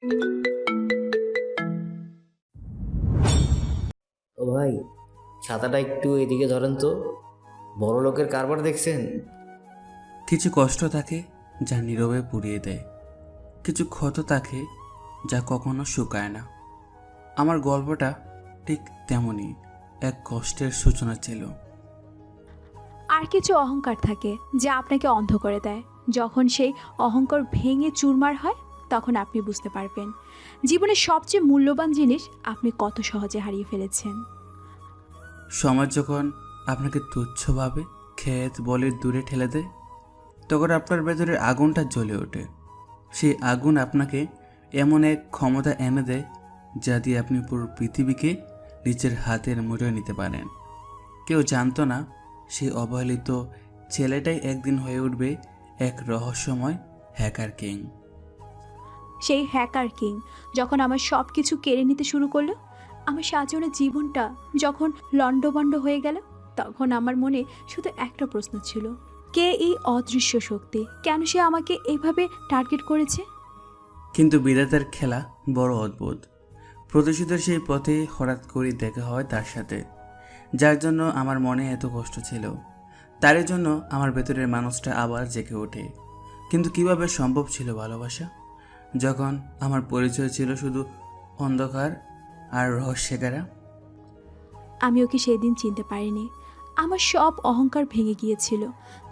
ও ভাই, ছাতাটা একটু এদিকে ধরেন তো। বড় লোকের কারবার দেখছেন? কিছু কষ্ট থাকে যা নীরবে পুড়িয়ে দেয়, কিছু ক্ষত থাকে যা কখনো শুকায় না। আমার গল্পটা ঠিক তেমনই এক কষ্টের সূচনা ছিল। আর কিছু অহংকার থাকে যা আপনাকে অন্ধ করে দেয়। যখন সেই অহংকার ভেঙে চুরমার হয়, তখন আপনি বুঝতে পারবেন জীবনের সবচেয়ে মূল্যবান জিনিস আপনি কত সহজে হারিয়ে ফেলেছেন। সমাজ যখন আপনাকে তুচ্ছভাবে ক্ষেত বলে দূরে ঠেলে দেয়, তখন আপনার ভেতরের আগুনটা জ্বলে ওঠে। সেই আগুন আপনাকে এমন এক ক্ষমতা এনে দেয় যা দিয়ে আপনি পুরো পৃথিবীকে নিজের হাতের মুঠোয় নিতে পারেন। কেউ জানতো না সেই অবহেলিত ছেলেটাই একদিন হয়ে উঠবে এক রহস্যময় হ্যাকার কিং। সেই হ্যাকার কিং যখন আমার সব কিছু কেড়ে নিতে শুরু করলো, আমার সাজানো জীবনটা যখন লণ্ডভণ্ড হয়ে গেল, তখন আমার মনে শুধু একটা প্রশ্ন ছিল, কে এই অদৃশ্য শক্তি? কেন সে আমাকে এভাবে টার্গেট করেছে? কিন্তু বিধাতার খেলা বড় অদ্ভুত। প্রতিশোধের সেই পথে হঠাৎ করে দেখা হয় তার সাথে, যার জন্য আমার মনে এত কষ্ট ছিল। তারই জন্য আমার ভেতরের মানুষটা আবার জেগে ওঠে। কিন্তু কিভাবে সম্ভব ছিল ভালোবাসা, যখন আমার পরিচয় ছিল শুধু অন্ধকার আর রহস্যেরা? আমি ওকে সেদিন চিনতে পারিনি। আমার সব অহংকার ভেঙে গিয়েছিল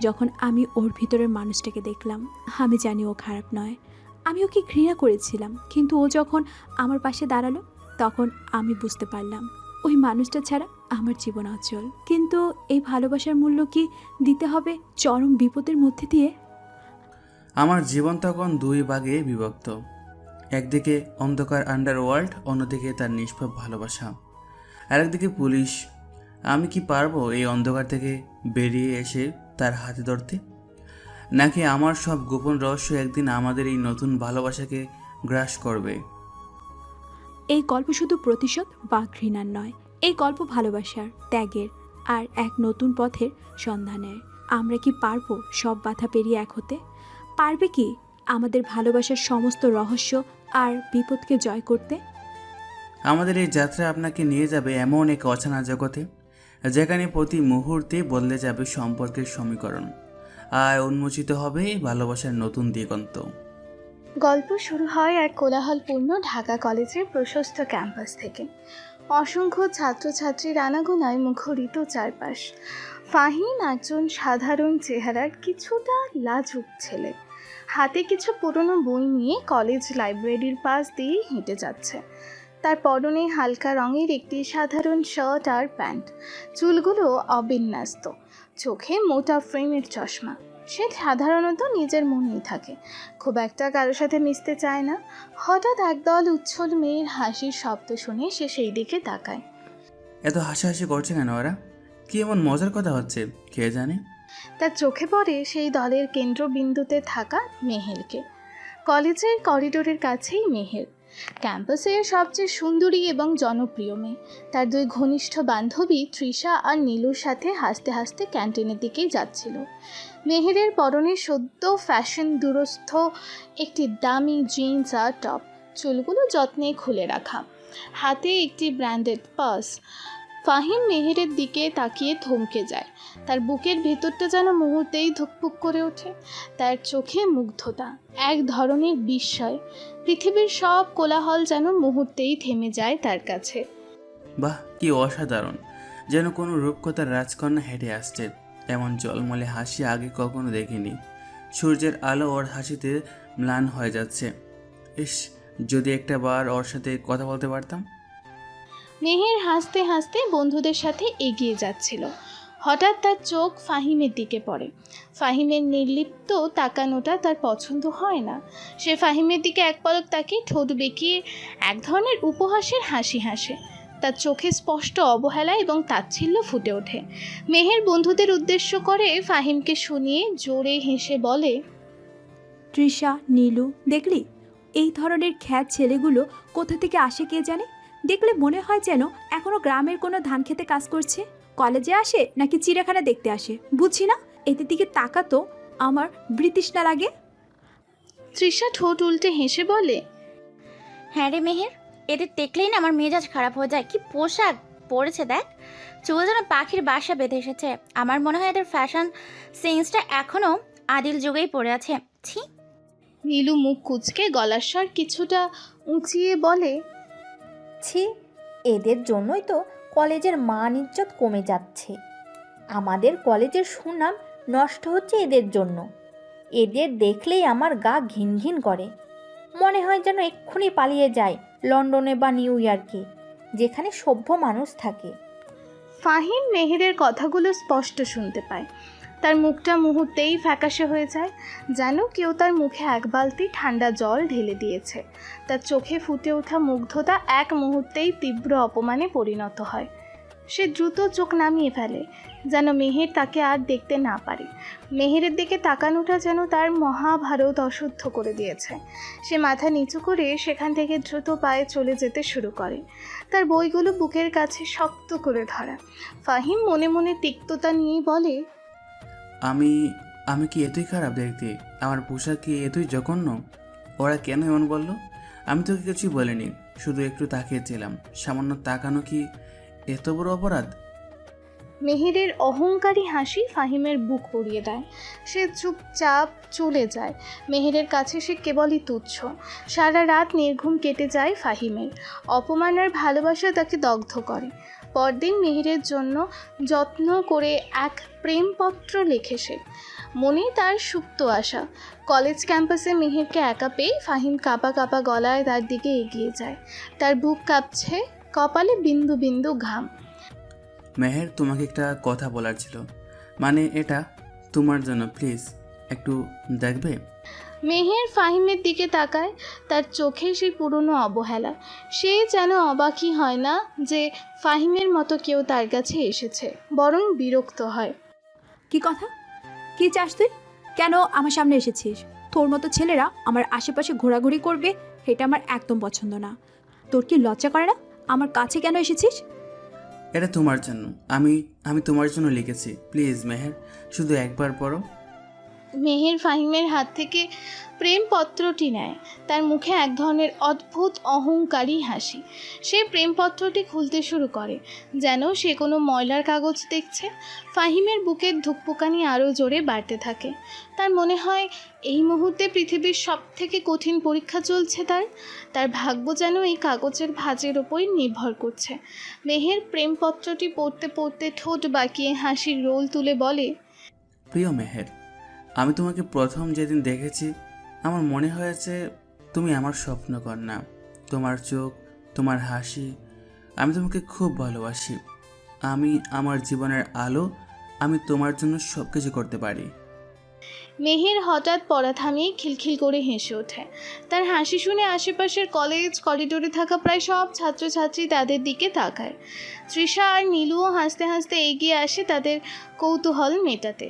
যখন আমি ওর ভিতরের মানুষটাকে দেখলাম। আমি জানি ও খারাপ নয়, আমি ওকে ঘৃণা করেছিলাম, কিন্তু ও যখন আমার পাশে দাঁড়ালো, তখন আমি বুঝতে পারলাম ওই মানুষটা ছাড়া আমার জীবন অচল। কিন্তু এই ভালোবাসার মূল্য কি দিতে হবে চরম বিপদের মধ্যে দিয়ে? আমার জীবন তখন দুই ভাগে বিভক্ত। একদিকে অন্ধকার আন্ডারওয়ার্ল্ড, অন্যদিকে তার নিষ্পাপ ভালোবাসা। আরেকদিকে পুলিশ। আমি কি পারবো এই অন্ধকার থেকে বেরিয়ে এসে তার হাতে ধরতে, নাকি আমার সব গোপন রহস্য একদিন আমাদের এই নতুন ভালোবাসাকে গ্রাস করবে? এই গল্প শুধু প্রতিশোধ বা ঘৃণার নয়, এই গল্প ভালোবাসার, ত্যাগের আর এক নতুন পথের সন্ধানের। আমরা কি পারবো সব বাধা পেরিয়ে এক হতে? পারবে কি আমাদের ভালোবাসার সমস্ত রহস্য আর বিপদকে জয় করতে? আমাদের এই যাত্রা আপনাকে নিয়ে যাবে এমন এক অজানা জগতে, যেখানে প্রতি মুহূর্তে বদলে যাবে সম্পর্কের সমীকরণ, আর উন্মোচিত হবে ভালোবাসার নতুন দিগন্ত। গল্প শুরু হয় এক কোলাহলপূর্ণ ঢাকা কলেজের প্রশস্ত ক্যাম্পাস থেকে। অসংখ্য ছাত্রছাত্রীর আনাগোনায় মুখরিত চারপাশ। ফাহিম একজন সাধারণ চেহারার কিছুটা লাজুক ছেলে। হাতে কিছু পুরনো বই নিয়ে কলেজ লাইব্রেরির পাশ দিয়ে হেঁটে যাচ্ছে। তার পরনে হালকা রঙের একটি সাধারণ শার্ট আর প্যান্ট, চুলগুলো অবিন্যস্ত, চোখে মোটা ফ্রেমের চশমা। সে সাধারণত নিজের মনেই থাকে, খুব একটা কারোর সাথে মিশতে চায় না। হঠাৎ একদল উচ্ছল মেয়ের হাসির শব্দ শুনে সে সেই দিকে তাকায়। এত হাসাহাসি করছে কেন ওরা? কি এমন মজার কথা হচ্ছে কে জানে? তার চোখে পড়ে সেই দলের কেন্দ্রবিন্দুতে থাকা মেহেরকে। কলেজের করিডোরের কাছেই মেহের, ক্যাম্পাসের সবচেয়ে সুন্দরী এবং জনপ্রিয় মেয়ে। তার দুই ঘনিষ্ঠ বান্ধবী তৃষা আর নীলুর সাথে হাসতে হাসতে ক্যান্টিনের দিকেই যাচ্ছিল। মেহেরের পরনে সদ্য ফ্যাশন দুরস্থ একটি দামি জিন্স আর টপ, চুলগুলো যত্নে খুলে রাখা, হাতে একটি ব্র্যান্ডেড পার্স। ফাহিম মেহেরের দিকে তাকিয়ে থমকে যায়। তার বুকের ভেতরটা যেন মুহূর্তেই ধুকপুক করে ওঠে। তার চোখে মুগ্ধতা, এক ধরনের বিস্ময়। পৃথিবীর সব কোলাহল যেন মুহূর্তেই থেমে যায় তার কাছে। বাহ, কি অসাধারণ! যেন কোনো রূপকথার রাজকন্যা হেঁটে আসছে। এমন জলমলে হাসি আগে কখনো দেখিনি। সূর্যের আলো ওর হাসিতে ম্লান হয়ে যাচ্ছে। ইস, যদি একটা বার ওর সাথে কথা বলতে পারতাম। মেহের হাসতে হাসতে বন্ধুদের সাথে এগিয়ে যাচ্ছিল। হঠাৎ তার চোখ ফাহিমের দিকে পড়ে। ফাহিমের নির্লিপ্ত তাকানোটা তার পছন্দ হয় না। সে ফাহিমের দিকে এক পলক তাকিয়ে ঠোঁট বেঁকিয়ে এক ধরনের উপহাসের হাসি হাসে। তার চোখে স্পষ্ট অবহেলা এবং তাচ্ছিল্য ফুটে ওঠে। মেহের বন্ধুদের উদ্দেশ্য করে ফাহিমকে শুনিয়ে জোরে হেসে বলে, তৃষা, নীলু, দেখলি এই ধরনের খ্যাত ছেলেগুলো কোথা থেকে আসে কে জানে? দেখলে মনে হয় যেন এখনো গ্রামের কোনো ধান খেতে কাজ করছে। কলেজে আসে নাকি চিড়িয়াখানা দেখতে আসে বুঝি না। এদের দিকে তাকাতো আমার ব্রিটিশ না লাগে? তৃষা ঠোঁট উল্টে হেসে বলে, হ্যাঁ রে মেহের, এদের দেখলেই না আমার মেজাজ খারাপ হয়ে যায়। কি পোশাক পরেছে দেখ, চুল যেন পাখির বাসা বেঁধে এসেছে। আমার মনে হয় এদের ফ্যাশন সেন্সটা এখনো আদিল যুগেই পড়ে আছে। ছি। নীলু মুখ কুঁচকে গলার স্বর কিছুটা উঁচিয়ে বলে, ছি, এদের জন্যই তো কলেজের মান ইজ্জত কমে যাচ্ছে। আমাদের কলেজের সুনাম নষ্ট হচ্ছে এদের জন্য। এদের দেখলেই আমার গা ঘিন ঘিন করে। মনে হয় যেন এক্ষুনি পালিয়ে যায় লন্ডনে বা নিউ ইয়র্কে, যেখানে সভ্য মানুষ থাকে। ফাহিম মেহেরের কথাগুলো স্পষ্ট শুনতে পায়। তার মুখটা মুহূর্তেই ফ্যাকাশে হয়ে যায়, যেন কেউ তার মুখে এক বালতি ঠান্ডা জল ঢেলে দিয়েছে। তার চোখে ফুটে ওঠা মুগ্ধতা এক মুহূর্তেই তীব্র অপমানে পরিণত হয়। সে দ্রুত চোখ নামিয়ে ফেলে, যেন মেহের তাকে আর দেখতে না পারে। মেহেরের দিকে তাকানোটা যেন তার মহাভারত অশুদ্ধ করে দিয়েছে। সে মাথা নিচু করে সেখান থেকে দ্রুত পায়ে চলে যেতে শুরু করে, তার বইগুলো বুকের কাছে শক্ত করে ধরা। ফাহিম মনে মনে তিক্ততা নিয়েই বলে, আমি আমি কি এতই খারাপ দেখতে? আমার পোশাক কি এতই জঘন্য? ওরা কেন এমন বললো? আমি তোকে কিছুই বলিনি, শুধু একটু তাকিয়েছিলাম। সামান্য তাকানো কি এত বড় অপরাধ? মেহেরের অহংকারী হাসি ফাহিমের বুক পুড়িয়ে দেয়। সে চুপচাপ চলে যায়। মেহেরের কাছে সে কেবলই তুচ্ছ। সারা রাত নির্ঘুম কেটে যায় ফাহিমের। অপমান আর ভালোবাসা তাকে দগ্ধ করে। পরদিন মেহেরের জন্য যত্ন করে এক প্রেমপত্র লেখে সে। মনে তার সুপ্ত আশা। কলেজ ক্যাম্পাসে মেহেরকে একা পেয়ে ফাহিম কাঁপা কাঁপা গলায় তার দিকে এগিয়ে যায়। তার বুক কাঁপছে, কপালে বিন্দু বিন্দু ঘাম। মেহের, তোমাকে একটা কথা বলার ছিল। মানে এটা তোমার জন্য, প্লিজ একটু দেখবে? মেহের ফাহিমের দিকে তাকায়, তার চোখে সেই পুরনো অবহেলা। সে যেন অবাকই হয় না যে ফাহিমের মতো কেউ তার কাছে এসেছে, বরং বিরক্ত হয়। কি কথা? কি চাস তুই? কেন আমার সামনে এসেছিস? তোর মতো ছেলেরা আমার আশেপাশে ঘোরাঘুরি করবে, এটা আমার একদম পছন্দ না। তোর কি লজ্জা করে না? আমার কাছে কেন এসেছিস? এটা তোমার জন্য, আমি তোমার জন্য লিখেছি। প্লিজ মেহের, শুধু একবার পড়ো। মেহের ফাহিমের হাত থেকে প্রেমপত্রটি নেয়। তার মুখে এক ধরনের অদ্ভুত অহংকারী হাসি। সে প্রেমপত্রটি খুলতে শুরু করে, যেন সে কোনো ময়লার কাগজ দেখছে। ফাহিমের বুকের ধুকপুকানি আরও জোরে বাড়তে থাকে। তার মনে হয় এই মুহূর্তে পৃথিবীর সবথেকে কঠিন পরীক্ষা চলছে তার ভাগ্য যেন এই কাগজের ভাঁজের ওপরই নির্ভর করছে। মেহের প্রেমপত্রটি পড়তে পড়তে ঠোঁট বাঁকিয়ে হাসির রোল তুলে বলে, প্রিয় মেহের, আমি তোমাকে প্রথম যেদিন দেখেছি আমার মনে হয়েছে তুমি আমার স্বপ্নকন্যা। তোমার চোখ, তোমার হাসি, আমি তোমাকে খুব ভালোবাসি। আমি আমার জীবনের আলো, আমি তোমার জন্য সব কিছু করতে পারি। মেহের হঠাৎ পড়া থামিয়ে খিলখিল করে হেসে ওঠে। তার হাসি শুনে আশেপাশের কলেজ করিডোরে থাকা প্রায় সব ছাত্রছাত্রী তাদের দিকে তাকায়। তৃষা আর নীলুও হাসতে হাসতে এগিয়ে আসে তাদের কৌতূহল মেটাতে।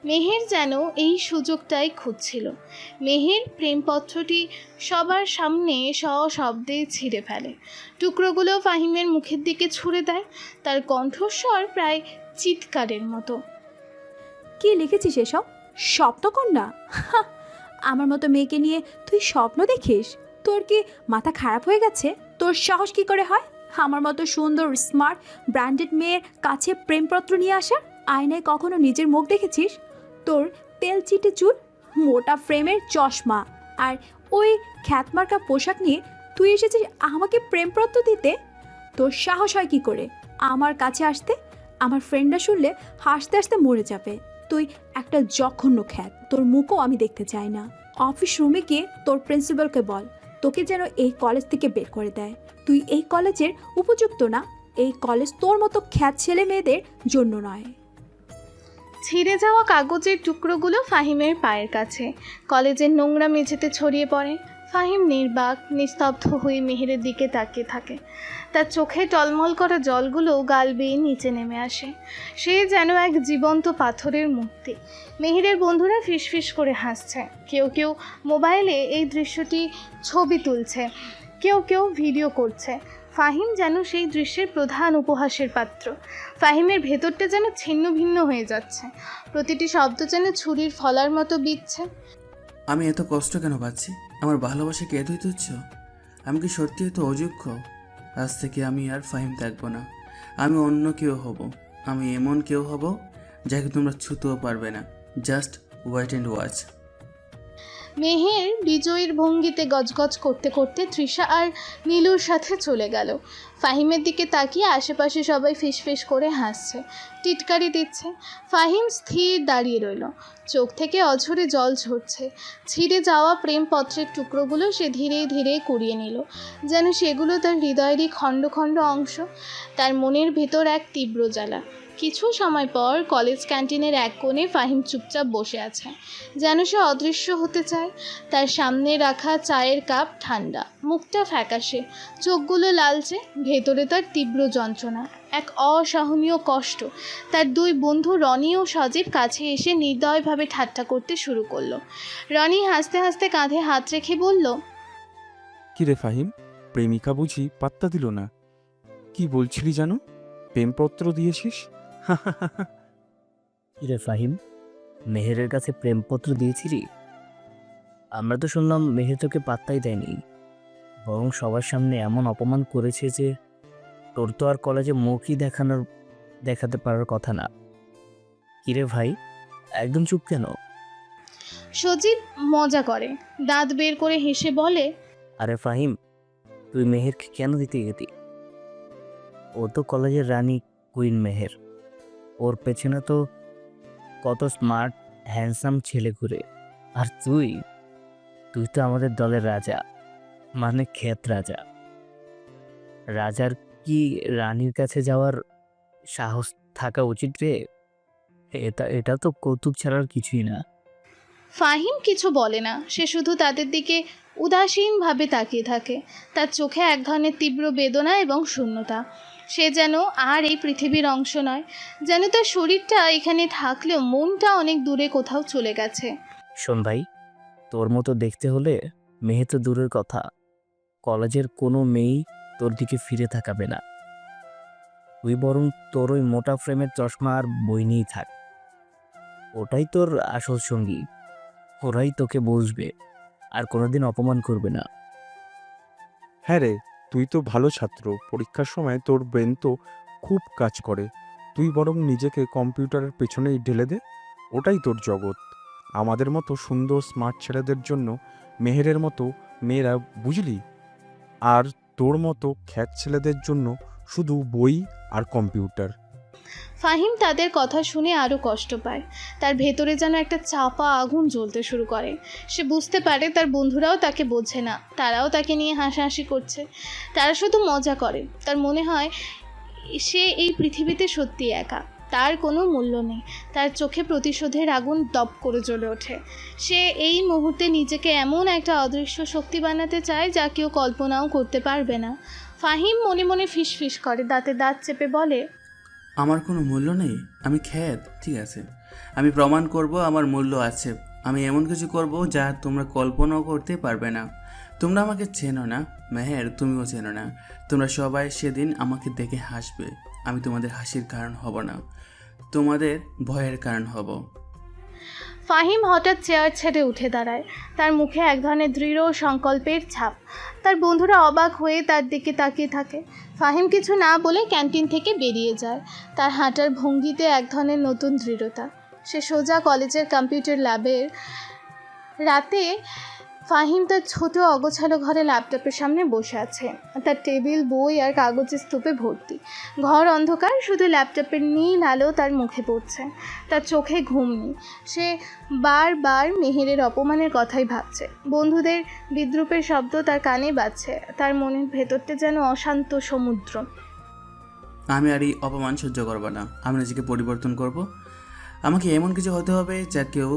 মেহের যেন এই সুযোগটাই খুঁজছিল। মেহের প্রেমপত্রটি সবার সামনে সশব্দে ছিঁড়ে ফেলে। টুকরোগুলো ফাহিমের মুখের দিকে ছুঁড়ে দেয়, তার কণ্ঠস্বর প্রায় চিৎকারের মতো। কি লিখেছিস এসব? স্বপ্নকন্যা? আমার মতো মেয়েকে নিয়ে তুই স্বপ্ন দেখিস? তোর কি মাথা খারাপ হয়ে গেছে? তোর সাহস কি করে হয় আমার মতো সুন্দর স্মার্ট ব্র্যান্ডেড মেয়ের কাছে প্রেমপত্র নিয়ে আসার? আয়নায় কখনো নিজের মুখ দেখেছিস? তোর তেল চিটে চুল, মোটা ফ্রেমের চশমা আর ওই খ্যাতমার্কা পোশাক নিয়ে তুই এসেছিস আমাকে প্রেমপত্র দিতে? তোর সাহস হয় কি করে আমার কাছে আসতে? আমার ফ্রেন্ডরা শুনলে হাসতে হাসতে মরে যাবে। তুই একটা জঘন্য খ্যাত, তোর মুখও আমি দেখতে চাই না। অফিস রুমে গিয়ে তোর প্রিন্সিপালকে বল তোকে যেন এই কলেজ থেকে বের করে দেয়। তুই এই কলেজের উপযুক্ত না। এই কলেজ তোর মতো খ্যাত ছেলে মেয়েদের জন্য নয়। ছিঁড়ে যাওয়া কাগজের টুকরোগুলো ফাহিমের পায়ের কাছে কলেজের নোংরা মেঝেতে ছড়িয়ে পড়ে। ফাহিম নির্বাক নিস্তব্ধ হয়ে মেহেরের দিকে তাকিয়ে থাকে। তার চোখে টলমল করা জলগুলো গাল বেয়ে নিচে নেমে আসে। সে যেন এক জীবন্ত পাথরের মূর্তি। মেহেরের বন্ধুরা ফিসফিস করে হাসছে। কেউ কেউ মোবাইলে এই দৃশ্যটি ছবি তুলছে, কেউ কেউ ভিডিও করছে। ফাহিম যেন সেই দৃশ্যের প্রধান উপহাসের পাত্র। ফাহিমের ভেতরটা যেন ছিন্ন ভিন্ন হয়ে যাচ্ছে। প্রতিটি শব্দ যেন ছুরির ফলার মতো বিচ্ছে। আমি এত কষ্ট কেন পাচ্ছি? আমার ভালোবাসা কি এতই তুচ্ছ? আমি কি সত্যি তো অযোগ্য? আজ থেকে আমি আর ফাহিম থাকবো না, আমি অন্য কেউ হব। আমি এমন কেউ হব যাকে তোমরা ছুতেও পারবে না। Just wait and watch. Meher বিজয়ীর ভঙ্গিতে গজগজ করতে করতে তৃষা আর নীলুর সাথে চলে গেল। ফাহিমের দিকে তাকিয়ে আশেপাশে সবাই ফিসফিস করে হাসছে, টিটকারি দিচ্ছে। ফাহিম স্থির দাঁড়িয়ে রইল, চোখ থেকে অঝরে জল ঝরছে। ছিঁড়ে যাওয়া প্রেমপত্রের টুকরোগুলো সে ধীরে ধীরে কুড়িয়ে নিল, যেন সেগুলো তার হৃদয়েরই খণ্ড খণ্ড অংশ। তার মনের ভেতর এক তীব্র জ্বালা। কিছু সময় পর কলেজ ক্যান্টিনের এক কোণে ফাহিম চুপচাপ বসে আছে, যেন সে অদৃশ্য হতে চায়। তার সামনে রাখা চায়ের কাপ ঠান্ডা, মুখটা ফ্যাকাশে, চোখগুলো লালচে, ভেতরে তার তীব্র যন্ত্রণা, এক অসহনীয় কষ্ট। তার দুই বন্ধু রনি ও সজীব কাছে এসে নির্দয়ভাবে ঠাট্টা করতে শুরু করলো। রনি হাসতে হাসতে কাঁধে হাত রেখে বলল, কিরে ফাহিম, প্রেমিকা বুঝি পাত্তা দিল না? কি বলছিলি জানো, প্রেমপত্র দিয়েছিস? কিরে ফাহিম, মেহেরের কাছে প্রেমপত্র দিয়েছিলি? আমরা তো শুনলাম মেহের তোকে পাত্তাই দেয়নি, বরং সবার সামনে এমন অপমান করেছে যে তোর তো আর কলেজে মুখই দেখাতে পারার কথা না। কিরে ভাই, একদম চুপ কেন? সজীব মজা করে, দাঁত বের করে হেসে বলে, আরে ফাহিম, তুই মেহেরকে কেন দিতে গেলি? ও তো কলেজের রানী কুইন মেহের, ওর পেছনে তো কত স্মার্ট হ্যান্ডসাম ছেলে ঘুরে। আর তুই তো আমাদের দলের রাজা, মানে ক্ষেত রাজা। রাজার কি রানীর কাছে যাওয়ার সাহস থাকা উচিত রে? এটা তো কৌতুক ছাড়ার কিছুই না। ফাহিম কিছু বলে না, সে শুধু তাদের দিকে উদাসীনভাবে তাকিয়ে থাকে। তার চোখে এক ধরনের তীব্র বেদনা এবং শূন্যতা। সে যেন আর এই পৃথিবীর অংশ নয়, যেন তার শরীরটা এখানে থাকলেও মনটা অনেক দূরে কোথাও চলে গেছে। শোন ভাই, তোর মতো দেখতে হলে মেয়ে তো দূরের কথা, কলেজের কোনো মেয়েই তোর দিকে ফিরে তাকাবে না। তুই বরং তোর ওই মোটা ফ্রেমের চশমা আর বই নিয়েই থাক, ওটাই তোর আসল সঙ্গী। ওরাই তোকে বুঝবে আর কোনোদিন অপমান করবে না। হ্যাঁ রে, তুই তো ভালো ছাত্র, পরীক্ষার সময় তোর ব্রেন তো খুব কাজ করে। তুই বরং নিজেকে কম্পিউটারের পেছনেই ঢেলে দে, ওটাই তোর জগৎ। আমাদের মতো সুন্দর স্মার্ট ছেলেদের জন্য মেহেরের মতো মেয়েরা, বুঝলি? আর তোর মতো খ্যাত ছেলেদের জন্য শুধু বই আর কম্পিউটার। ফাহিম তাদের কথা শুনে আরও কষ্ট পায়। তার ভেতরে যেন একটা চাপা আগুন জ্বলতে শুরু করে। সে বুঝতে পারে তার বন্ধুরাও তাকে বোঝে না, তারাও তাকে নিয়ে হাসাহাসি করছে, তারা শুধু মজা করে। তার মনে হয় সে এই পৃথিবীতে সত্যি একা, তার কোনো মূল্য নেই। তার চোখে প্রতিশোধের আগুন দপ করে জ্বলে ওঠে। সে এই মুহূর্তে নিজেকে এমন একটা অদৃশ্য শক্তি বানাতে চায় যা কেউ কল্পনাও করতে পারবে না। ফাহিম মনে মনে ফিসফিস করে, দাঁতে দাঁত চেপে বলে, আমার কোনো মূল্য নেই? আমি খ্যাত, ঠিক আছে, আমি প্রমাণ করব আমার মূল্য আছে। আমি এমন কিছু করব যা তোমরা কল্পনাও করতে পারবে না। তোমরা আমাকে চেনো না, মেহের তুমিও চেনো না। তোমরা সবাই সেদিন আমাকে দেখে হাসবে। আমি তোমাদের হাসির কারণ হব না, তোমাদের ভয়ের কারণ হব। ফাহিম হঠাৎ চেয়ার ছেড়ে উঠে দাঁড়ায়, তার মুখে এক ধরনের দৃঢ় সংকল্পের ছাপ। তার বন্ধুরা অবাক হয়ে তার দিকে তাকিয়ে থাকে। ফাহিম কিছু না বলে ক্যান্টিন থেকে বেরিয়ে যায়, তার হাঁটার ভঙ্গিতে এক ধরনের নতুন দৃঢ়তা। সে সোজা কলেজের কম্পিউটার ল্যাবের। রাতে ফাহিম তার ছোট অগোছালো ঘরে ল্যাপটপের সামনে বসে আছে। তার টেবিল, বই আর কাগজের স্তূপে ভর্তি। ঘর অন্ধকার, শুধু ল্যাপটপের নীল আলো তার মুখে পড়ছে। তার চোখে ঘুম নেই। সে বারবার মেহেরের অপমানের কথাই ভাবছে। বন্ধুদের বিদ্রূপের শব্দ তার কানে বাজছে। তার মনের ভেতরটা যেন অশান্ত সমুদ্র। আমি আর এই অপমান সহ্য করবো না। আমি নিজেকে পরিবর্তন করব। আমাকে এমন কিছু হতে হবে যা কেউ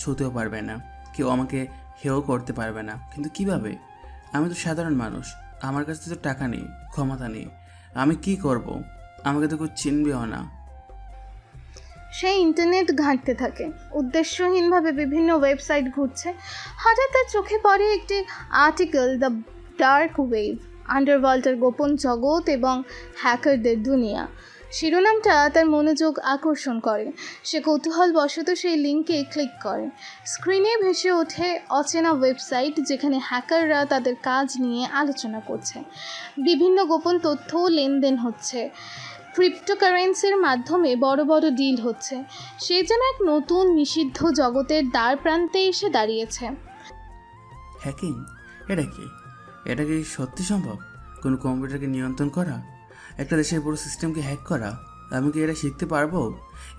ছুঁতেও পারবে না, কেউ আমাকে হেও করতে পারবে না। কিন্তু কিভাবে? আমি তো সাধারণ মানুষ, আমার কাছে তো টাকা নেই, ক্ষমতা নেই। আমি কি করব? আমাকে তো কেউ চিনবেও না। সে ইন্টারনেট ঘাঁটতে থাকে, উদ্দেশ্যহীনভাবে বিভিন্ন ওয়েবসাইট ঘুরছে। হঠাৎ তার চোখে পড়ে একটি আর্টিকেল, দ্য ডার্ক ওয়েভ, আন্ডারওয়ার্ল্ডের গোপন জগৎ এবং হ্যাকারদের দুনিয়া। শিরোনামটা তার মনোযোগ আকর্ষণ করে। সে কৌতূহলবশত সেই লিঙ্কে ক্লিক করে। স্ক্রিনে ভেসে ওঠে অচেনা ওয়েবসাইট, যেখানে হ্যাকাররা তাদের কাজ নিয়ে আলোচনা করছে। বিভিন্ন গোপন তথ্য লেনদেন হচ্ছে, ক্রিপ্টোকারেন্সির মাধ্যমে বড় বড় ডিল হচ্ছে। সে যেন এক নতুন নিষিদ্ধ জগতের দ্বার প্রান্তে এসে দাঁড়িয়েছে। হ্যাকিং? এটা কি? এটা কি সত্যি সম্ভব? কোনো কম্পিউটারকে নিয়ন্ত্রণ করা, একটা দেশের পুরো সিস্টেমকে হ্যাক করা? আমি কি এটা শিখতে পারবো?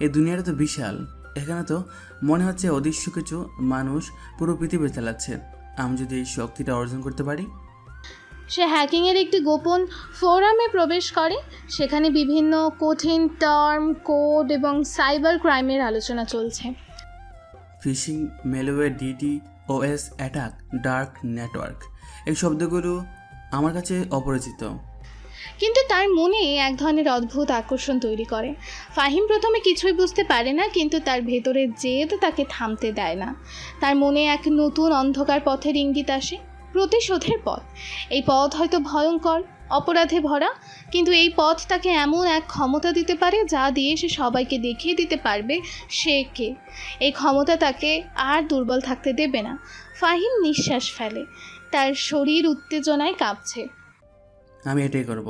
এই দুনিয়াটা তো বিশাল। এখানে তো মনে হচ্ছে অদৃশ্য কিছু মানুষ পুরো পৃথিবী চালাচ্ছে। আমি যদি এই শক্তিটা অর্জন করতে পারি। সে হ্যাকিংয়ের একটি গোপন ফোরামে প্রবেশ করে। সেখানে বিভিন্ন কঠিন টার্ম, কোড এবং সাইবার ক্রাইমের আলোচনা চলছে। Phishing, malware, DDoS attack, dark network, এই শব্দগুলো আমার কাছে অপরিচিত। কিন্তু তার মনে এক ধরনের অদ্ভুত আকর্ষণ তৈরি করে। ফাহিম প্রথমে কিছুই বুঝতে পারে না, কিন্তু তার ভেতরের জেদ তাকে থামতে দেয় না। তার মনে এক নতুন অন্ধকার পথের ইঙ্গিত আসে, প্রতিশোধের পথ। এই পথ হয়তো ভয়ঙ্কর, অপরাধে ভরা, কিন্তু এই পথ তাকে এমন এক ক্ষমতা দিতে পারে যা দিয়ে সে সবাইকে দেখিয়ে দিতে পারবে সে কে। এই ক্ষমতা তাকে আর দুর্বল থাকতে দেবে না। ফাহিম নিঃশ্বাস ফেলে, তার শরীর উত্তেজনায় কাঁপছে। আমি এটাই করব।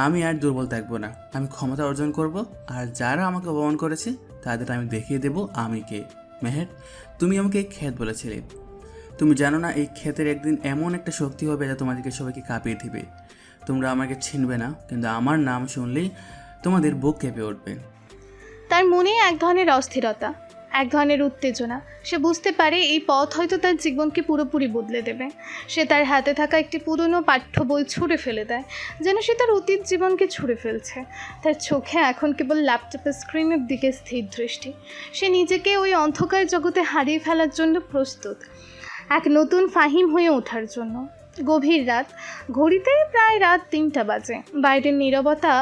আমি আর দুর্বল থাকবো না। আমি ক্ষমতা অর্জন করব, আর যারা আমাকে অপমান করেছে তাদের আমি দেখিয়ে দেব আমি কে। মেহের, তুমি আমাকে এই ক্ষেত বলেছিলে। তুমি জানো না এই ক্ষেতের একদিন এমন একটা শক্তি হবে যা তোমাদেরকে সবাইকে কাঁপিয়ে দিবে। তোমরা আমাকে চিনবে না, কিন্তু আমার নাম শুনলেই তোমাদের বুক কেঁপে উঠবে। তার মনে এক ধরনের অস্থিরতা, এক ধরনের উত্তেজনা। সে বুঝতে পারে এই পথ হয়তো তার জীবনকে পুরোপুরি বদলে দেবে। সে তার হাতে থাকা একটি পুরনো পাঠ্য বই ছুঁড়ে ফেলে দেয়, যেন সে তার অতীত জীবনকে ছুঁড়ে ফেলছে। তার চোখে এখন কেবল ল্যাপটপের স্ক্রিনের দিকে স্থির দৃষ্টি। সে নিজেকে ওই অন্ধকার জগতে হারিয়ে ফেলার জন্য প্রস্তুত, এক নতুন ফাহিম হয়ে ওঠার জন্য। গভীর রাত, ঘড়িতে প্রায় রাত 3টা বাজে। বাইরের নীরবতা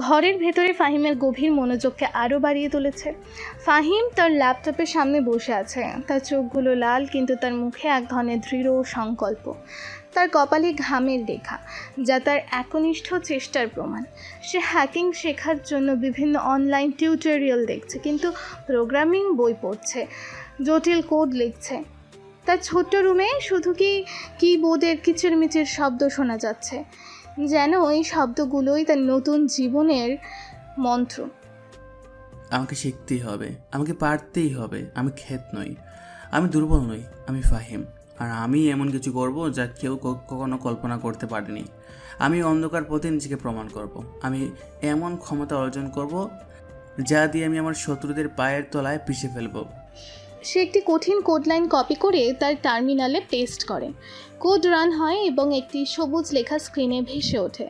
ঘরের ভেতরে ফাহিমের গভীর মনোযোগকে আরও বাড়িয়ে তুলেছে। ফাহিম তার ল্যাপটপের সামনে বসে আছে। তার চোখগুলো লাল, কিন্তু তার মুখে এক ধরনের দৃঢ় সংকল্প। তার কপালে ঘামের রেখা, যা তার একনিষ্ঠ চেষ্টার প্রমাণ। সে হ্যাকিং শেখার জন্য বিভিন্ন অনলাইন টিউটোরিয়াল দেখছে, কিন্তু প্রোগ্রামিং বই পড়ছে, জটিল কোড লিখছে। তার ছোট্ট রুমে শুধু কিবোর্ডের কিচিরমিচির শব্দ শোনা যাচ্ছে, যেন এই শব্দগুলোই তার নতুন জীবনের মন্ত্র। আমাকে শিখতেই হবে, আমাকে পারতেই হবে। আমি ক্ষেত নই, আমি দুর্বল নই, আমি ফাহিম। আর আমি এমন কিছু করব যা কেউ কখনো কল্পনা করতে পারেনি। আমি অন্ধকার পথে নিজেকে প্রমাণ করব। আমি এমন ক্ষমতা অর্জন করব যা দিয়ে আমি আমার শত্রুদের পায়ের তলায় পিষে ফেলবো। সে একটি কঠিন কোড লাইন কপি করে তার টার্মিনালে পেস্ট করে। কোড রান হয় এবং একটি সবুজ লেখা স্ক্রিনে ভেসে ওঠে।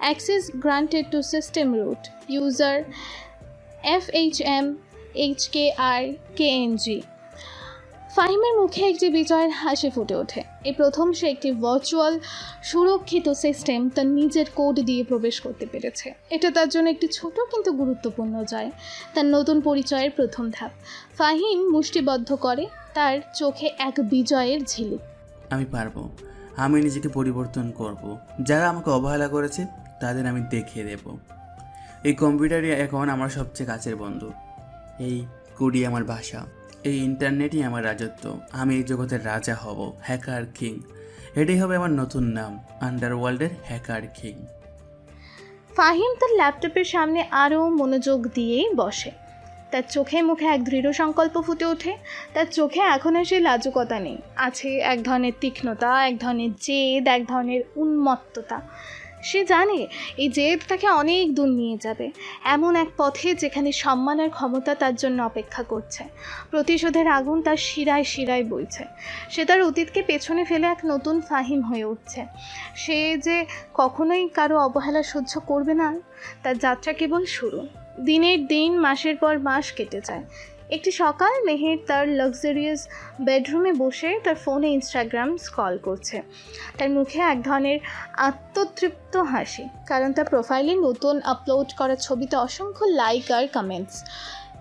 Access granted to system root user FHM HKRKNG। ফাহিমের মুখে একটি বিজয়ের হাসি ফুটে ওঠে। এই প্রথম সে একটি ভার্চুয়াল সুরক্ষিত সিস্টেম তার নিজের কোড দিয়ে প্রবেশ করতে পেরেছে। এটা তার জন্য একটি ছোট কিন্তু গুরুত্বপূর্ণ জয়, তার নতুন পরিচয়ের প্রথম ধাপ। ফাহিম মুষ্টিবদ্ধ করে, তার চোখে এক বিজয়ের ঝিলিক। আমি পারবো, আমি নিজেকে পরিবর্তন করব। যারা আমাকে অবহেলা করেছে তাদের আমি দেখিয়ে দেব। এই কম্পিউটারই এখন আমার সবচেয়ে কাছের বন্ধু। এই কোডই আমার ভাষা, এই ইন্টারনেটই আমার রাজত্ব। আমি এই জগতের রাজা হব, হ্যাকার কিং। এটাই হবে আমার নতুন নাম, আন্ডারওয়ার্ল্ডের হ্যাকার কিং। ফাহিম তার ল্যাপটপের সামনে আরও মনোযোগ দিয়েই বসে। তার চোখে মুখে এক দৃঢ় সংকল্প ফুটে ওঠে। তার চোখে এখন আর সেই লাজুকতা নেই, আছে এক ধরনের তীক্ষ্ণতা, এক ধরনের জেদ, এক ধরনের উন্মত্ততা। সে জানে এই জেদ তাকে অনেক দূর নিয়ে যাবে, এমন এক পথে যেখানে সম্মানের ক্ষমতা তার জন্য অপেক্ষা করছে। প্রতিশোধের আগুন তার শিরায় শিরায় বইছে। সে তার অতীতকে পেছনে ফেলে এক নতুন ফাহিম হয়ে উঠছে। সে যে কখনোই কারো অবহেলা সহ্য করবে না, তার যাত্রা কেবল শুরু। দিনের দিন, মাসের পর মাস কেটে যায়। একটি সকাল মেহের তার লাক্সারিয়াস বেডরুমে বসে তার ফোনে ইনস্টাগ্রাম স্ক্রল করছে। তার মুখে এক ধরনের আত্মতৃপ্ত হাসি, কারণ তার প্রোফাইলে নতুন আপলোড করা ছবিতে অসংখ্য লাইক আর কমেন্টস।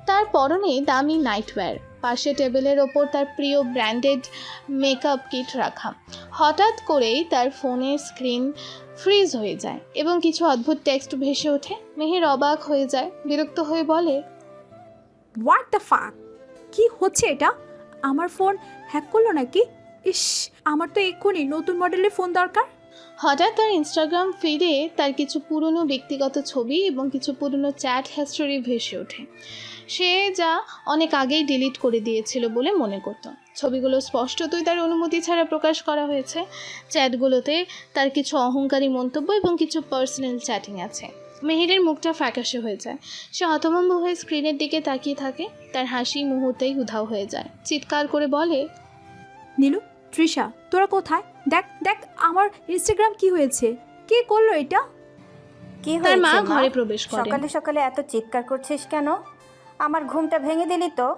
তার পরনে দামি নাইটওয়্যার, পাশে টেবিলের ওপর তার প্রিয় ব্র্যান্ডেড মেকআপ কিট রাখা। হঠাৎ করেই তার ফোনের স্ক্রিন ফ্রিজ হয়ে যায় এবং কিছু অদ্ভুত টেক্সট ভেসে ওঠে। মেহের অবাক হয়ে যায়, বিরক্ত হয়ে বলে, হোয়াট দ্য ফাক, কি হচ্ছে এটা? আমার ফোন হ্যাক করলো নাকি? ইস, আমার তো এক্ষুনি নতুন মডেলের ফোন দরকার। হঠাৎ তার ইনস্টাগ্রাম ফিডে তার কিছু পুরনো ব্যক্তিগত ছবি এবং কিছু পুরনো চ্যাট হিস্টোরি ভেসে ওঠে, সে যা অনেক আগেই ডিলিট করে দিয়েছিল বলে মনে করত। ছবিগুলো স্পষ্টতই তার অনুমতি ছাড়া প্রকাশ করা হয়েছে। চ্যাটগুলোতে তার কিছু অহংকারী মন্তব্য এবং কিছু পার্সোনাল চ্যাটিং আছে। মেহেরের মুখটা ফ্যাকাশে হয়ে যায়, সে হতভম্ব হয়ে স্ক্রিনের দিকে তাকিয়ে থাকে। তার হাসি মুহূর্তেই উধাও হয়ে যায়। চিৎকার করে বলে, নীলু, তৃষা, তোরা কোথায়? দেখ দেখ আমার ইনস্টাগ্রাম কি হয়েছে, কে করলো এটা? কি তার হয়েছে মা মা? ঘরে প্রবেশ করে। সকালে সকালে এত চিৎকার করছিস কেন? আমার ঘুমটা ভেঙে দিলি তো।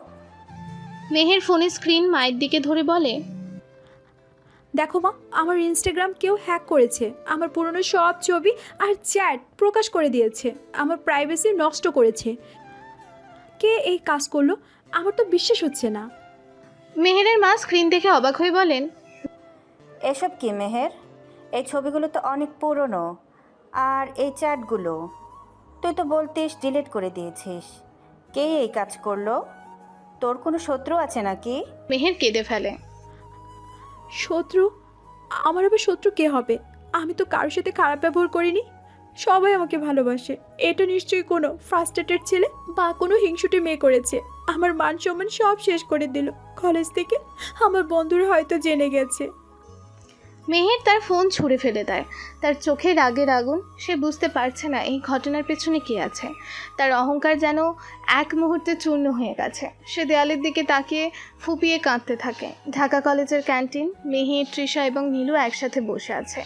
মেহের ফোনের স্ক্রিন মায়ের দিকে ধরে বলে, দেখো মা, আমার ইনস্টাগ্রাম কেউ হ্যাক করেছে, আমার পুরনো সব ছবি আর চ্যাট প্রকাশ করে দিয়েছে, আমার প্রাইভেসি নষ্ট করেছে। কে এই কাজ করলো? আমার তো বিশ্বাস হচ্ছে না। মেহেরের মা স্ক্রিন দেখে অবাক হয়ে বলেন, এসব কি মেহের? এই ছবিগুলো তো অনেক পুরনো, আর এই চ্যাটগুলো তুই তো বলতিস ডিলিট করে দিয়েছিস। কে এই কাজ করলো? তোর কোনো শত্রু আছে নাকি? মেহের কেঁদে ফেলে। শত্রু? আমার আবার শত্রু কে হবে? আমি তো কারোর সাথে খারাপ ব্যবহার করিনি, সবাই আমাকে ভালোবাসে। এটা নিশ্চয়ই কোনো ফ্রাস্ট্রেটেড ছেলে বা কোনো হিংসুটে মেয়ে করেছে। আমার মান সম্মান সব শেষ করে দিল। কলেজ থেকে আমার বন্ধুরা হয়তো জেনে গেছে। মেহের তার ফোন ছুঁড়ে ফেলে দেয়। তার চোখে রাগের আগুন। সে বুঝতে পারছে না এই ঘটনার পেছনে কে আছে। তার অহংকার যেন এক মুহূর্তে চূর্ণ হয়ে গেছে। সে দেয়ালের দিকে তাকিয়ে ফুপিয়ে কাঁদতে থাকে। ঢাকা কলেজের ক্যান্টিন। মেহের, তৃষা এবং নীলু একসাথে বসে আছে।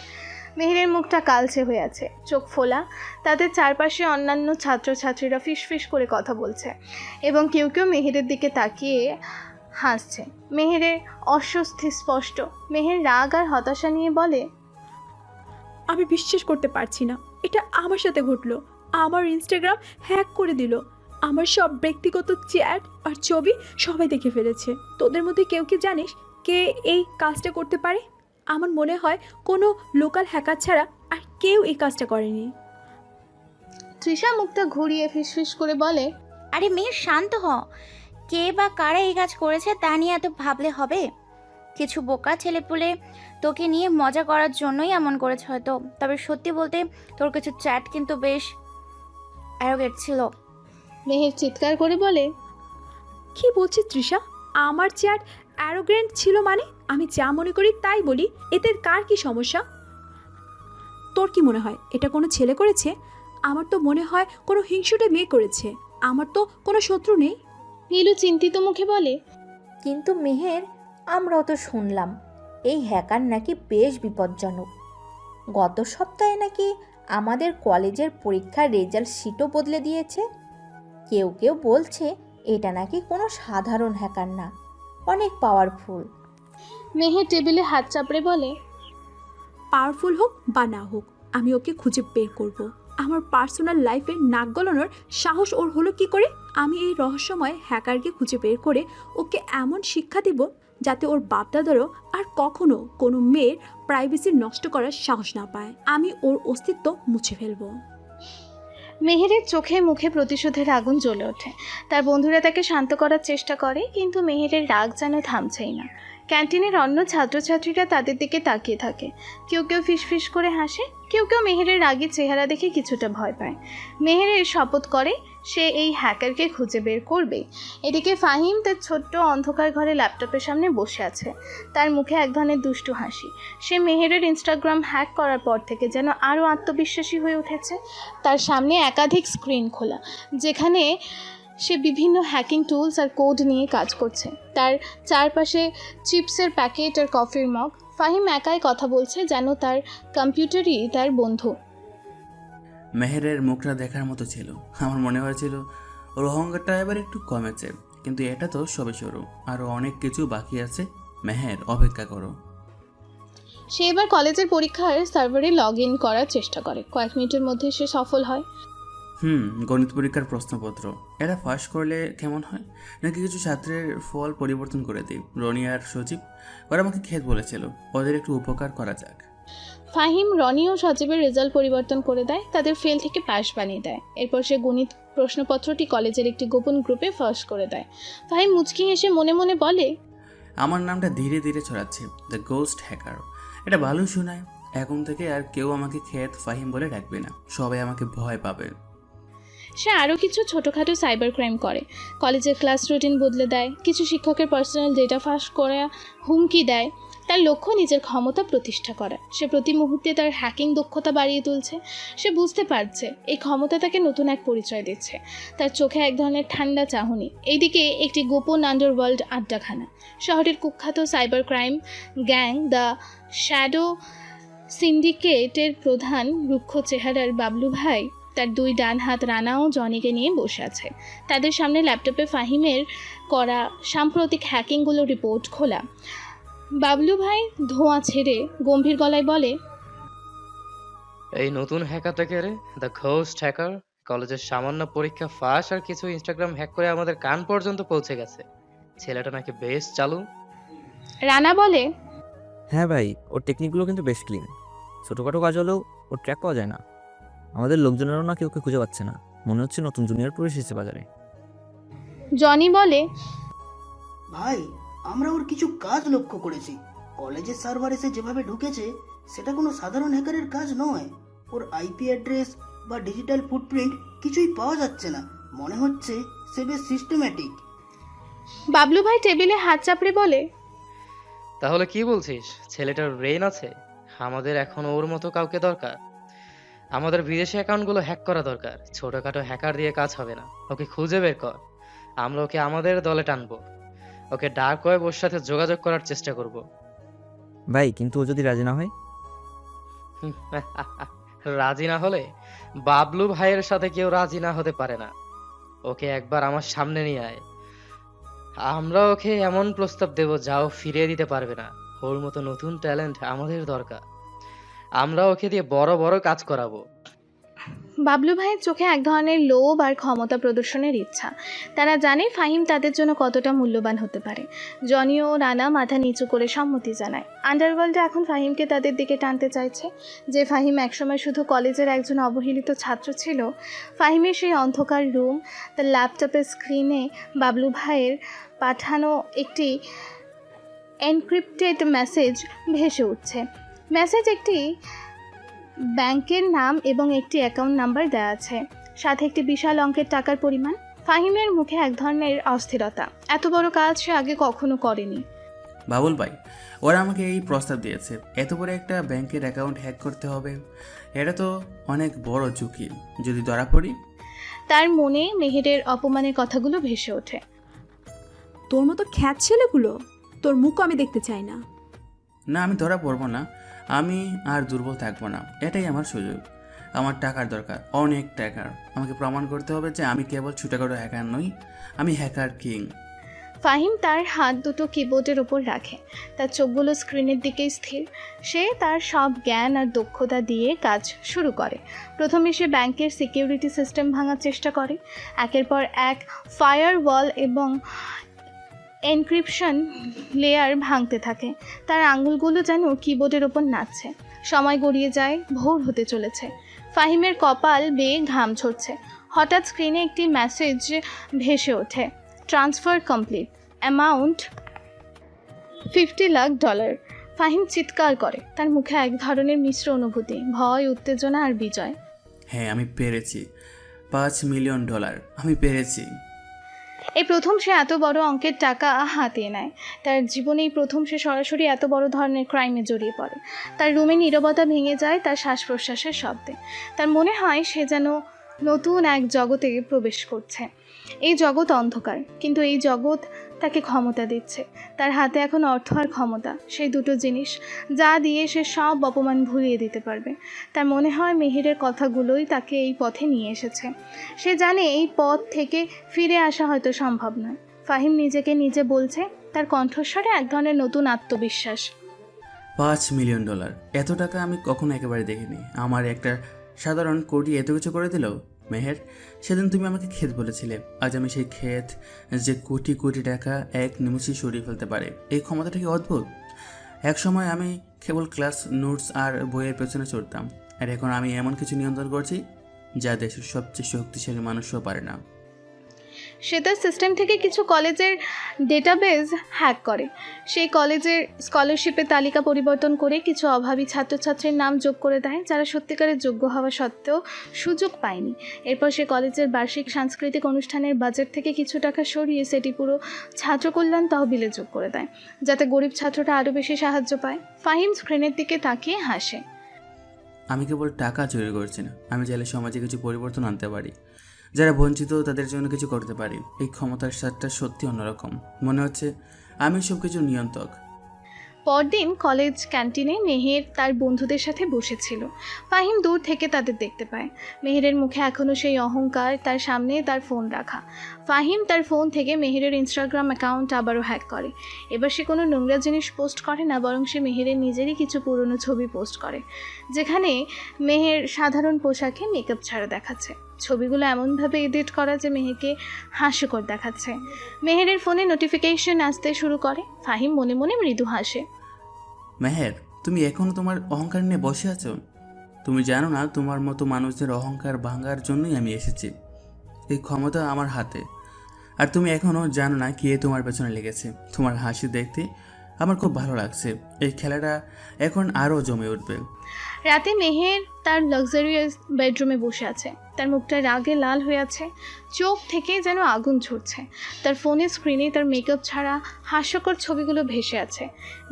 মেহেরের মুখটা কালচে হয়ে আছে, চোখ ফোলা। তাদের চারপাশে অন্যান্য ছাত্রছাত্রীরা ফিসফিস করে কথা বলছে এবং কেউ কেউ মেহেরের দিকে তাকিয়ে হাসছে। মেহেরের অস্বস্তি স্পষ্ট। মেহের রাগ আর হতাশা নিয়ে বলে, আমি বিশ্বাস করতে পারছি না, এটা আমার সাথে ঘটলো। আমার ইনস্টাগ্রাম হ্যাক করে দিল, আমার সব ব্যক্তিগত চ্যাট আর ছবি সবাই দেখে ফেলেছে। তোদের মধ্যে কেউ কি জানিস কে এই কাজটা করতে পারে? আমার মনে হয় কোনো লোকাল হ্যাকার ছাড়া আর কেউ এই কাজটা করেনি। তৃষা মুখটা ঘুরিয়ে ফিসফিস করে বলে, আরে মেয়ে শান্ত হ, কে বা কারা এই কাজ করেছে তা নিয়ে এত ভাবলে হবে? কিছু বোকা ছেলেপুলে তোকে নিয়ে মজা করার জন্যই এমন করেছে হয়তো। তবে সত্যি বলতে তোর কিছু চ্যাট কিন্তু বেশ অ্যারোগেট ছিল। মেহের চিৎকার করে বলে, কি বলছিস তৃষা? আমার চ্যাট অ্যারোগ্যান্ট ছিল মানে? আমি যা মনে করি তাই বলি, এতে কার কি সমস্যা? তোর কি মনে হয় এটা কোনো ছেলে করেছে? আমার তো মনে হয় কোনো হিংসুটে মেয়ে করেছে। আমার তো কোনো শত্রু নেই। নীলু চিন্তিত মুখে বলে, কিন্তু মেহের, আমরাও তো শুনলাম এই হ্যাকার নাকি বেশ বিপজ্জনক। গত সপ্তাহে নাকি আমাদের কলেজের পরীক্ষার রেজাল্ট শিটও বদলে দিয়েছে। কেউ কেউ বলছে এটা নাকি কোনো সাধারণ হ্যাকার না, অনেক পাওয়ারফুল। মেহের টেবিলে হাত চাপড়ে বলে, পাওয়ারফুল হোক বা না হোক, আমি ওকে খুঁজে বের করব। আমার পার্সোনাল লাইফে নাক গলানোর সাহস ওর হলো কি করে? আমি এই রহস্যময় হ্যাকারকে খুঁজে বের করে ওকে এমন শিক্ষা দিব যাতে ওর বাপদাদারও আর কখনো কোনো মেয়ের প্রাইভেসি নষ্ট করার সাহস না পায়। আমি ওর অস্তিত্ব মুছে ফেলবো। মেহেরের চোখে মুখে প্রতিশোধের আগুন জ্বলে ওঠে। তার বন্ধুরা তাকে শান্ত করার চেষ্টা করে, কিন্তু মেহেরের রাগ যেন থামছেই না। ক্যান্টিনের অন্য ছাত্রছাত্রীরা তাদের দিকে তাকিয়ে থাকে। কেউ কেউ ফিসফিস করে হাসে, কেউ কেউ মেহেরের রাগী চেহারা দেখে কিছুটা ভয় পায়। মেহেরের শপথ করে সে এই হ্যাকারকে খুঁজে বের করবে। এদিকে ফাহিম তার ছোট্ট অন্ধকার ঘরে ল্যাপটপের সামনে বসে আছে। তার মুখে এক ধরনের দুষ্টু হাসি। সে মেহেরের ইনস্টাগ্রাম হ্যাক করার পর থেকে যেন আরও আত্মবিশ্বাসী হয়ে উঠেছে। তার সামনে একাধিক স্ক্রিন খোলা, যেখানে সে বিভিন্ন হ্যাকিং টুলস আর কোড নিয়ে কাজ করছে। তার চারপাশে চিপসের প্যাকেট আর কফির মগ। ফাহিম একাই কথা বলছে, যেন তার কম্পিউটারই তার বন্ধু। মেহেরের মুখটা দেখার মতো ছিল। আমার মনে হয়েছিল ওর অহংকারটা এবার একটু কমেছে, কিন্তু এটা তো সবে শুরু, আরও অনেক কিছু বাকি আছে। মেহের, অপেক্ষা করো। সে এবার কলেজের পরীক্ষার সার্ভারে লগ ইন করার চেষ্টা করে। কয়েক মিনিটের মধ্যে সে সফল হয়। গণিত পরীক্ষার প্রশ্নপত্র। এটা ফাঁস করলে কেমন হয়, নাকি কিছু ছাত্রের ফল পরিবর্তন করে দিই? রনি আর সজীব ওরা আমাকে খেত বলেছিল, ওদের একটু উপকার করা যাক। ফাহিম, রনি ও সজীবের রেজাল্ট পরিবর্তন করে দেয়, তাদের ফেল থেকে পাশ বানিয়ে দেয়। এরপর সে গণিত প্রশ্নপত্রটি কলেজের একটি গোপন গ্রুপে ফাঁস করে দেয়। ফাহিম মুচকি হেসে মনে মনে বলে, আমার নামটা ধীরে ধীরে ছড়াচ্ছে, দ্য গোস্ট হ্যাকার। এটা ভালো শোনায়। এখন থেকে আর কেউ আমাকে খেত ফাহিম বলে ডাকবে না, সবাই আমাকে ভয় পাবে। সে আরও কিছু ছোটোখাটো সাইবার ক্রাইম করে, কলেজের ক্লাস রুটিন বদলে দেয়, কিছু শিক্ষকের পার্সোনাল ডেটা ফাঁস করে হুমকি দেয়। তার লক্ষ্য নিজের ক্ষমতা প্রতিষ্ঠা করা। সে প্রতি মুহূর্তে তার হ্যাকিং দক্ষতা বাড়িয়ে তুলছে। সে বুঝতে পারছে এই ক্ষমতা তাকে নতুন এক পরিচয় দিচ্ছে। তার চোখে এক ধরনের ঠান্ডা চাহনি। এইদিকে একটি গোপন আন্ডারওয়ার্ল্ড আড্ডাখানা। শহরের কুখ্যাত cyber crime gang the shadow সিন্ডিকেটের প্রধান রুক্ষ চেহারার বাবলু ভাই তার দুই ডান হাত রানা ও জনিকে নিয়ে বসে আছে। তাদের সামনে ল্যাপটপে ফাহিমের করা সাম্প্রতিক হ্যাকিংগুলো রিপোর্ট খোলা। বাবলু ভাই ধোঁয়া ছেড়ে গম্ভীর গলায় বলে, এই নতুন হ্যাকারটা কে রে? The ghost hacker. কলেজের সামান্য পরীক্ষা ফাঁস আর কিছু ইনস্টাগ্রাম হ্যাক করে আমাদের কান পর্যন্ত পৌঁছে গেছে। ছেলেটা নাকি বেশ চালু। রানা বলে, হ্যাঁ ভাই, ওর টেকনিকগুলো কিন্তু বেশ ক্লিন। ছোটোখাটো কাজ হলেও ওর ট্র্যাক পাওয়া যায় না। আমাদের লোকজনেরও না কেউ খুঁজে পাচ্ছে না। মনে হচ্ছে নতুন জুনিয়র পুলিশ এসেছে বাজারে। জনি বলে, ভাই, আমরা ওর কিছু কাজ লক্ষ্য করেছি। কলেজের সার্ভার এসে যেভাবে ঢুকেছে সেটা কোনো সাধারণ হ্যাকারের কাজ নয়। ওর আইপি অ্যাড্রেস বা ডিজিটাল ফুটপ্রিন্ট কিছুই পাওয়া যাচ্ছে না। মনে হচ্ছে সে বেশ সিস্টেম্যাটিক। বাবলু ভাই টেবিলে হাত চাপড়ে বলে, তাহলে কি বলছিস? ছেলেটার ব্রেন আছে? আমাদের এখন ওর মতো কাউকে দরকার। আমাদের বিদেশি অ্যাকাউন্টগুলো হ্যাক করা দরকার। ছোটখাটো হ্যাকার দিয়ে কাজ হবে না। ওকে খুঁজে বের কর। আমরা ওকে আমাদের দলে টানবো। ওকে ডার্ক ওয়েব ওর সাথে যোগাযোগ করার চেষ্টা করব। ভাই, কিন্তু ও যদি রাজি না হয়? রাজি না হলে? বাবলু ভাইয়ের সাথে কেউ রাজি না হতে পারে না। ওকে একবার আমার সামনে নিয়ে আয়। আমরা ওকে এমন প্রস্তাব দেব যা ও ফিরিয়ে দিতে পারবে না। ওর মতো নতুন ট্যালেন্ট আমাদের দরকার। আমরা ওকে দিয়ে বড় বড় কাজ করাবো। বাবলু ভাইয়ের চোখে এক ধরনের লোভ আর ক্ষমতা প্রদর্শনের ইচ্ছা। তারা জানে ফাহিম তাদের জন্য কতটা মূল্যবান হতে পারে। জনি ও রানা মাথা নিচু করে সম্মতি জানায়। আন্ডারওয়ার্ল্ডে এখন ফাহিমকে তাদের দিকে টানতে চাইছে। যে ফাহিম একসময় শুধু কলেজের একজন অবহেলিত ছাত্র ছিল, ফাহিমের সেই অন্ধকার রুম, তার ল্যাপটপের স্ক্রিনে বাবলু ভাইয়ের পাঠানো একটি এনক্রিপ্টেড মেসেজ ভেসে উঠছে। মেসেজ একটি ব্যাংকের নাম এবং একটি অ্যাকাউন্ট নাম্বার দেওয়া আছে, সাথে একটি বিশাল অঙ্কের টাকার পরিমাণ। ফাহিমের মুখে এক ধরনের অস্থিরতা। এত বড় কাজ সে আগে কখনো করেনি। বাবুল ভাই, ওরা আমাকে এই প্রস্তাব দিয়েছে। এত বড় একটা ব্যাংকের অ্যাকাউন্ট হ্যাক করতে হবে, এটা তো অনেক বড় ঝুঁকি। যদি ধরা পড়ি? তার মনে মেহেরের অপমানের কথাগুলো ভেসে ওঠে। তোর মতো খ্যাত ছেলেগুলো, তোর মুখও আমি দেখতে চাই না। না, আমি ধরা পড়বো না। আমি আর দুর্বল থাকবো না। এটাই আমার সুযোগ। আমার টাকার দরকার, অনেক টাকার। আমাকে প্রমাণ করতে হবে যে আমি কেবল ছোটখাটো হ্যাকার নই, আমি হ্যাকার কিং। ফাহিম তার হাত দুটো কিবোর্ডের ওপর রাখে, তার চোখগুলো স্ক্রিনের দিকে স্থির। সে তার সব জ্ঞান আর দক্ষতা দিয়ে কাজ শুরু করে। প্রথমে সে ব্যাংকের সিকিউরিটি সিস্টেম ভাঙার চেষ্টা করে। একের পর এক ফায়ারওয়াল এবং এনক্রিপশন লেয়ার ভাঙতে থাকে। তার আঙুলগুলো যেন কিবোর্ডের ওপর নাচছে। সময় গড়িয়ে যায়, ভোর হতে চলেছে। ফাহিমের কপাল বেয়ে ঘাম ঝরছে। হঠাৎ স্ক্রিনে একটি মেসেজ ভেসে ওঠে, transfer complete, amount $50 lakh. Fahim চিৎকার করে। তার মুখে এক ধরনের মিশ্র অনুভূতি, ভয়, উত্তেজনা আর বিজয়। হ্যাঁ, আমি পেরেছি। $5 মিলিয়ন, আমি পেরেছি। এই প্রথম সে এত বড় অঙ্কের টাকা হাতিয়ে নেয়। তার জীবনেই প্রথম সে সরাসরি এত বড় ধরনের ক্রাইমে জড়িয়ে পড়ে। তার রুমে নীরবতা ভেঙে যায় তার শ্বাস প্রশ্বাসের শব্দে। তার মনে হয় সে যেন নতুন এক জগতে প্রবেশ করছে। এই জগৎ অন্ধকার, কিন্তু এই জগৎ তাকে ক্ষমতা দিচ্ছে। তার হাতে এখন অর্থ আর ক্ষমতা, সেই দুটো জিনিস যা দিয়ে সে সব অপমান ভুলিয়ে দিতে পারবে। তার মনে হয় মেহেরের কথাগুলোই তাকে এই পথে নিয়ে এসেছে। সে জানে এই পথ থেকে ফিরে আসা হয়তো সম্ভব নয়। ফাহিম নিজেকে নিজে বলছে, তার কণ্ঠস্বরে এক ধরনের নতুন আত্মবিশ্বাস। $5 মিলিয়ন, এত টাকা আমি কখনো একেবারে দেখিনি। আমার একটা সাধারণ কোটি এত কিছু করে দিল। মেহের, সেদিন তুমি আমাকে ক্ষেত বলেছিলে, আজ আমি সেই ক্ষেত যে কোটি কোটি টাকা এক নিমেষে সরিয়ে ফেলতে পারে, এই ক্ষমতাটা কি অদ্ভুত। এক সময় আমি কেবল ক্লাস নোটস আর বইয়ের পেছনে চড়তাম, আর এখন আমি এমন কিছু নিয়ন্ত্রণ করছি যা দেশের সবচেয়ে শক্তিশালী মানুষও পারে না। সে তার সিস্টেম থেকে কিছু কলেজের ডেটাবেজ হ্যাক করে, সেই কলেজের স্কলারশিপের তালিকা পরিবর্তন করে কিছু অভাবী ছাত্রছাত্রীর নাম যোগ করে দেয় যারা সত্যিকারের যোগ্য হওয়া সত্ত্বেও সুযোগ পায়নি। এরপর সে কলেজের বার্ষিক সাংস্কৃতিক অনুষ্ঠানের বাজেট থেকে কিছু টাকা সরিয়ে সেটি পুরো ছাত্রকল্যাণ তহবিলে যোগ করে দেয়, যাতে গরিব ছাত্ররা আরও বেশি সাহায্য পায়। ফাহিম স্ক্রিনের দিকে তাকিয়ে হাসে। আমি কেবল টাকা চুরি করছি না, আমি চাইলে সমাজে কিছু পরিবর্তন আনতে পারি, যারা বঞ্চিত তাদের জন্য কিছু করতে পারি। এই ক্ষমতার স্বাদটা সত্যি অন্যরকম। মনে হচ্ছে আমি সব কিছুর নিয়ন্ত্রক। পরদিন কলেজ ক্যান্টিনে মেহের তার বন্ধুদের সাথে বসেছিল। ফাহিম দূর থেকে তাদের দেখতে পায়। মেহেরের মুখে এখনও সেই অহংকার, তার সামনে তার ফোন রাখা। ফাহিম তার ফোন থেকে মেহেরের ইনস্টাগ্রাম অ্যাকাউন্ট আবারও হ্যাক করে। এবার সে কোনো নোংরা জিনিস পোস্ট করে না, বরং সে মেহেরের নিজেরই কিছু পুরনো ছবি পোস্ট করে, যেখানে মেহের সাধারণ পোশাকে মেকআপ ছাড়া দেখাচ্ছে। ছবিগুলো এমনভাবে এডিট করা যে মেহেরকে হাস্যকর দেখাচ্ছে। মেহেরের ফোনে নোটিফিকেশন আসতে শুরু করে। ফাহিম মনে মনে মৃদু হাসে। মেহের, তুমি এখনও তোমার অহংকার নিয়ে বসে আছো? তুমি জানো না তোমার মতো মানুষদের অহংকার ভাঙার জন্যই আমি এসেছি। এই ক্ষমতা আমার হাতে। আর তুমি এখনও জানো না কে তোমার পেছনে লেগেছে। তোমার হাসি দেখতে আমার খুব ভালো লাগছে। এই খেলাটা এখন আরও জমে উঠবে। রাতে মেহের তার লাক্সারিয়াস বেডরুমে বসে আছে। তার মুখটা রাগে লাল হয়ে আছে, চোখ থেকে যেন আগুন ছুটছে। তার ফোনের স্ক্রিনে তার মেকআপ ছাড়া হাস্যকর ছবিগুলো ভেসে আছে,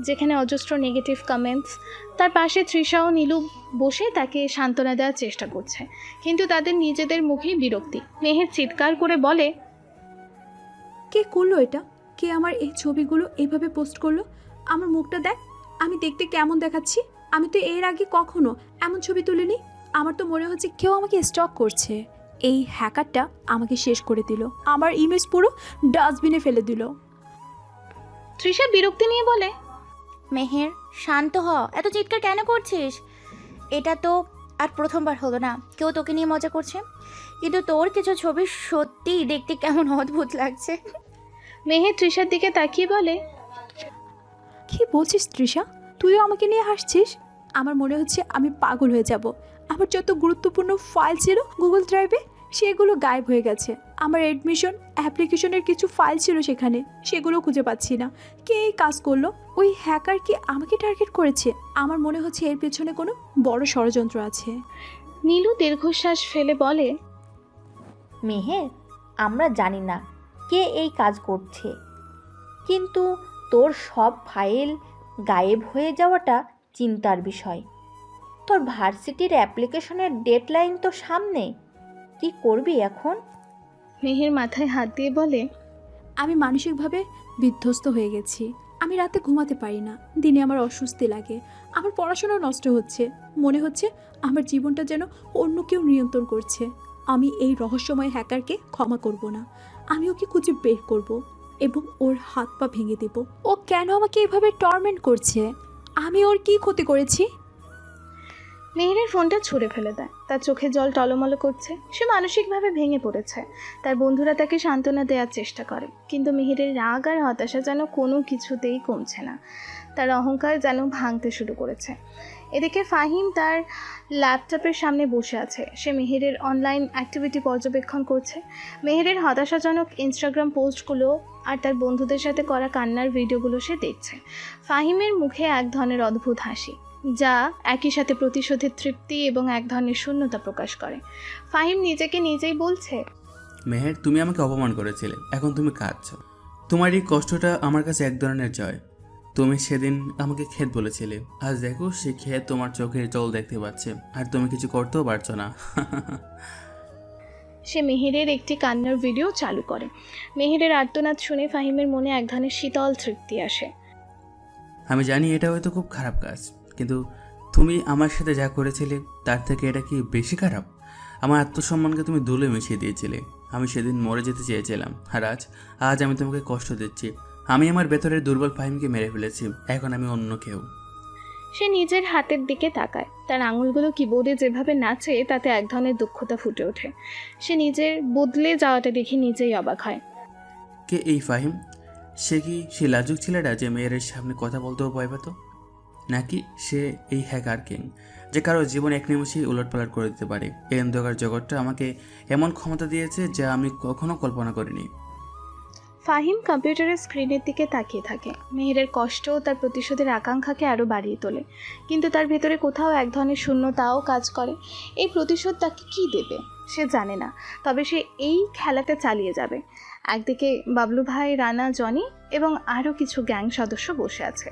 যেখানে অজস্র নেগেটিভ কমেন্টস। তার পাশে তৃষা ও নীলু বসে তাকে সান্ত্বনা দেওয়ার চেষ্টা করছে, কিন্তু তাদের নিজেদের মুখেই বিরক্তি। মেহের চিৎকার করে বলে, কে করলো এটা? কে আমার এই ছবিগুলো এইভাবে পোস্ট করলো? আমার মুখটা দেখ, আমি দেখতে কেমন দেখাচ্ছি? আমি তো এর আগে কখনো এমন ছবি তুলিনি। আমার তো মনে হচ্ছে কেউ আমাকে স্টক করছে। এই হ্যাকারটা আমাকে শেষ করে দিল, আমার ইমেজ পুরো ডাস্টবিনে ফেলে দিল। তৃষা বিরক্তি নিয়ে বলে, মেহের শান্ত হ, এত চিৎকার কেন করছিস? এটা তো আর প্রথমবার হলো না কেউ তোকে নিয়ে মজা করছে, কিন্তু তোর কিছু ছবি সত্যিই দেখতে কেমন অদ্ভুত লাগছে। মেহের তৃষার দিকে তাকিয়ে বলে, কি বলছিস তৃষা? তুইও আমাকে নিয়ে হাসছিস? আমার মনে হচ্ছে আমি পাগল হয়ে যাব। আমার যত গুরুত্বপূর্ণ ফাইল ছিল গুগল ড্রাইভে, সেগুলো গায়েব হয়ে গেছে। আমার অ্যাডমিশন অ্যাপ্লিকেশনের কিছু ফাইল ছিল সেখানে, সেগুলো খুঁজে পাচ্ছি না। কে এই কাজ করলো? ওই হ্যাকার কি আমাকে টার্গেট করেছে? আমার মনে হচ্ছে এর পেছনে কোনো বড় ষড়যন্ত্র আছে। নীলু দীর্ঘশ্বাস ফেলে বলে, মেহের, আমরা জানি না কে এই কাজ করছে, কিন্তু তোর সব ফাইল গায়েব হয়ে যাওয়াটা চিন্তার বিষয়। তোর ভার্সিটির অ্যাপ্লিকেশনের ডেডলাইন তো সামনে, কি করবি এখন? মেহের মাথায় হাত দিয়ে বলে, আমি মানসিকভাবে বিধ্বস্ত হয়ে গেছি। আমি রাতে ঘুমাতে পারি না, দিনে আমার অস্বস্তি লাগে, আমার পড়াশোনা নষ্ট হচ্ছে। মনে হচ্ছে আমার জীবনটা যেন অন্য কেউ নিয়ন্ত্রণ করছে। আমি এই রহস্যময় হ্যাকারকে ক্ষমা করব না। আমি ওকে খুঁজে বের করব এবং ওর হাত পা ভেঙে দেব। ও কেন আমাকে এভাবে টর্মেন্ট করছে? আমি ওর কি ক্ষতি করেছি? মেহেরের ফোনটা ছুঁড়ে ফেলে দেয়। তার চোখে জল টলমলো করছে। সে মানসিকভাবে ভেঙে পড়েছে। তার বন্ধুরা তাকে সান্ত্বনা দেওয়ার চেষ্টা করে, কিন্তু মেহেরের রাগ আর হতাশা যেন কোনো কিছুতেই কমছে না। তার অহংকার যেন ভাঙতে শুরু করেছে। এদিকে ফাহিম তার ল্যাপটপের সামনে বসে আছে। সে মেহেরের অনলাইন অ্যাক্টিভিটি পর্যবেক্ষণ করছে। মেহেরের হতাশাজনক ইনস্টাগ্রাম পোস্টগুলো আর তার বন্ধুদের সাথে করা কান্নার ভিডিওগুলো সে দেখছে। ফাহিমের মুখে এক ধরনের অদ্ভুত হাসি, যা একই সাথে প্রতিশোধের তৃপ্তি এবং এক ধরনের শূন্যতা প্রকাশ করে। ফাহিম নিজেকে নিজেই বলছে, মেহের, তুমি আমাকে অপমান করেছিলে, এখন তুমি কাঁদছো। তোমার এই কষ্টটা আমার কাছে এক ধরনের জয়। তুমি সেদিন আমাকে ক্ষেত বলেছিলে, আজ দেখো সে ক্ষেত তোমার চোখের জল দেখতে পাচ্ছে, আর তুমি কিছু করতেও পারছো না। সে মেহেরের একটি কান্নার ভিডিও চালু করে। মেহেরের আর্তনাদ শুনে ফাহিমের মনে এক ধরনের শীতল তৃপ্তি আসে। আমি জানি এটা হয়তো খুব খারাপ কাজ, কিন্তু তুমি আমার সাথে যা করেছিলে তার থেকে এটা কি বেশি খারাপ? আমার আত্মসম্মানকে তুমি ধুলে মিশিয়ে দিয়েছিলে। আমি সেদিন মরে যেতে চেয়েছিলাম, আর আজ আমি তোমাকে কষ্ট দিচ্ছি। আমি আমার ভেতরের দুর্বল ফাহিমকে মেরে ফেলেছি, এখন আমি অন্য কেউ। সে নিজের হাতের দিকে তাকায়। তার আঙুলগুলো কিবোর্ডে যেভাবে নাচে তাতে এক ধরনের দক্ষতা ফুটে ওঠে। সে নিজের বদলে যাওয়াটা দেখে নিজেই অবাক হয়। কে এই ফাহিম? সে কি সেই লাজুক ছেলেটা যে মেয়ের সামনে কথা বলতেও ভয় পেত, নাকি সে এই হ্যাকার কিং যে কারো জীবন এক নিমেষেই উলটপালট করে দিতে পারে? এই অন্ধকার জগৎটা আমাকে এমন ক্ষমতা দিয়েছে যা আমি কখনো কল্পনা করিনি। ফাহিম কম্পিউটারের স্ক্রিনের দিকে তাকিয়ে থাকে। মেহেরের কষ্ট তার প্রতিশোধের আকাঙ্ক্ষাকে আরও বাড়িয়ে তোলে, কিন্তু তার ভেতরে কোথাও এক ধরনের শূন্যতাও কাজ করে। এই প্রতিশোধ তাকে কী দেবে সে জানে না, তবে সে এই খেলাটা চালিয়ে যাবে। একদিকে বাবলু ভাই, রানা, জনি এবং আরও কিছু গ্যাং সদস্য বসে আছে।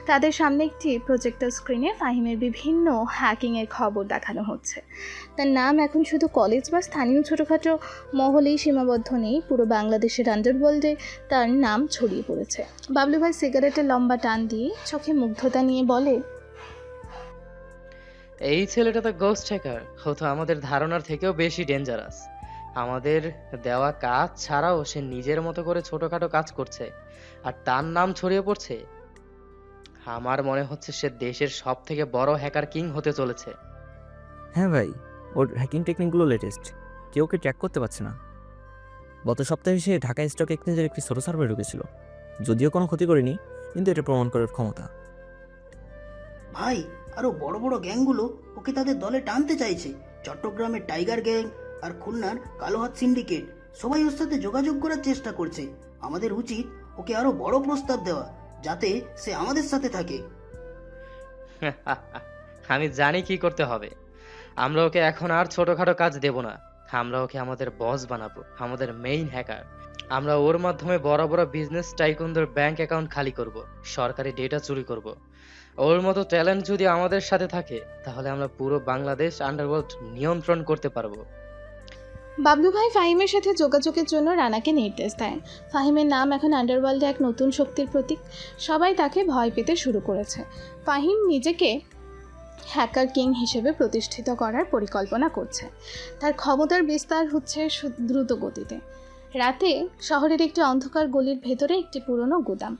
তাদের সামনে একটি প্রজেক্টর স্ক্রিনে ফাহিমের বিভিন্ন হ্যাকিংয়ের খবর দেখানো হচ্ছে। তার নাম এখন শুধু কলেজ বা স্থানীয় ছোটোখাটো মহলেই সীমাবদ্ধ নেই, পুরো বাংলাদেশের আন্ডারওয়ার্ল্ডে তার নাম ছড়িয়ে পড়েছে। বাবলু ভাই সিগারেটের লম্বা টান দিয়ে চোখে মুগ্ধতা নিয়ে বলে, এই ছেলেটা তো গোস্ট হ্যাকার, ও তো আমাদের ধারণার থেকেও বেশি ডেঞ্জারাস। আমাদের দেওয়া কাজ ছাড়াও সে নিজের মতো করে ছোটখাটো কাজ করছে, আর তার নাম ছড়িয়ে পড়ছে। আমার মনে হচ্ছে সে দেশের সব থেকে বড় হ্যাকার কিং হতে চলেছে। হ্যাঁ ভাই, ওর হ্যাকিং টেকনিকগুলো লেটেস্ট, কেউ ওকে ট্র্যাক করতে পারছে না। গত সপ্তাহে সে ঢাকা স্টক এক্সচেঞ্জের একটি ছোটো সার্ভারে ঢুকেছিল, যদিও কোনো ক্ষতি করেনি, কিন্তু এটা প্রমাণ করার ক্ষমতা। ভাই, আরো বড় বড় গ্যাংগুলো ওকে তাদের দলে টানতে চাইছে। চট্টগ্রামের টাইগার গ্যাং আর খুলনার কালোহাত সিন্ডিকেট সবাই ওর সাথে যোগাযোগ করার চেষ্টা করছে। আমাদের উচিত ওকে আরো বড় প্রস্তাব দেওয়া, যাতে সে আমাদের সাথে থাকে। আমি জানি কি করতে হবে। আমরা ওকে এখন আর ছোটখাটো কাজ দেব না, আমরা ওকে আমাদের বস বানাবো, আমাদের মেইন হ্যাকার। আমরা ওর মাধ্যমে বড় বড় বিজনেস টাইকুনদের ব্যাংক অ্যাকাউন্ট খালি করব, সরকারি ডেটা চুরি করব। ওর মতো ট্যালেন্ট যদি আমাদের সাথে থাকে, তাহলে আমরা পুরো বাংলাদেশ আন্ডারওয়ার্ল্ড নিয়ন্ত্রণ করতে পারবো। বাবলু ভাই ফাহিমের সাথে যোগাযোগের জন্য রানাকে নির্দেশ দেয়। ফাহিমের নাম এখন আন্ডারওয়ার্ল্ডে এক নতুন শক্তির প্রতীক। সবাই তাকে ভয় পেতে শুরু করেছে। ফাহিম নিজেকে হ্যাকার কিং হিসেবে প্রতিষ্ঠিত করার পরিকল্পনা করছে। তার ক্ষমতার বিস্তার হচ্ছে দ্রুত গতিতে। রাতে শহরের একটি অন্ধকার গলির ভেতরে একটি পুরনো গুদাম।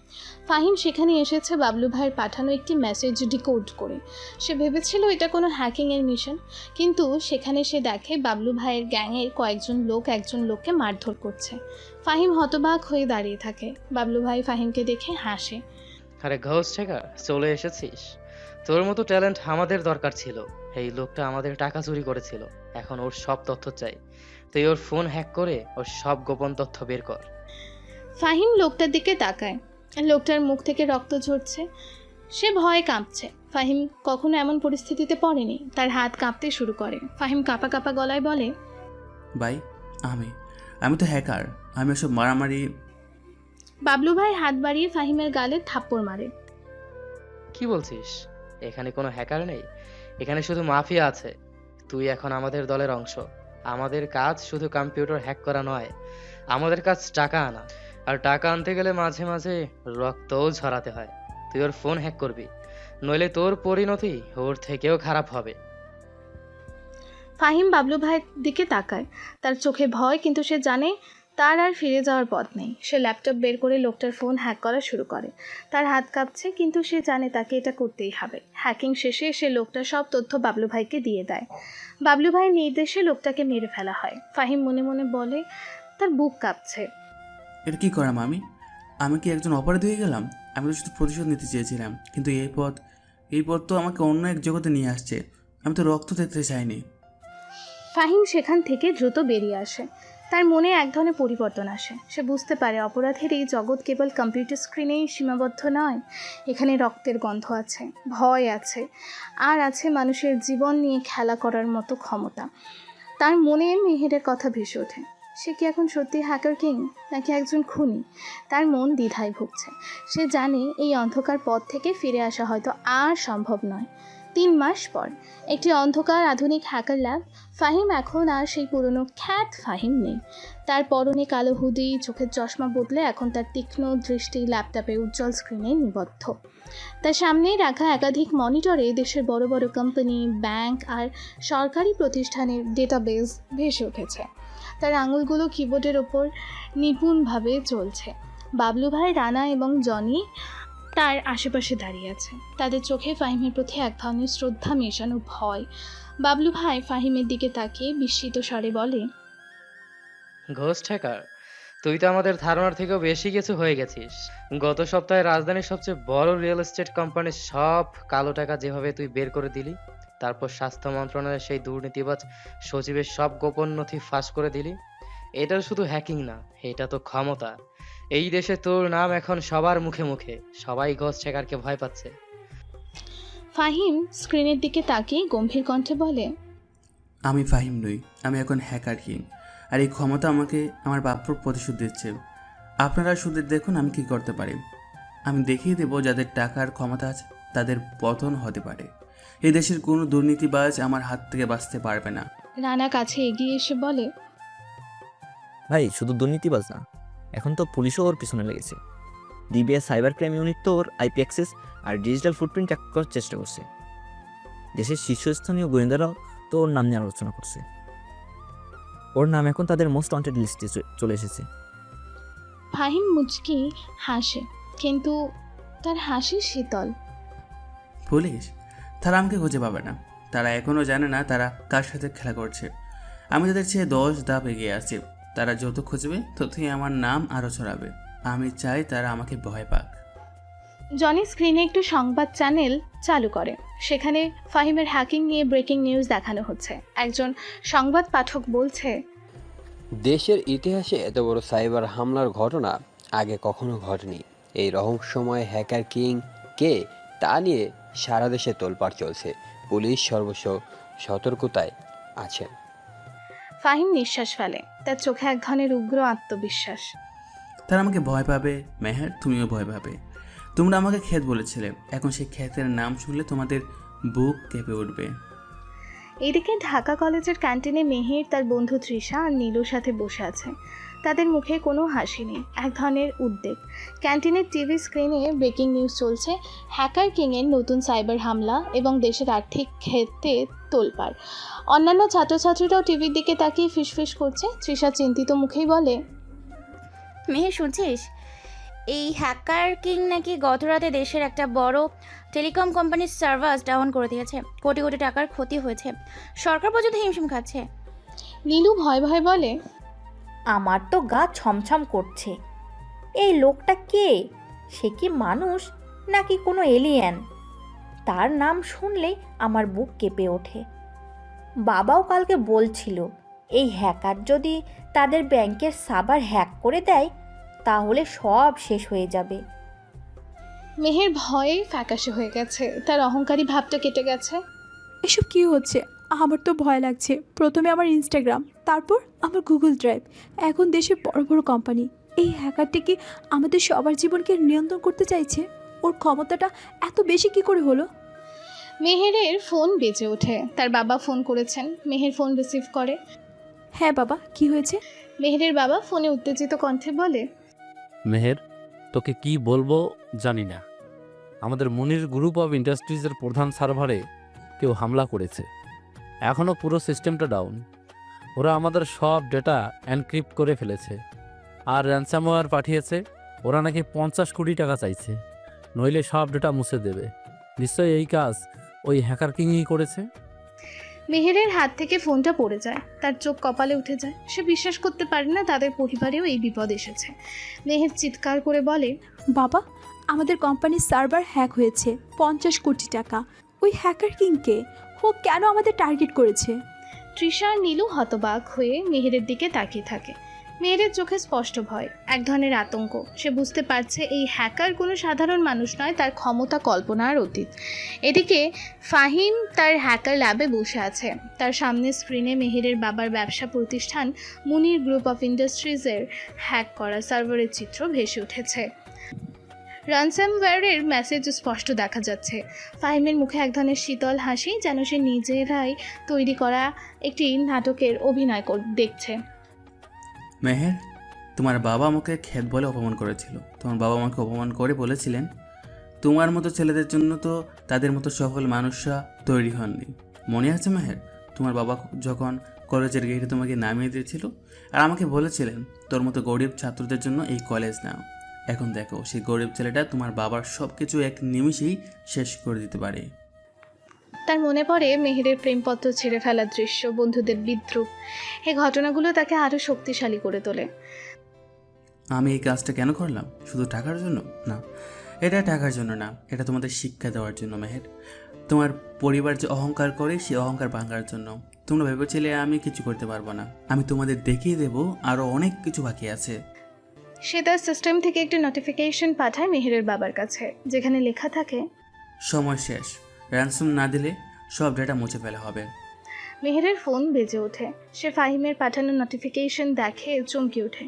ফাহিম সেখানে এসেছে বাবলু ভাইয়ের পাঠানো একটি মেসেজ ডিকোড করে। সে ভেবেছিল এটা কোনো হ্যাকিংয়ের মিশন, কিন্তু সেখানে সে দেখে বাবলু ভাইয়ের গ্যাংয়ের কয়েকজন লোক একজন লোককে মারধর করছে। ফাহিম হতবাক হয়ে দাঁড়িয়ে থাকে। বাবলু ভাই ফাহিমকে দেখে হাসে। আরে ঘোস্ট হ্যাকার, চলে এসেছিস। তোর মতো ট্যালেন্ট আমাদের দরকার ছিল। এই লোকটা আমাদের টাকা চুরি করেছিল, এখন ওর সব তথ্য চাই। তুই ওর ফোন হ্যাক করে ওর সব গোপন তথ্য বের কর। ফাহিম লোকটার দিকে তাকায়। লোকটার মুখ থেকে রক্ত ঝরছে, সে ভয়ে কাঁপছে। ফাহিম কখনো এমন পরিস্থিতিতে পড়েনি। তার হাত কাঁপতে শুরু করে। ফাহিম কাঁপা কাঁপা গলায় বলে, ভাই, আমি তো হ্যাকার, আমি ওসব মারামারি। বাবলু ভাই হাত বাড়িয়ে ফাহিমের গালে থাপ্পড় মারে। কি বলছিস? এখানে কোনো হ্যাকার নেই, এখানে শুধু মাফিয়া আছে। তুই এখন আমাদের দলের অংশ। আমাদের কাজ শুধু কম্পিউটার হ্যাক করা নয়, আমাদের কাজ টাকা আনা। আর টাকা আনতে গেলে মাঝে মাঝে রক্তও ঝরাতে হয়। তুই ওর ফোন হ্যাক করবি, নইলে তোর পরিণতি ওর থেকেও খারাপ হবে। ফাহিম বাবলু ভাইয়ের দিকে তাকায়। তার চোখে ভয়, কিন্তু সে জানে তার আর ফিরে যাওয়ার পথ নেই। সে ল্যাপটপ বের করে লোকটার ফোন হ্যাক করা শুরু করে। তার হাত কাঁপছে, কিন্তু সে জানে তাকে এটা করতেই হবে। হ্যাকিং শেষে সে লোকটার সব তথ্য বাবলু ভাইকে দিয়ে দেয়। বাবলু ভাইয়ের নির্দেশে লোকটাকে মেরে ফেলা হয়। ফাহিম মনে মনে বলে, তার বুক কাঁপছে। এটা কি করাম আমি কি একজন অপরাধী হয়ে গেলাম? আমি তো শুধু প্রতিশোধ নিতে চেয়েছিলাম, কিন্তু এই পথ তো আমাকে অন্য এক জগতে নিয়ে আসছে। আমি তো রক্ত দেখতে চাইনি। ফাহিম সেখান থেকে দ্রুত বেরিয়ে আসে। তার মনে এক ধরনের পরিবর্তন আসে। সে বুঝতে পারে অপরাধের এই জগৎ কেবল কম্পিউটার স্ক্রিনেই সীমাবদ্ধ নয়। এখানে রক্তের গন্ধ আছে, ভয় আছে, আর আছে মানুষের জীবন নিয়ে খেলা করার মতো ক্ষমতা। তার মনে মেহেরের কথা ভেসে ওঠে। সে কি এখন সত্যি হ্যাকার কিং, নাকি একজন খুনি? তার মন দ্বিধায় ভুগছে। সে জানে এই অন্ধকার পথ থেকে ফিরে আসা হয়তো আর সম্ভব নয়। 3 মাস পর একটি অন্ধকার আধুনিক হ্যাকার ল্যাব। ফাহিম এখন আর সেই পুরনো খ্যাত ফাহিম নেই। তার পরনে কালো হুডি, চোখের চশমা বদলে এখন তার তীক্ষ্ণ দৃষ্টি ল্যাপটপে উজ্জ্বল স্ক্রিনে নিবদ্ধ। তার সামনেই রাখা একাধিক মনিটরে দেশের বড় বড় কোম্পানি, ব্যাংক আর সরকারি প্রতিষ্ঠানের ডেটাবেস ভেসে উঠেছে। তার আঙুলগুলো কিবোর্ডের ওপর নিপুণভাবে চলছে। বাবলু ভাই, রানা এবং জনি তার আশেপাশে দাঁড়িয়ে আছে। তাদের চোখে ফাহিমের প্রতি এক ধরনের শ্রদ্ধা মেশানো ভয়। বাবলু ভাই ফাহিমের দিকে তাকিয়ে বিস্মিত স্বরে বলে, ঘোস্ট হ্যাকার, তুই তো আমাদের ধারণার থেকেও বেশি কিছু হয়ে গেছিস। গত সপ্তাহে রাজধানীর সবচেয়ে বড় রিয়েল এস্টেট কোম্পানির সব কালো টাকা যেভাবে তুই বের করে দিলি, তারপর স্বাস্থ্য মন্ত্রণালয়ের সেই দুর্নীতিবাজ সচিবের সব গোপন নথি ফাঁস করে দিলি, এটা শুধু হ্যাকিং না, এটা তো ক্ষমতা। এই দেশে তোর নাম এখন সবার মুখে মুখে, সবাই ঘোস্ট হ্যাকারকে ভয় পাচ্ছে। ফাহিম স্ক্রিনের দিকে তাকিয়ে গম্ভীর কণ্ঠে বলে, আমি ফাহিম নই, আমি এখন হ্যাকার কিং। আর এই ক্ষমতা আমাকে আমার প্রাপ্য প্রতিশোধ দিচ্ছে। আপনারা শুধু দেখুন আমি কী করতে পারি। আমি দেখিয়ে দেব যাদের টাকার ক্ষমতা আছে তাদের পতন হতে পারে। এই দেশের কোনো দুর্নীতিবাজ আমার হাত থেকে বাঁচতে পারবে না। রানা কাছে এগিয়ে এসে বলে, ভাই শুধু দুর্নীতিবাজ না, এখন তো পুলিশও ওর পিছনে লেগেছে। ডিবিআই সাইবার ক্রাইম ইউনিট তো ওর আইপি অ্যাক্সেস আর ডিজিটাল ফুটপ্রিন্ট ট্র্যাক করার চেষ্টা করছে। দেশের শীর্ষস্থানীয় গোয়েন্দারাও তো ওর নাম নিয়ে আলোচনা করছে। ওর নাম এখন তাদের মোস্ট ওয়ান্টেড লিস্টে চলে এসেছে। ফাহিম মুচকি হাসে, কিন্তু তার হাসি শীতল। পুলিশ? তারা আমাকে খুঁজে পাবে না। তারা এখনও জানে না তারা কার সাথে খেলা করছে। আমি তাদের চেয়ে 10 ধাপ এগিয়ে আছি। তারা যত খুঁজবে ততই আমার নাম আরও ছড়াবে। আমি চাই তারা আমাকে ভয় পাক। জনি স্ক্রিনে একটু সংবাদ চ্যানেল চালু করে। সেখানে ফাহিমের হ্যাকিং নিয়ে ব্রেকিং নিউজ দেখানো হচ্ছে। একজন সংবাদ পাঠক বলছে, দেশের ইতিহাসে এত বড় সাইবার হামলার ঘটনা আগে কখনো ঘটেনি। এই রহস্যময় হ্যাকার কিং কে তা নিয়ে সারা দেশে তোলপাড় চলছে। পুলিশ সর্বস্ব সতর্কতায় আছেন। ফাহিম নিঃশ্বাস ফেলে, তার চোখে এক ধরনের উগ্র আত্মবিশ্বাস। তারা আমাকে ভয় পাবে মেহের, তুমিও ভয় পাবে। তোমরা আমাকে ক্ষেত বলেছিলে, এখন সেই ক্ষেতের নাম শুনলে তোমাদের বুক কেঁপে উঠবে। এদিকে ঢাকা কলেজের ক্যান্টিনে মেহের তার বন্ধু তৃষা আর নীলুর সাথে বসে আছে। তাদের মুখে কোনো হাসি নেই, এক ধরনের উদ্বেগ। ক্যান্টিনের টিভি স্ক্রিনে ব্রেকিং নিউজ চলছে, হ্যাকার কিংয়ের নতুন সাইবার হামলা এবং দেশের আর্থিক ক্ষেত্রে তোলপাড়। অন্যান্য ছাত্রছাত্রীরাও টিভির দিকে তাকিয়ে ফিসফিস করছে। তৃষা চিন্তিত মুখেই বলে, মেহের শুনছিস, এই হ্যাকার কিং নাকি গত রাতে দেশের একটা বড় টেলিকম কোম্পানির সার্ভার ডাউন করে দিয়েছে। কোটি কোটি টাকার ক্ষতি হয়েছে, সরকার পর্যন্ত হিমশিম খাচ্ছে। নীলু ভয় ভয় বলে, আমার তো গা ছমছম করছে। এই লোকটা কে? সে কি মানুষ নাকি কোনো এলিয়েন? তার নাম শুনলেই আমার বুক কেঁপে ওঠে। বাবাও কালকে বলছিল এই হ্যাকার যদি তাদের ব্যাংকের সার্ভার হ্যাক করে দেয় তাহলে সব শেষ হয়ে যাবে। মেহের ভয়ে ফ্যাকাশে হয়ে গেছে, তার অহংকারী ভাবটা কেটে গেছে। এসব কি হচ্ছে? আমার তো ভয় লাগছে। প্রথমে আমার ইনস্টাগ্রাম, তারপর আমার গুগল ড্রাইভ, এখন দেশের বড় বড় কোম্পানি। এই হ্যাকারটি কি আমাদের সবার জীবনকে নিয়ন্ত্রণ করতে চাইছে? ওর ক্ষমতাটা এত বেশি কি করে হলো? মেহেরের ফোন বেজে ওঠে। তার বাবা ফোন করেছেন। মেহের ফোন রিসিভ করে। হ্যাঁ বাবা, কি হয়েছে? মেহেরের বাবা ফোনে উত্তেজিত কণ্ঠে বলে, মেহের, তোকে কি বলবো জানি না। আমাদের মুনির গ্রুপ অফ ইন্ডাস্ট্রিজের প্রধান সার্ভারে কেউ হামলা করেছে। এখনও পুরো সিস্টেমটা ডাউন। ওরা আমাদের সব ডেটা এনক্রিপ্ট করে ফেলেছে আর র্যানসামওয়্যার পাঠিয়েছে। ওরা নাকি 50 কোটি টাকা চাইছে, নইলে সব ডেটা মুছে দেবে। নিশ্চয়ই এই কাজ ওই হ্যাকার কিংই করেছে। মেহেরের হাত থেকে ফোনটা পড়ে যায়। তার চোখ কপালে উঠে যায়। সে বিশ্বাস করতে পারে না তাদের পরিবারেও এই বিপদ এসেছে। মেহের চিৎকার করে বলে, বাবা, আমাদের কোম্পানির সার্ভার হ্যাক হয়েছে, 50 কোটি টাকা। ওই হ্যাকার কিংকে ও কেন আমাদের টার্গেট করেছে? তৃষা আর নীলু হতবাক হয়ে মেহেরের দিকে তাকিয়ে থাকে। মেহেরের চোখে স্পষ্ট ভয়, এক ধরনের আতঙ্ক। সে বুঝতে পারছে এই হ্যাকার কোনো সাধারণ মানুষ নয়, তার ক্ষমতা কল্পনার অতীত। এদিকে ফাহিম তার হ্যাকার ল্যাবে বসে আছে। তার সামনে স্ক্রিনে মেহেরের বাবার ব্যবসা প্রতিষ্ঠান মুনির গ্রুপ অফ ইন্ডাস্ট্রিজের হ্যাক করা সার্ভারের চিত্র ভেসে উঠেছে। রানসামওয়্যারের মেসেজ স্পষ্ট দেখা যাচ্ছে। ফাহিমের মুখে এক ধরনের শীতল হাসি, যেন সে নিজেরাই তৈরি করা একটি নাটকের অভিনয় দেখছে। মেহের, তোমার বাবা আমাকে ক্ষেত বলে অপমান করেছিল। তোমার বাবা আমাকে অপমান করে বলেছিলেন, তোমার মতো ছেলেদের জন্য তো তাদের মতো সফল মানুষরা তৈরি হননি। মনে আছে মেহের, তোমার বাবা যখন কলেজের গেটে তোমাকে নামিয়ে দিয়েছিল আর আমাকে বলেছিলেন তোর মতো গরিব ছাত্রদের জন্য এই কলেজ না। এখন দেখো সেই গরিব ছেলেটা তোমার বাবার সব কিছু এক নিমিষেই শেষ করে দিতে পারে। তার মনে পড়ে মেহেরের প্রেমপত্র ছেড়ে ফেলার দৃশ্য, বন্ধুদের বিদ্রুপ। এই ঘটনাগুলো তাকে আরও শক্তিশালী করে তোলে। আমি এই কাজটা কেন করলাম? শুধু টাকার জন্য না, এটা টাকার জন্য না, এটা তোমাদের শিক্ষা দেওয়ার জন্য মেহের। তোমার পরিবার যে অহংকার করে সেই অহংকার ভাঙার জন্য। তোমরা ভেবেছিলে আমি কিছু করতে পারবো না, আমি তোমাদের দেখিয়ে দেবো আরও অনেক কিছু বাকি আছে। সে তার সিস্টেম থেকে একটি নোটিফিকেশন পাঠায় মেহেরের বাবার কাছে, যেখানে লেখা থাকে, সময় শেষ, র্যানসম না দিলে সব ডেটা মুছে ফেলা হবে। মেহেরের ফোন বেজে ওঠে। সে ফাহিমের পাঠানো নোটিফিকেশন দেখে চমকে ওঠে।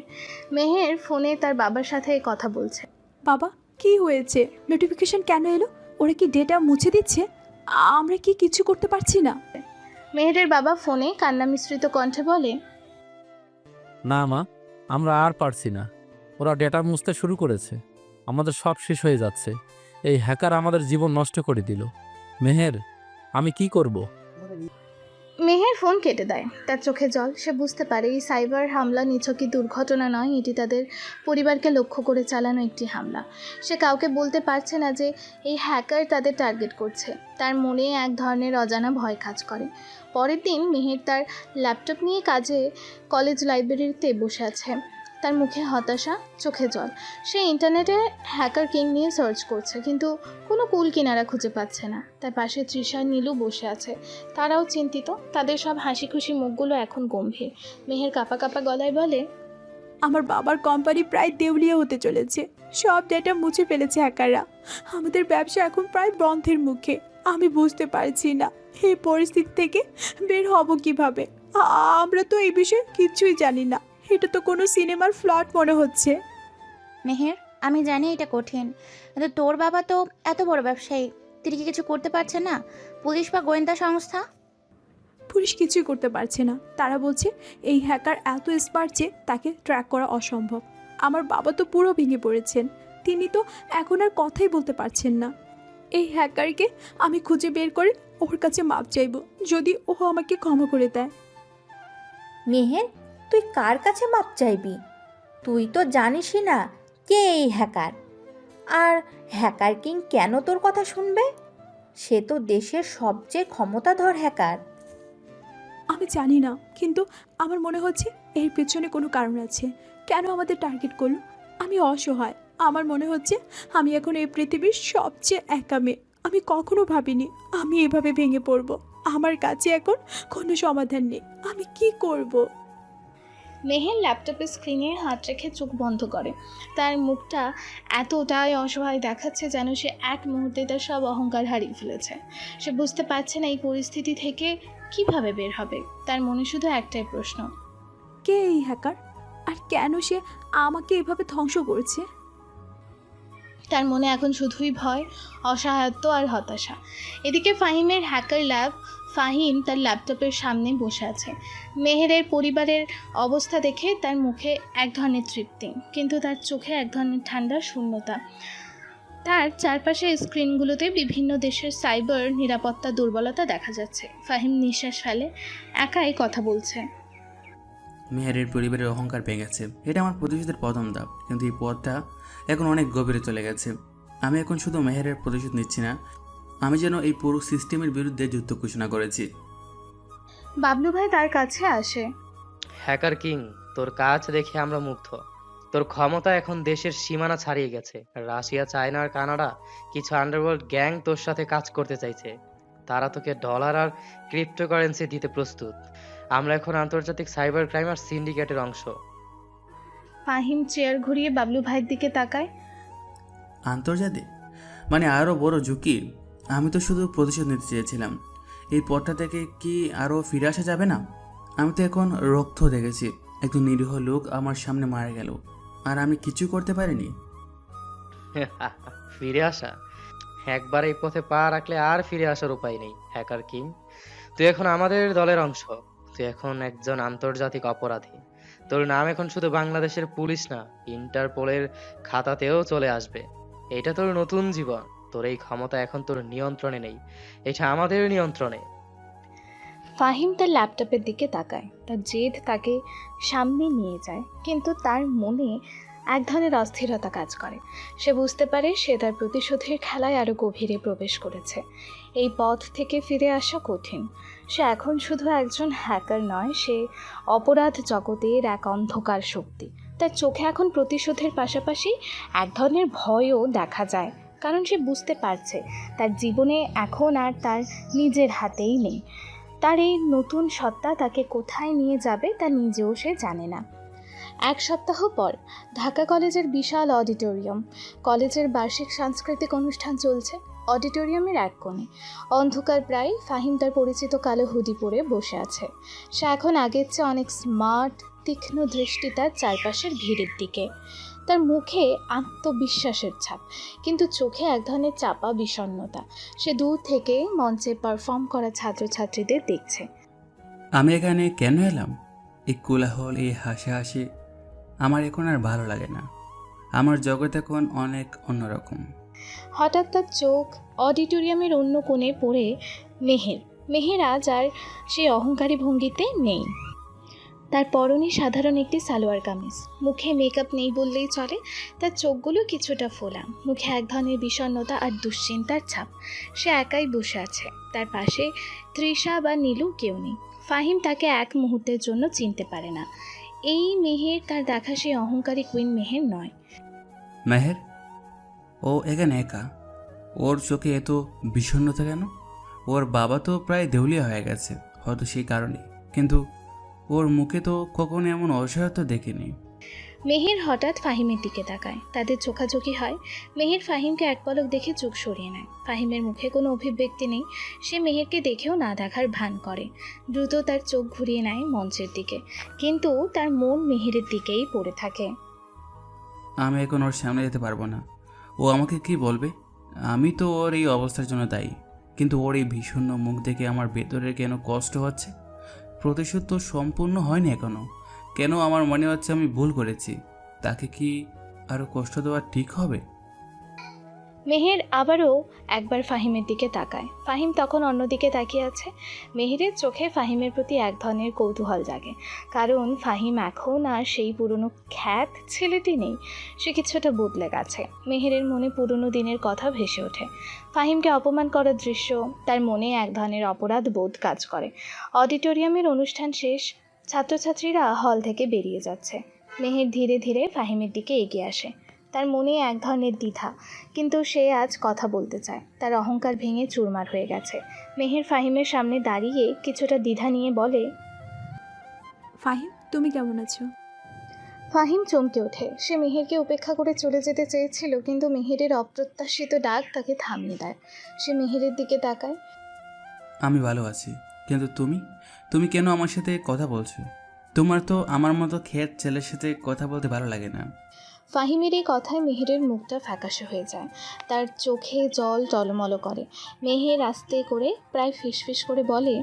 মেহের ফোনে তার বাবার সাথে কথা বলছে। বাবা, কি হয়েছে? নোটিফিকেশন কেন এলো? ওরা কি ডেটা মুছে দিচ্ছে? আমরা কি কিছু করতে পারছি না? মেহেরের বাবা ফোনে কান্না মিশ্রিত কণ্ঠে বলে, না মা, আমরা আর পারছি না। ওরা ডেটা মুছতে শুরু করেছে। আমাদের সব শেষ হয়ে যাচ্ছে। এই হ্যাকার আমাদের জীবন নষ্ট করে দিল। মেহের, আমি কি করব? মেহের ফোন কেটে দেয়। তার চোখে জল। সে বুঝতে পারে এই সাইবার হামলা নিছকই দুর্ঘটনা নয়, এটি তাদের পরিবারকে লক্ষ্য করে চালানো একটি হামলা। সে কাউকে বলতে পারছে না যে এই হ্যাকার তাদের টার্গেট করছে। তার মনে এক ধরনের অজানা ভয় কাজ করে। পরের দিন মেহের তার ল্যাপটপ নিয়ে কলেজ লাইব্রেরিতে বসে আছে। তার মুখে হতাশা, চোখে জল। সে ইন্টারনেটে হ্যাকার কিং নিয়ে সার্চ করছে, কিন্তু কোনো কুল কিনারা খুঁজে পাচ্ছে না। তার পাশে তৃষা, নীলু বসে আছে। তারাও চিন্তিত। তাদের সব হাসি খুশি মুখগুলো এখন গম্ভীর। মেহের কাঁপা কাঁপা গলায় বলে, আমার বাবার কোম্পানি প্রায় দেউলিয়া হতে চলেছে। সব ডেটা মুছে ফেলেছে হ্যাকাররা। আমাদের ব্যবসা এখন প্রায় বন্ধের মুখে। আমি বুঝতে পারছি না এই পরিস্থিতি থেকে বের হব কিভাবে। আমরা তো এই বিষয়ে কিচ্ছুই জানি না। এটা তো কোনো সিনেমার প্লট মনে হচ্ছে। মেহের, আমি জানি এটা কঠিন, কিন্তু তোর বাবা তো এত বড় ব্যবসায়ী, তিনি কি কিছু করতে পারছে না? পুলিশ বা গোয়েন্দা সংস্থা? পুলিশ কিছুই করতে পারছে না। তারা বলছে এই হ্যাকার এত স্মার্ট যে তাকে ট্র্যাক করা অসম্ভব। আমার বাবা তো পুরো ভেঙে পড়েছেন। তিনি তো এখন আর কথাই বলতে পারছেন না। এই হ্যাকারকে আমি খুঁজে বের করে ওর কাছে মাপ চাইব, যদি ও আমাকে ক্ষমা করে দেয়। মেহের, তুই কার কাছে মাপ চাইবি? তুই তো জানিসই না কে এই হ্যাকার। আর হ্যাকার কিং কেন তোর কথা শুনবে? সে তো দেশের সবচেয়ে ক্ষমতাধর হ্যাকার। আমি জানি না, কিন্তু আমার মনে হচ্ছে এর পেছনে কোনো কারণ আছে। কেন আমাদের টার্গেট করলো? আমি অসহায়। আমার মনে হচ্ছে আমি এখন এই পৃথিবীর সবচেয়ে একা মেয়ে। আমি কখনো ভাবিনি আমি এভাবে ভেঙে পড়ব। আমার কাছে এখন কোনো সমাধান নেই। আমি কি করব? মেহের ল্যাপটপের স্ক্রিনে হাত রেখে চোখ বন্ধ করে। তার মুখটা এতটাই অসহায় দেখাচ্ছে যেন সে এক মুহূর্তে তার সব অহংকার হারিয়ে ফেলেছে। সে বুঝতে পারছে না এই পরিস্থিতি থেকে কিভাবে বের হবে। তার মনে শুধু একটাই প্রশ্ন, কে এই হ্যাকার? আর কেন সে আমাকে এভাবে ধ্বংস করছে? তার মনে এখন শুধুই ভয়, অসহায়ত্ব আর হতাশা। এদিকে ফাহিমের হ্যাকার ল্যাব। ফাহিম তার ল্যাপটপের সামনে বসে আছে। মেহেরের পরিবারের অবস্থা দেখে তার মুখে এক ধরনের তৃপ্তি, কিন্তু তার চোখে এক ধরনের ঠান্ডা শূন্যতা। তার চারপাশের স্ক্রিনগুলোতে বিভিন্ন দেশের সাইবার নিরাপত্তা দুর্বলতা দেখা যাচ্ছে। ফাহিম নিঃশ্বাস ফেলে, একাই কথা বলছে। মেহেরের পরিবারের অহংকার ভেঙেছে, এটা আমার প্রতিশোধের প্রথম ধাপ, কিন্তু এই পথটা এখন অনেক গভীরে চলে গেছে। আমি এখন শুধু মেহেরের প্রতিশোধ নিচ্ছি না, আমি যেন এই পুরো সিস্টেমের বিরুদ্ধে যুদ্ধ ঘোষণা করেছি। বাবলু ভাই তার কাছে আসে। হ্যাকার কিং, তোর কাজ দেখে আমরা মুগ্ধ। তোর ক্ষমতা এখন দেশের সীমানা ছাড়িয়ে গেছে। রাশিয়া, চায়না আর কানাডা কিছু আন্ডারওয়ার্ল্ড গ্যাং তোর সাথে কাজ করতে চাইছে। তারা তোকে ডলার আর ক্রিপ্টোকারেন্সি দিতে প্রস্তুত। আমরা এখন আন্তর্জাতিক সাইবার ক্রাইম আর সিন্ডিকেটের অংশ। ফাহিম চেয়ার ঘুরিয়ে বাবলু ভাইয়ের দিকে তাকায়। আন্তর্জাতিক মানে আরও বড় ঝুঁকি। আমি তো শুধু প্রতিশোধ নিতে চেয়েছিলাম। এই পথটা থেকে কি আরও ফিরে আসা যাবে না? আমি তো এখন রক্ত দেখেছি, একজন নিরীহ লোক আমার সামনে মারা গেল, আর আমি কিছু করতে পারিনি। ফিরে আসা? একবার এই পথে পা রাখলে আর ফিরে আসার উপায় নেই হ্যাকার কিং। তুই এখন আমাদের দলের অংশ। তুই এখন একজন আন্তর্জাতিক অপরাধী। তোর নাম এখন শুধু বাংলাদেশের পুলিশ না, ইন্টারপোলের খাতাতেও চলে আসবে। এটা তোর নতুন জীবন। তোর এই ক্ষমতা এখন তোর নিয়ন্ত্রণে নেই, এটা আমাদের নিয়ন্ত্রণে। ফাহিম তার ল্যাপটপের দিকে তাকায়। তার জেদ তাকে সামনে নিয়ে যায়, কিন্তু তার মনে এক ধরনের অস্থিরতা কাজ করে। সে বুঝতে পারে সে তার প্রতিশোধের খেলায় আরও গভীরে প্রবেশ করেছে। এই পথ থেকে ফিরে আসা কঠিন। সে এখন শুধু একজন হ্যাকার নয়, সে অপরাধ জগতের এক অন্ধকার শক্তি। তার চোখে এখন প্রতিশোধের পাশাপাশি এক ধরনের ভয়ও দেখা যায়, কারণ সে বুঝতে পারছে তার জীবনে এখন আর তার নিজের হাতেই নেই। তার এই নতুন সত্তা তাকে কোথায় নিয়ে যাবে তা নিজেও সে জানে না। এক সপ্তাহ পর ঢাকা কলেজের বিশাল অডিটোরিয়াম। কলেজের বার্ষিক সাংস্কৃতিক অনুষ্ঠান চলছে। অডিটোরিয়ামের এক কোণে অন্ধকার প্রায় ফাহিম তার পরিচিত কালো হুডি পরে বসে আছে। সে এখন আগের চেয়ে অনেক স্মার্ট, তীক্ষ্ণ দৃষ্টি তার চারপাশের ভিড়ের দিকে। তার মুখে আত্মবিশ্বাসের ছাপ, কিন্তু চোখে এক ধরনের চাপা বিষণ্ণতা। সে দূর থেকে মঞ্চে পারফর্ম করা ছাত্রছাত্রীদের দেখছে। আমি এখানে কেন এলাম? এই কোলাহল, এই হাসি আমার এখন আর ভালো লাগে না। আমার জগৎ এখন অনেক অন্যরকম। হঠাৎ তার চোখ অডিটোরিয়ামের অন্য কোণে পড়ে মেহের আজ আর সেই অহংকারী ভঙ্গিতে নেই। তার পরনে সাধারণ একটি সালোয়ার কামিজ, মুখে মেকআপ নেই বললেই চলে। তার চোখগুলো কিছুটা ফোলা, মুখে এক ধরনের বিষণ্ণতা আর দুশ্চিন্তার ছাপ। সে একাই বসে আছে, তার পাশে তৃষা বা নীলু কেউ নেই। ফাহিম তাকে এক মুহূর্তের জন্য চিনতে পারে না। এই মেহের তার দেখা সেই অহংকারী কুইন মেহের নয়। মেহের, ও এখানে একা। ওর চোখে এত বিষণ্ণতা কেন? ওর বাবা তো প্রায় দেউলিয়া হয়ে গেছে, হয়তো সেই কারণে, কিন্তু ওর মুখে তো কখনো এমন অসহায়তা দেখিনি। মেহের হঠাৎ ফাহিমের দিকে তাকায়, তাদের চোখাচোখি হয়। মেহের ফাহিমকে এক পলক দেখে চোখ সরিয়ে নেয়। ফাহিমের মুখে কোনো অভিব্যক্তি নেই, সে মেহেরকে দেখেও না দেখার ভান করে। দ্রুত তার চোখ ঘুরিয়ে নেয় মঞ্চের দিকে, কিন্তু তার মন মেহেরের দিকেই পড়ে থাকে। আমি এখন ওর সামনে যেতে পারবো না। ও আমাকে কি বলবে? আমি তো ওর এই অবস্থার জন্য দায়ী, কিন্তু ওর এই ভীষণ মুখ দেখে আমার ভেতরে কেন কষ্ট হচ্ছে। প্রতিশোধ তো সম্পূর্ণ হয়নি এখনো। কেন আমার মনে হচ্ছে আমি ভুল করেছি? তাকে কি আরও কষ্ট দেওয়া ঠিক হবে? মেহের আবারও একবার ফাহিমের দিকে তাকায়। ফাহিম তখন অন্যদিকে তাকিয়ে আছে। মেহেরের চোখে ফাহিমের প্রতি এক ধরনের কৌতূহল জাগে, কারণ ফাহিম এখন আর সেই পুরনো খ্যাত ছেলেটি নেই। সে কিছুটা বদলে গেছে। মেহেরের মনে পুরনো দিনের কথা ভেসে ওঠে। ফাহিমকে অপমান করার দৃশ্য তার মনে এক ধরনের অপরাধ বোধ কাজ করে। অডিটোরিয়ামের অনুষ্ঠান শেষ, ছাত্রছাত্রীরা হল থেকে বেরিয়ে যাচ্ছে। মেহের ধীরে ধীরে ফাহিমের দিকে এগিয়ে আসে। তার মনে এক ধরনের দ্বিধা, কিন্তু সে আজ কথা বলতে চায়। তার অহংকার ভেঙে চুরমার হয়ে গেছে। মেহের ফাহিমের সামনে দাঁড়িয়ে কিছুটা দ্বিধা নিয়ে বলে, ফাহিম, তুমি কেমন আছো? ফাহিম চমকে ওঠে। সে মেহেরকে উপেক্ষা করে চলে যেতে চেয়েছিল, কিন্তু মেহেরের অপ্রত্যাশিত ডাক তাকে থামিয়ে দেয়। সে মেহেরের দিকে তাকায়। আমি ভালো আছি, কিন্তু তুমি কেন আমার সাথে কথা বলছো? তোমার তো আমার মতো খেত ছেলের সাথে কথা বলতে ভালো লাগে না। ফাহিমের এই কথায় মেহেরের মুখটা ফ্যাকাশে হয়ে যায়। তার চোখে জল টলমল করে। মেহের আস্তে করে প্রায় ফিসফিস করে বলে,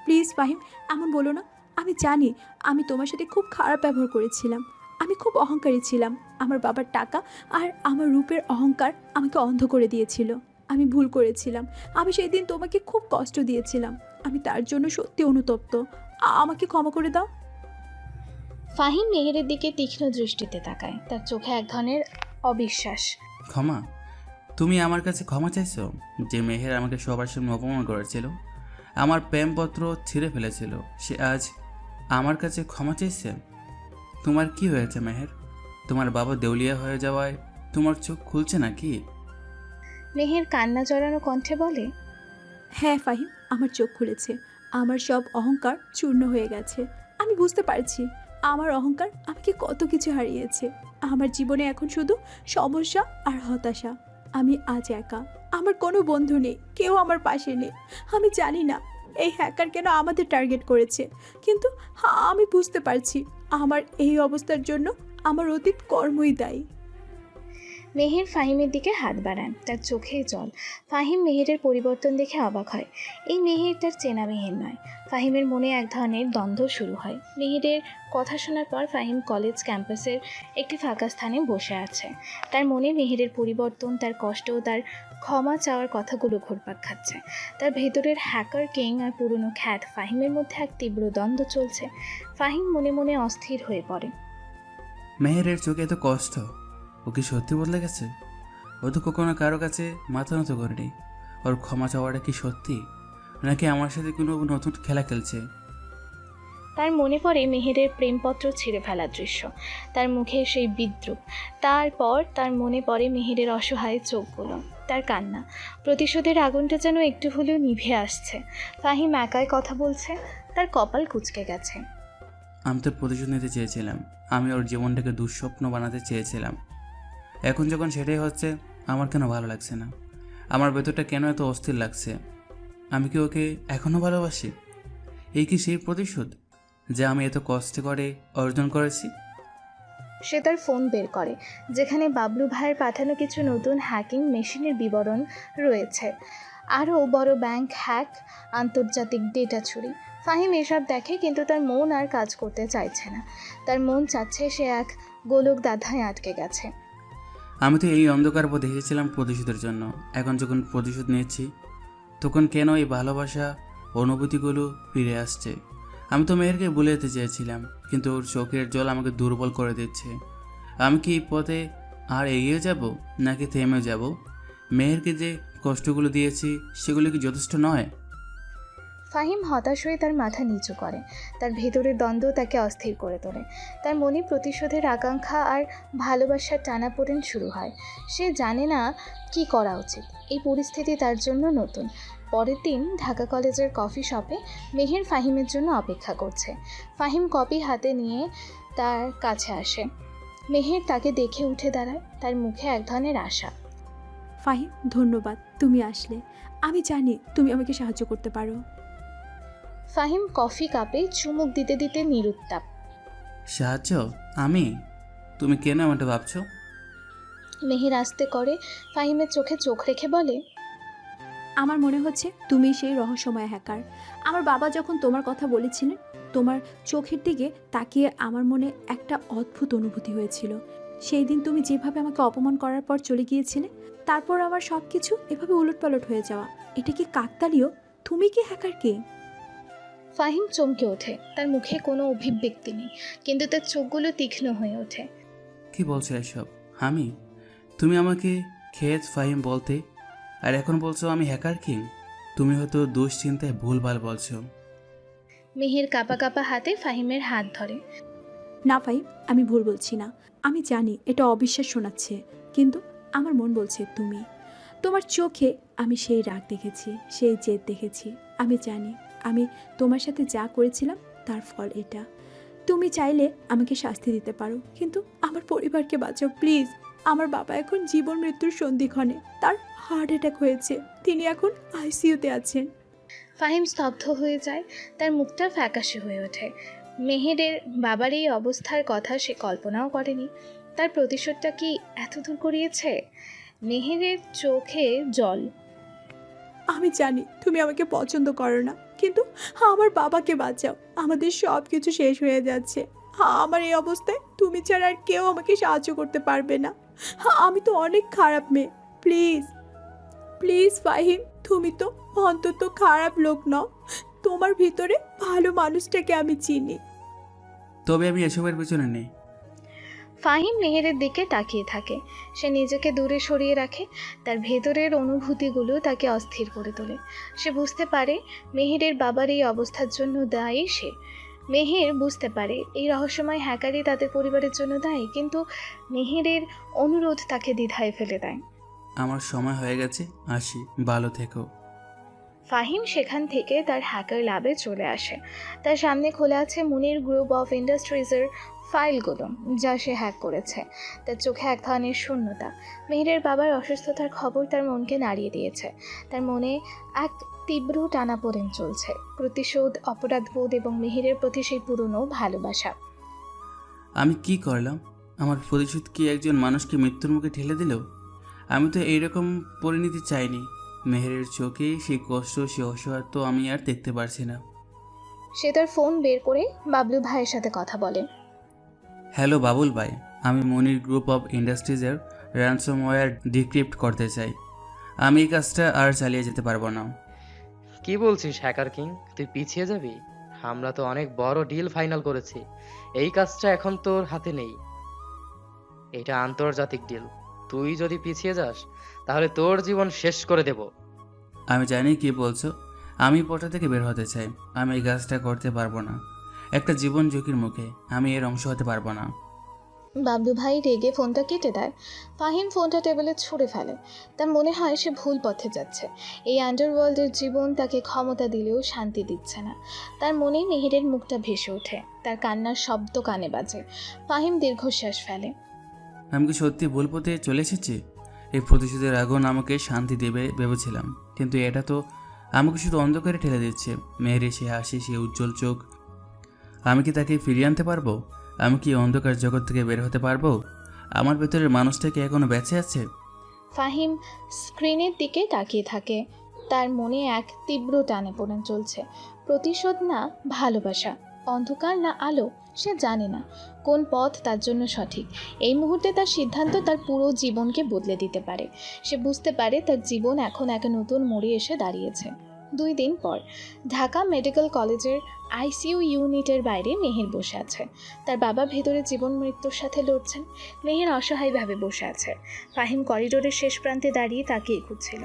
প্লিজ ফাহিম, এমন বলো না। আমি জানি আমি তোমার সাথে খুব খারাপ ব্যবহার করেছিলাম। আমি খুব অহংকারী ছিলাম। আমার বাবার টাকা আর আমার রূপের অহংকার আমাকে অন্ধ করে দিয়েছিল। আমি ভুল করেছিলাম। আমি সেই দিন তোমাকে খুব কষ্ট দিয়েছিলাম। আমি তার জন্য সত্যি অনুতপ্ত। আমাকে ক্ষমা করে দাও। ফাহিম মেহেরের দিকে তীক্ষ্ণ দৃষ্টিতে তাকায়। তার চোখে এক ধরনের অবিশ্বাস। ক্ষমা? তুমি আমার কাছে ক্ষমা চাইছো? যে মেহের আমাকে সবার সামনে অপমান করেছিল, আমার প্রেমপত্র ছিঁড়ে ফেলেছিল, সে আজ আমার কাছে ক্ষমা চাইছে? তোমার কি হয়েছে মেহের? তোমার বাবা দেউলিয়া হয়ে যাওয়ায় তোমার চোখ খুলছে নাকি? মেহের কান্না জড়ানো কণ্ঠে বলে, হ্যাঁ ফাহিম, আমার চোখ খুলেছে। আমার সব অহংকার চূর্ণ হয়ে গেছে। আমি বুঝতে পারছি আমার অহংকার আমাকে কত কিছু হারিয়েছে। আমার জীবনে এখন শুধু সমস্যা আর হতাশা। আমি আজ একা। আমার কোনো বন্ধু নেই, কেউ আমার পাশে নেই। আমি জানি না এই হ্যাকার কেন আমাদের টার্গেট করেছে, কিন্তু আমি বুঝতে পারছি আমার এই অবস্থার জন্য আমার অতীত কর্মই দায়ী। মেহের ফাহিমের দিকে হাত বাড়ান, তার চোখে জল। ফাহিম মেহেরের পরিবর্তন দেখে অবাক হয়। এই মেহের তার চেনা মেহের নয়। ফাহিমের মনে এক ধরনের দ্বন্দ্ব শুরু হয়। মেহেরের কথা শোনার পর ফাহিম কলেজ ক্যাম্পাসের একটি ফাঁকা স্থানে বসে আছে। তার মনে মেহেরের পরিবর্তন, তার কষ্ট, তার ক্ষমা চাওয়ার কথাগুলো ঘুরপাক খাচ্ছে। তার ভেতরের হ্যাকার কিং আর পুরনো খ্যাত ফাহিমের মধ্যে এক তীব্র দ্বন্দ্ব চলছে। ফাহিম মনে মনে অস্থির হয়ে পড়ে। মেহেরের চোখে এত কষ্ট, ও কি সত্যি বদলে গেছে? ও তো কখনো কারো কাছে মাথা নত করেনি। ওর ক্ষমা চাওয়াটা কি সত্যি, নাকি আমার সাথে কোনো নতুন খেলা খেলছে? তার মনে পড়ে মেহেরের প্রেমপত্র ছিঁড়ে ফেলার দৃশ্য, তার মুখে সেই বিদ্রুপ। তারপর তার মনে পড়ে মেহেরের অসহায় চোখগুলো, তার কান্না। প্রতিশোধের আগুনটা যেন একটু হলেও নিভে আসছে। ফাহিম একাই কথা বলছে, তার কপাল কুঁচকে গেছে। আমি তো প্রতিশোধ নিতে চেয়েছিলাম, আমি ওর জীবনটাকে দুঃস্বপ্ন বানাতে চেয়েছিলাম। এখন যখন সেটাই হচ্ছে, আমার কেন ভালো লাগছে না? আমার ভেতরটা কেন এত অস্থির লাগছে? আমি কি ওকে এখনও ভালোবাসি? এই কি সেই প্রতিশোধ যা আমি এত কষ্ট করে অর্জন করেছি? সে তার ফোন বের করে, যেখানে বাবলু ভাইয়ের পাঠানো কিছু নতুন হ্যাকিং মেশিনের বিবরণ রয়েছে। আরও বড় ব্যাংক হ্যাক, আন্তর্জাতিক ডেটা চুরি। ফাহিম এসব দেখে, কিন্তু তার মন আর কাজ করতে চাইছে না। তার মন চাচ্ছে সে এক গোলক দাধায় আটকে গেছে। আমি তো এই অন্ধকার পথে এসেছিলাম প্রতিশোধের জন্য। এখন যখন প্রতিশোধ নিয়েছি, তখন কেন এই ভালোবাসা অনুভূতিগুলো ফিরে আসছে? আমি তো মেহেরকে ভুলে যেতে চেয়েছিলাম, কিন্তু ওর চোখের জল আমাকে দুর্বল করে দিচ্ছে। আমি কি এই পথে আর এগিয়ে যাব, নাকি থেমে যাব? মেহেরকে যে কষ্টগুলো দিয়েছি, সেগুলো কি যথেষ্ট নয়? ফাহিম হতাশ হয়ে তার মাথা নিচু করে। তার ভেতরের দ্বন্দ্ব তাকে অস্থির করে তোলে। তার মনে প্রতিশোধের আকাঙ্ক্ষা আর ভালোবাসার টানাপোড়েন শুরু হয়। সে জানে না কি করা উচিত। এই পরিস্থিতি তার জন্য নতুন। পরের দিন ঢাকা কলেজের কফি শপে মেহের ফাহিমের জন্য অপেক্ষা করছে। ফাহিম কপি হাতে নিয়ে তার কাছে আসে। মেহের তাকে দেখে উঠে দাঁড়ায়, তার মুখে এক ধরনের আশা। ফাহিম, ধন্যবাদ, তুমি আসলে। আমি জানি তুমি আমাকে সাহায্য করতে পারো। ফাহিম কফি কাপে চুমুক দিতে দিতে নিরুত্তাপ। সাহায্য? আমি? তুমি কেন এমনটা ভাবছো? মেহের আস্তে করে ফাহিমের চোখে চোখ রেখে বলে, আমার মনে হচ্ছে তুমি সেই রহস্যময় হ্যাকার। আমার বাবা যখন তোমার কথা বলেছিলেন, তোমার চোখের দিকে তাকিয়ে আমার মনে একটা অদ্ভুত অনুভূতি হয়েছিল। সেই দিন তুমি যেভাবে আমাকে অপমান করার পর চলে গিয়েছিলে, তারপর আমার সব কিছু এভাবে উলটপালট হয়ে যাওয়া, এটা কি কাকতালীয়? তুমি কি হ্যাকার কে? ফাহিম চমকে ওঠে। তার মুখে কোনো অভিব্যক্তি নেই, কিন্তু তার চোখগুলো তীক্ষ্ণ হয়ে ওঠে। কি বলছো এসব? আমি? তুমি আমাকে খেত ফাহিম বলতে, আর এখন বলছো আমি হ্যাকার কিং? তুমি হয়তো দুশ্চিন্তায় ভুলভাল বলছো। মেহের কাঁপা কাঁপা হাতে ফাহিমের হাত ধরে। না ফাহিম, আমি ভুল বলছি না। আমি জানি এটা অবিশ্বাস শোনাচ্ছে, কিন্তু আমার মন বলছে তুমি। তোমার চোখে আমি সেই রাগ দেখেছি, সেই জেদ দেখেছি। আমি জানি আমি তোমার সাথে যা করেছিলাম তার ফল এটা। তুমি চাইলে আমাকে শাস্তি দিতে পারো, কিন্তু আমার পরিবারকে বাঁচাও প্লিজ। আমার বাবা এখন জীবন মৃত্যুর সন্ধিক্ষণে, তার হার্ট অ্যাটাক হয়েছে, তিনি এখন আইসিইউতে আছেন। ফাহিম স্তব্ধ হয়ে যায়, তার মুখটা ফ্যাকাশে হয়ে ওঠে। মেহেরের বাবার এই অবস্থার কথা সে কল্পনাও করেনি। তার প্রতিশোধটা কি এত দূর করিয়েছে? মেহেরের চোখে জল। আমি জানি তুমি আমাকে পছন্দ করো না, কিন্তু আমার বাবাকে বাঁচাও। আমাদের সব কিছু শেষ হয়ে যাচ্ছে। আমার এই অবস্থায় তুমি ছাড়া আর কেউ আমাকে সাহায্য করতে পারবে না। আমি তো অনেক খারাপ মেয়ে। প্লিজ প্লিজ ফাহিম, তুমি তো অন্তত খারাপ লোক নও। তোমার ভিতরে ভালো মানুষটাকে আমি চিনি। তবে আমি এসবের পেছনে নেই। ফাহিম মেহেরের দিকে তাকিয়ে থাকে। সে নিজেকে দূরে সরিয়ে রাখে। তার ভেতরের অনুভূতিগুলো তাকে অস্থির করে তোলে। সে বুঝতে পারে মেহেরের বাবার এই অবস্থার জন্য দায়ী সে। মেহের বুঝতে পারে এই রহস্যময় হ্যাকারই তাদের পরিবারের জন্য দায়ী, কিন্তু মেহেরের অনুরোধ তাকে দ্বিধায় ফেলে দেয়। আমার সময় হয়ে গেছে, আসি, ভালো থেকো। ফাহিম সেখান থেকে তার হ্যাকার ল্যাবে চলে আসে। তার সামনে খোলা আছে মুনির গ্রুপ অফ ইন্ডাস্ট্রিজের ফাইলগুলো, যা সে হ্যাক করেছে। তার চোখে এক ধরনের শূন্যতা। মেহেরের বাবার অসুস্থতার খবর তার মনকে নাড়িয়ে দিয়েছে। তার মনে এক তীব্র টানাপোড়েন চলছে, প্রতিশোধ, অপরাধবোধ এবং মেহেরের প্রতি সেই পুরনো ভালোবাসা। আমি কি করলাম? আমার প্রতিশোধ কি একজন মানুষকে মৃত্যুর মুখে ঠেলে দিল? আমি তো এইরকম পরিণতি চাইনি। মেহেরের চোখে সেই কষ্ট, সেই অসহায়ত্ব আমি আর দেখতে পারছি না। সে তার ফোন বের করে বাবলু ভাইয়ের সাথে কথা বলে। হ্যালো বাবুল ভাই, আমি মনির গ্রুপ অফ ইন্ডাস্ট্রিজের র্যানসমওয়্যার ডিক্রিপ্ট করতে চাই। আমি এই কাজটা আর চালিয়ে যেতে পারবো না। কি বলছিস হ্যাকার কিং? তুই পিছিয়ে যাবি? আমরা তো অনেক বড় ডিল ফাইনাল করেছি, এই কাজটা এখন তোর হাতে নেই। এটা আন্তর্জাতিক ডিল। তুই যদি পিছিয়ে যাস তাহলে তোর জীবন শেষ করে দেব। আমি জানি কি বলছো। আমি পটা থেকে বের হতে চাই। আমি এই কাজটা করতে পারবো না। একটা জীবন ঝুঁকির মুখে আমি এর অংশ হতে পারবো না। বাবলু ভাই রেগে ফোনটা কেটে দেয়। ফাহিম ফোনটা টেবিলে ছুঁড়ে ফেলে। তার মনে হয় সে ভুল পথে যাচ্ছে। এই আন্ডারওয়ার্ল্ডের জীবন তাকে ক্ষমতা দিলেও শান্তি দিচ্ছে না। তার মনে মেহেরের মুখটা ভেসে ওঠে, তার কান্নার শব্দ কানে বাজে। ফাহিম দীর্ঘশ্বাস ফেলে। আমি কি সত্যি ভুল পথে চলে এসেছি? এই প্রতিশোধের আগুন আমাকে শান্তি দেবে ভেবেছিলাম, কিন্তু এটা তো আমাকে শুধু অন্ধকারে ঠেলে দিচ্ছে। মেয়ের সে হাসি, সে উজ্জ্বল চোখ, আমি কি তাকে ফিরিয়ে আনতে পারবো? আমি কি অন্ধকার জগৎ থেকে বের হতে পারবো? আমার ভেতরের মানুষটা কি এখনো বেঁচে আছে? ফাহিম স্ক্রিনের দিকে তাকিয়ে থাকে। তার মনে এক তীব্র টানে পোড়েন চলছে। প্রতিশোধ না ভালোবাসা, অন্ধকার না আলো, সে জানে না কোন পথ তার জন্য সঠিক। এই মুহূর্তে তার সিদ্ধান্ত তার পুরো জীবনকে বদলে দিতে পারে। সে বুঝতে পারে তার জীবন এখন এক নতুন মোড়ে এসে দাঁড়িয়েছে। 2 দিন পর ঢাকা মেডিকেল কলেজের আইসিইউ ইউনিটের বাইরে মেহের বসে আছে। তার বাবা ভেতরে জীবন মৃত্যুর সাথে লড়ছেন। মেহের অসহায়ভাবে বসে আছে। ফাহিম করিডোরের শেষ প্রান্তে দাঁড়িয়ে তাকিয়ে খুঁজছিল।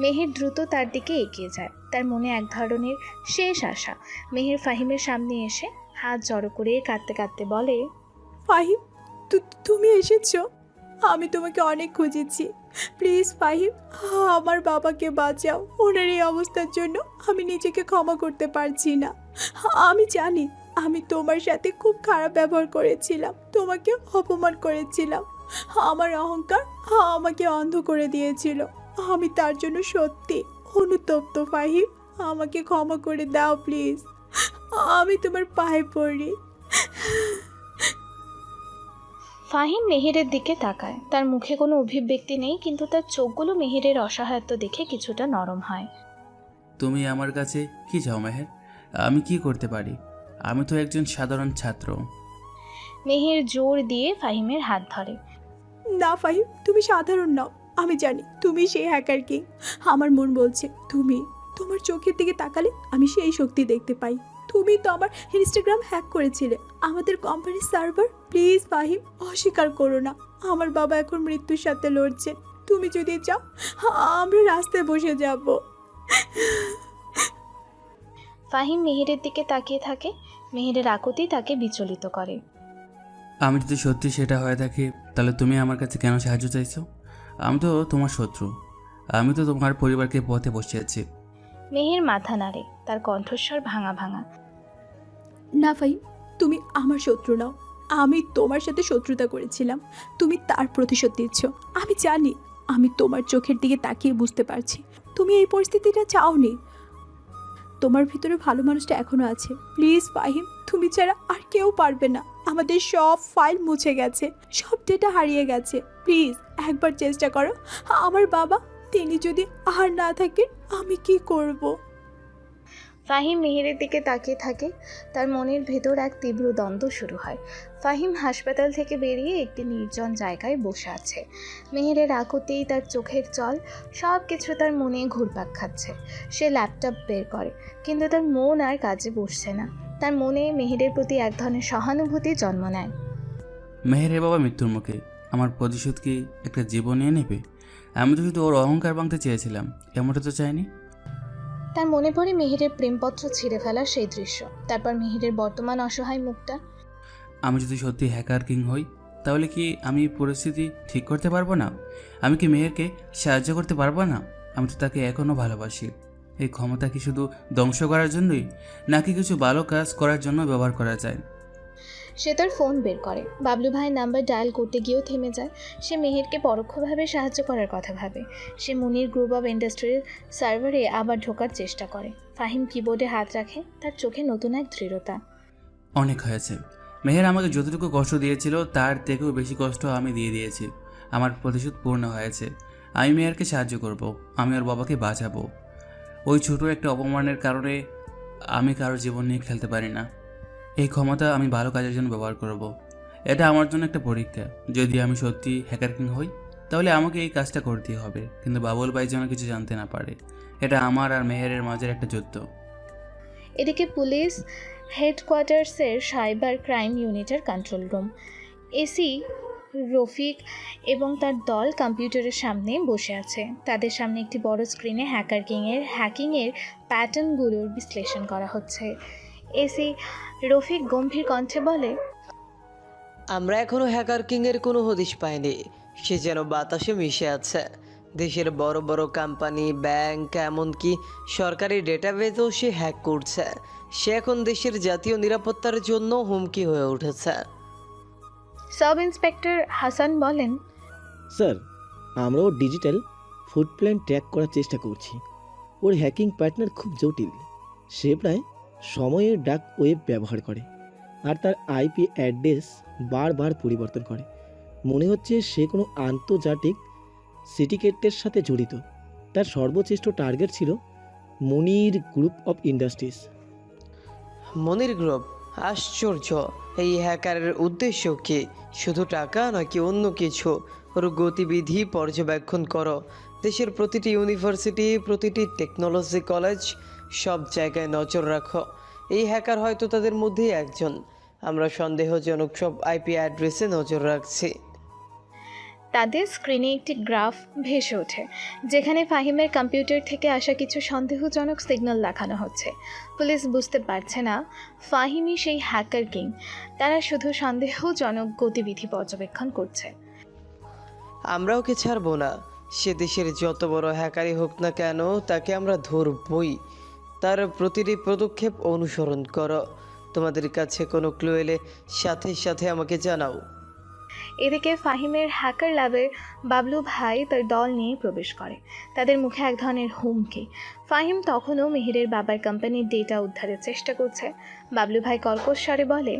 মেহের দ্রুত তার দিকে এগিয়ে যায়। তার মনে এক ধরনের শেষ আশা। মেহের ফাহিমের সামনে এসে হাত জড়ো করে কাঁদতে কাঁদতে বলে, ফাহিম, তুমি এসেছো? আমি তোমাকে অনেক খুঁজেছি। প্লিজ ফাহিম, আমার বাবাকে বাঁচাও। ওনার এই অবস্থার জন্য আমি নিজেকে ক্ষমা করতে পারছি না। আমি জানি আমি তোমার সাথে খুব খারাপ ব্যবহার করেছিলাম, তোমাকে অপমান করেছিলাম। আমার অহংকার আমাকে অন্ধ করে দিয়েছিল। আমি তার জন্য সত্যি অনুতপ্ত। ফাহিম, আমাকে ক্ষমা করে দাও প্লিজ। আমি তোমার পায়ে পড়ি। ফাহিম মেহেরের দিকে তাকায়। তার মুখে কোনো অভিব্যক্তি নেই, কিন্তু তার চোখগুলো মেহেরের অসহায়ত্ব দেখে কিছুটা নরম হয়। তুমি আমার কাছে কি চাও মেহের? আমি কি করতে পারি? আমি তো একজন সাধারণ ছাত্র। মেহের জোর দিয়ে ফাহিমের হাত ধরে। না ফাহিম, তুমি সাধারণ নও। আমি জানি তুমি সেই হ্যাকার কিং। আমার মন বলছে তোমার চোখের দিকে তাকালে আমি সেই শক্তি দেখতে পাই। তুমি তো আমার ইনস্টাগ্রাম হ্যাক করেছিলে, আমাদের কোম্পানির সার্ভার। প্লিজ ফাহিম, অস্বীকার করো না। আমার বাবা এখন মৃত্যুর সাথে লড়ছে। তুমি যদি চাও আমরা রাস্তায় বসে যাব। ফাহিম মেহেরের দিকে তাকিয়ে থাকে। মেহেরের আকুতি তাকে বিচলিত করে। আমি যদি সত্যি সেটা হয়ে থাকে, তাহলে তুমি আমার কাছে কেন সাহায্য চাইছো? আমি তো তোমার শত্রু। আমি তো তোমার পরিবারকে পথে বসিয়েছি। মেহের মাথা নাড়ে, তার কণ্ঠস্বর ভাঙা ভাঙা। না ফাহিম, তুমি আমার শত্রু নাও। আমি তোমার সাথে শত্রুতা করেছিলাম, তুমি তার প্রতিশোধ দিচ্ছ। আমি জানি, আমি তোমার চোখের দিকে তাকিয়ে বুঝতে পারছি তুমি এই পরিস্থিতিটা চাওনি। তোমার ভিতরে ভালো মানুষটা এখনো আছে। প্লিজ ফাহিম, তুমি ছাড়া আর কেউ পারবে না। আমাদের সব ফাইল মুছে গেছে, সব ডেটা হারিয়ে গেছে। প্লিজ একবার চেষ্টা করো। আমার বাবা, তিনি যদি আর না থাকেন আমি কি করব? ফাহিম মেহেরের দিকে তাকিয়ে থাকে। তার মনের ভেতর এক তীব্র দ্বন্দ্ব শুরু হয়। ফাহিম হাসপাতাল থেকে বেরিয়ে একটি নির্জন জায়গায় বসে আছে। মেহেরের আকুতি, তার চোখের জল, সব কিছু তার মনে ঘুরপাক খাচ্ছে। সে ল্যাপটপ বের করে, কিন্তু তার মন আর কাজে বসছে না। তার মনে মেহেরের প্রতি এক ধরনের সহানুভূতি জন্ম নেয়। মেহেরের বাবা মৃত্যুর মুখে, আমার প্রতিশোধ কি একটা জীবন নিয়ে নেবে? আমি তো শুধু ওর অহংকার ভাঙতে চেয়েছিলাম, এমনটা তো চাইনি। তার মনে পড়ে মেহেরের প্রেমপত্র ছিঁড়ে ফেলার সেই দৃশ্য, তারপর মেহেরের বর্তমান অসহায় মুখটা। আমি যদি সত্যি হ্যাকার কিং হই, তাহলে কি আমি পরিস্থিতি ঠিক করতে পারবো না? আমি কি মেহেরকে সাহায্য করতে পারবো না? আমি তো তাকে এখনও ভালোবাসি। এই ক্ষমতা কি শুধু ধ্বংস করার জন্যই, নাকি কিছু ভালো কাজ করার জন্য ব্যবহার করা যায়? সে তার ফোন বের করে। বাবলু ভাইয়ের নাম্বার ডায়াল করতে গিয়েও থেমে যায়। সে মেহেরকে পরোক্ষভাবে সাহায্য করার কথা ভাবে। সে মুনির গ্রুপ অফ ইন্ডাস্ট্রির সার্ভারে আবার ঢোকার চেষ্টা করে। ফাহিম কিবোর্ডে হাত রাখে, তার চোখে নতুন এক দৃঢ়তা। অনেক হয়েছে। মেহের আমাকে যতটুকু কষ্ট দিয়েছিল তার থেকেও বেশি কষ্ট আমি দিয়ে দিয়েছি। আমার প্রতিশোধ পূর্ণ হয়েছে। আমি মেহেরকে সাহায্য করব। আমি ওর বাবাকে বাঁচাবো। ওই ছোট একটা অপমানের কারণে আমি কারোর জীবন নিয়ে খেলতে পারি না। এই ক্ষমতা আমি ভালো কাজের জন্য ব্যবহার করব। এটা আমার জন্য একটা পরীক্ষা। যদি আমি সত্যি হ্যাকার কিং হই, তাহলে আমাকে এই কাজটা করতেই হবে, কিন্তু বাবুল ভাই যেন কিছু জানতে না পারে। এটা আমার আর মেহেরের মাঝের একটা যুদ্ধ। এদিকে পুলিশ হেডকোয়ার্টার্সের সাইবার ক্রাইম ইউনিটের কন্ট্রোল রুম। এসি রফিক এবং তার দল কম্পিউটারের সামনে বসে আছে। তাদের সামনে একটি বড় স্ক্রিনে হ্যাকিংয়ের প্যাটার্নগুলোর বিশ্লেষণ করা হচ্ছে। এসি রফিক গম্ভীর কণ্ঠে বলে, আমরা এখনো হ্যাকার কিংয়ের কোনো হদিশ পাইনি। সে যেন বাতাসে মিশে আছে। দেশের বড় বড় কোম্পানি, ব্যাংক, এমনকি সরকারি ডেটাবেজও সে হ্যাক করছে। সে এখন দেশের জাতীয় নিরাপত্তার জন্য হুমকি হয়ে উঠেছে। সাব ইন্সপেক্টর হাসান বলেন, স্যার, আমরাও ডিজিটাল ফুটপ্রিন্ট ট্র্যাক করার চেষ্টা করছি। ওর হ্যাকিং পার্টনার খুব জটিল। সে প্রায় সময়ের ডার্ক ওয়েব ব্যবহার করে আর তার আইপি অ্যাড্রেস বারবার পরিবর্তন করে। মনে হচ্ছে সে কোনো আন্তর্জাতিক সিন্ডিকেটের সাথে জড়িত। তার সর্বশ্রেষ্ঠ টার্গেট ছিল Monir Group of Industries. Monir group? আশ্চর্য। এই হ্যাকারের উদ্দেশ্য কি? শুধু টাকা নাকি অন্য কিছু? ওর গতিবিধি পর্যবেক্ষণ করো। দেশের প্রতিটি ইউনিভার্সিটি, প্রতিটি টেকনোলজি কলেজ, সব জায়গায় নজর রাখো। এই হ্যাকার হয়তো তাদের মধ্যেই একজন। আমরা সন্দেহজনক সব আইপি অ্যাড্রেসে নজর রাখছি। তাদের স্ক্রিনে একটি গ্রাফ ভেসে ওঠে, যেখানে ফাহিমের কম্পিউটার থেকে আসা কিছু সন্দেহজনক সিগন্যাল দেখানো হচ্ছে। পুলিশ বুঝতে পারছে না ফাহিমই সেই হ্যাকার কিং। তারা শুধু সন্দেহজনক গতিবিধি পর্যবেক্ষণ করছে। আমরা ওকে ছাড়বো না। সে দেশের যত বড় হ্যাকারই হোক না কেন, তাকে আমরা ধরবই। তার প্রতিটি পদক্ষেপ অনুসরণ করো। তোমাদের কাছে কোনো ক্লু এলে সাথে সাথে আমাকে জানাও। এদিকে ফাহিমের হ্যাকার ল্যাবে বাবলু ভাই তার দল নিয়ে প্রবেশ করে। তাদের মুখে এক ধরনের হুমকি। ফাহিম তখনও মেহেরের বাবার কোম্পানির ডেটা উদ্ধারের চেষ্টা করছে। বাবলু ভাই কর্কশ স্বরে বলে,